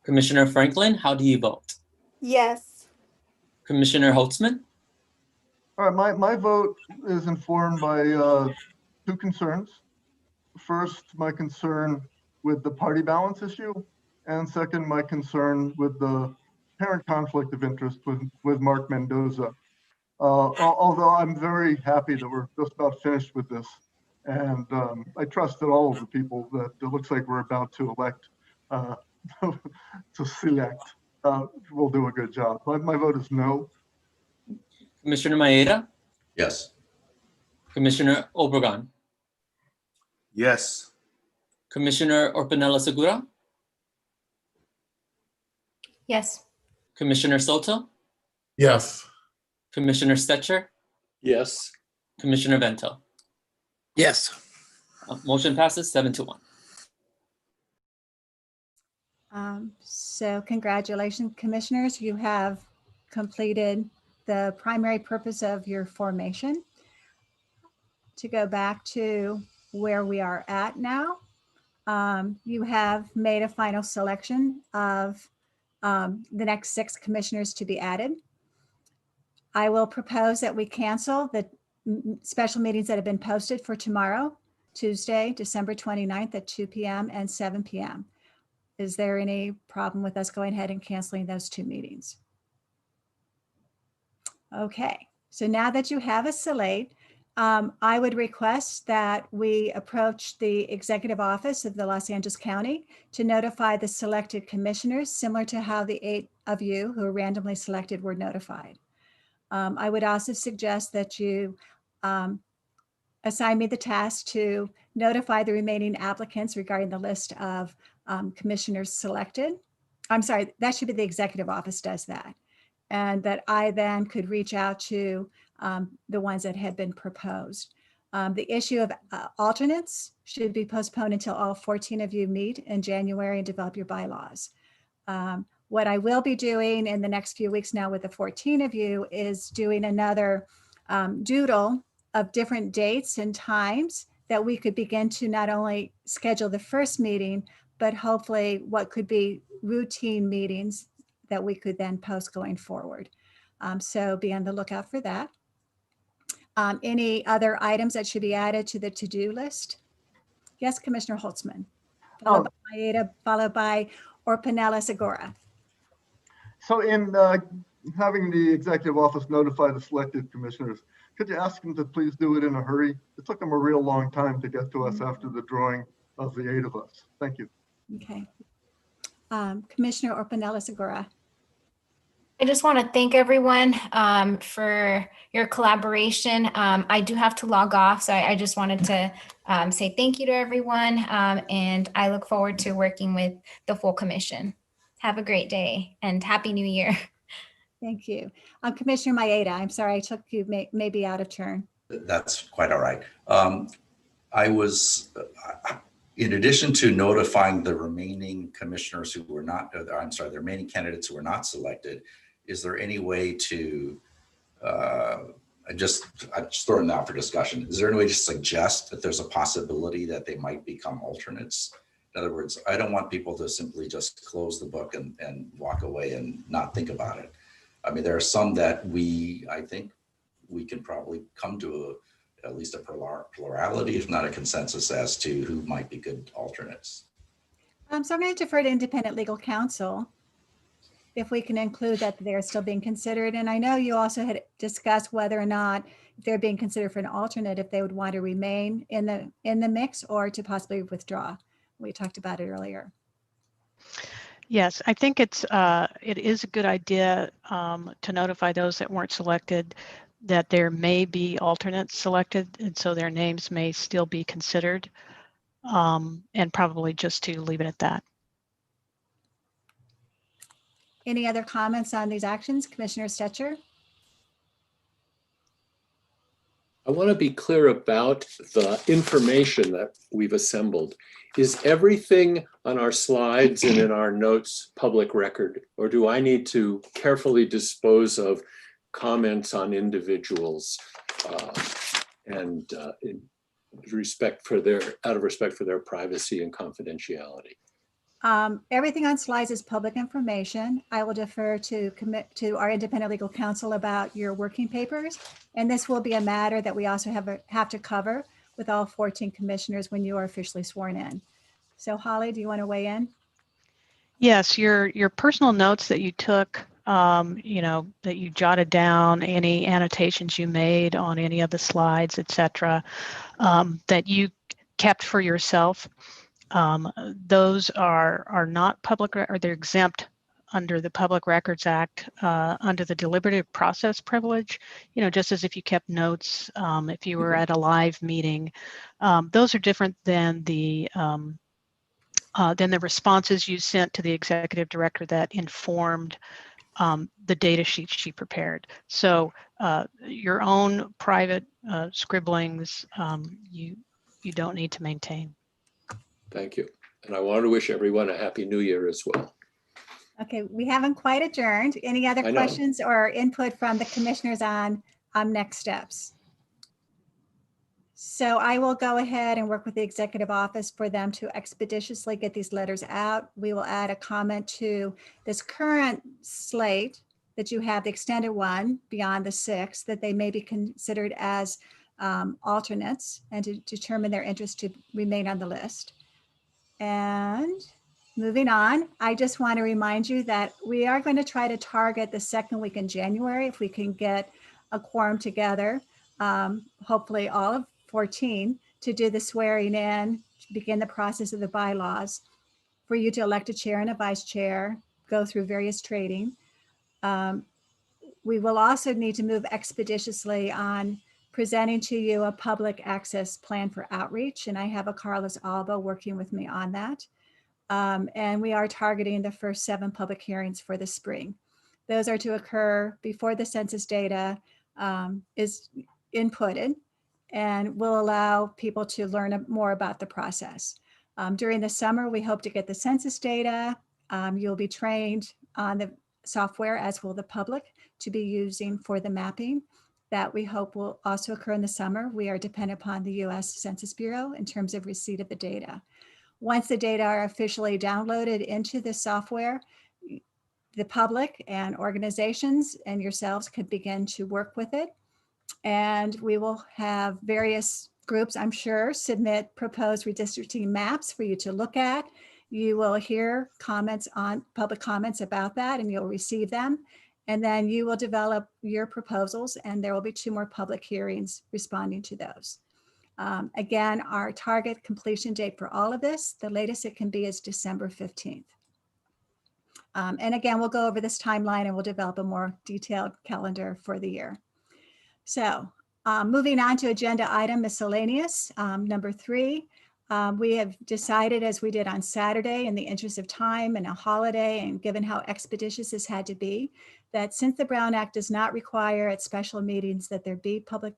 Commissioner Franklin, how do you vote? Yes. Commissioner Holtzman? All right, my vote is informed by 2 concerns. first, my concern with the party balance issue, and second, my concern with the parent conflict of interest with Mark Mendoza. Although I'm very happy that we're just about finished with this. And I trust that all of the people that it looks like we're about to elect, to select, will do a good job. My vote is no. Commissioner Maeda, Yes. Commissioner Obregon, Yes. Commissioner Orpanella Segura, Yes. Commissioner Soto, Yes. Commissioner Stetcher, Yes. Commissioner Vento. Yes. Motion passes 7-1. So congratulations, commissioners. You have completed the primary purpose of your formation. To go back to where we are at now, you have made a final selection of the next 6 commissioners to be added. I will propose that we cancel the special meetings that have been posted for tomorrow, Tuesday, December 29th at 2 p.m. and 7 p.m. Is there any problem with us going ahead and canceling those 2 meetings? Okay, so now that you have a slate, I would request that we approach the executive office of the Los Angeles County to notify the selected commissioners, similar to how the 8 of you who were randomly selected were notified. I would also suggest that you assign me the task to notify the remaining applicants regarding the list of commissioners selected. I'm sorry, that should be the executive office does that. And that I then could reach out to the ones that had been proposed. The issue of alternates should be postponed until all 14 of you meet in January and develop your bylaws. What I will be doing in the next few weeks now with the 14 of you is doing another doodle of different dates and times that we could begin to not only schedule the first meeting, but hopefully what could be routine meetings that we could then post going forward. So be on the lookout for that. Any other items that should be added to the to-do list? Yes, Commissioner Holtzman. Followed by Maeda, followed by Orpanella Segura. So in having the executive office notify the selected commissioners, could you ask them to please do it in a hurry? It took them a real long time to get to us after the drawing of the 8 of us. Thank you. Okay. Commissioner Orpanella Segura. I just want to thank everyone for your collaboration. I do have to log off, so I just wanted to say thank you to everyone, and I look forward to working with the full commission. Have a great day and Happy New Year. Thank you. Commissioner Maeda, I'm sorry I took you maybe out of turn. That's quite all right. I was, in addition to notifying the remaining commissioners who were not, I'm sorry, the remaining candidates who were not selected, is there any way to, I'm just throwing it out for discussion. Is there any way to suggest that there's a possibility that they might become alternates? In other words, I don't want people to simply just close the book and walk away and not think about it. I mean, there are some that I think we can probably come to at least a plurality, if not a consensus, as to who might be good alternates. So I'm going to defer to independent legal counsel if we can include that they're still being considered. And I know you also had discussed whether or not if they're being considered for an alternate, if they would want to remain in the mix or to possibly withdraw. We talked about it earlier. Yes, I think it is a good idea to notify those that weren't selected that there may be alternates selected, and so their names may still be considered, and probably just to leave it at that. Any other comments on these actions, Commissioner Stetcher? I want to be clear about the information that we've assembled. Is everything on our slides and in our notes public record, or do I need to carefully dispose of comments on individuals and out of respect for their privacy and confidentiality? Everything on slides is public information. I will defer to our independent legal counsel about your working papers. And this will be a matter that we also have to cover with all 14 commissioners when you are officially sworn in. So Holly, do you want to weigh in? Yes, your personal notes that you took, that you jotted down, any annotations you made on any of the slides, etc., that you kept for yourself. Those are not public, or they're exempt under the Public Records Act, under the deliberative process privilege. Just as if you kept notes, if you were at a live meeting, those are different than the responses you sent to the executive director that informed the data sheet she prepared. So your own private scribblings, you don't need to maintain. Thank you. And I want to wish everyone a happy new year as well. Okay, we haven't quite adjourned. Any other I know. questions or input from the commissioners on next steps? So I will go ahead and work with the executive office for them to expeditiously get these letters out. We will add a comment to this current slate that you have, the extended one beyond the 6, that they may be considered as alternates, and to determine their interest to remain on the list. And moving on, I just want to remind you that we are going to try to target the second week in January if we can get a quorum together, hopefully all of 14, to do the swearing in, to begin the process of the bylaws, for you to elect a chair and a vice chair, go through various trading. We will also need to move expeditiously on presenting to you a public access plan for outreach, and I have a Carlos Alba working with me on that. And we are targeting the first 7 public hearings for the spring. Those are to occur before the census data is inputted, and will allow people to learn more about the process. During the summer, we hope to get the census data. You'll be trained on the software, as will the public, to be using for the mapping. That we hope will also occur in the summer. We are dependent upon the US Census Bureau in terms of receipt of the data. Once the data are officially downloaded into the software, the public and organizations and yourselves could begin to work with it. And we will have various groups, I'm sure, submit proposed redistricting maps for you to look at. You will hear comments on public comments about that, and you'll receive them. And then you will develop your proposals, and there will be 2 more public hearings responding to those. Again, our target completion date for all of this, the latest it can be, is December 15th. And again, we'll go over this timeline and we'll develop a more detailed calendar for the year. So moving on to agenda item miscellaneous, number 3. We have decided, as we did on Saturday, in the interest of time and a holiday, and given how expeditious this had to be, that since the Brown Act does not require at special meetings that there be public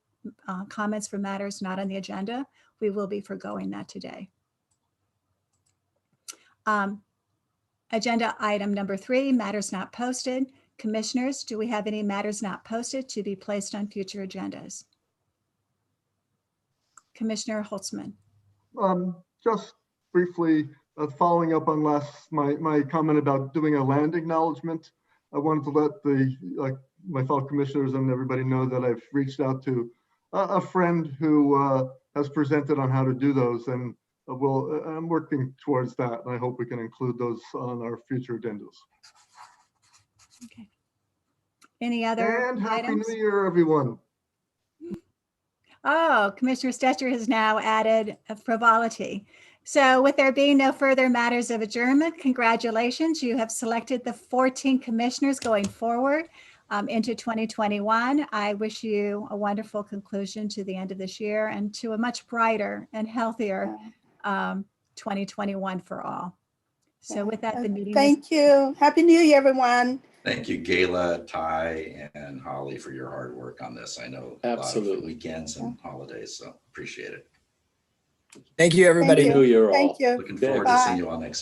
comments for matters not on the agenda, we will be forgoing that today. Agenda item number 3, matters not posted. Commissioners, do we have any matters not posted to be placed on future agendas? Commissioner Holtzman. Just briefly, following up on my comment about doing a land acknowledgement, I wanted to let my fellow commissioners and everybody know that I've reached out to a friend who has presented on how to do those, and I'm working towards that, and I hope we can include those on our future agendas. Okay. Any other And Happy items? New Year, everyone. Oh, Commissioner Stetcher has now added a frivolity. So with there being no further matters of adjournment, congratulations. You have selected the 14 commissioners going forward into 2021. I wish you a wonderful conclusion to the end of this year and to a much brighter and healthier 2021 for all. So with that, the meeting Thank you. Happy New Year, everyone. Thank you, Gayla, Ty, and Holly, for your hard work on this. I know a lot of weekends and holidays, so appreciate it. Thank you, everybody. Thank Happy New Year all. Thank you. Looking forward to Bye. seeing you all next year.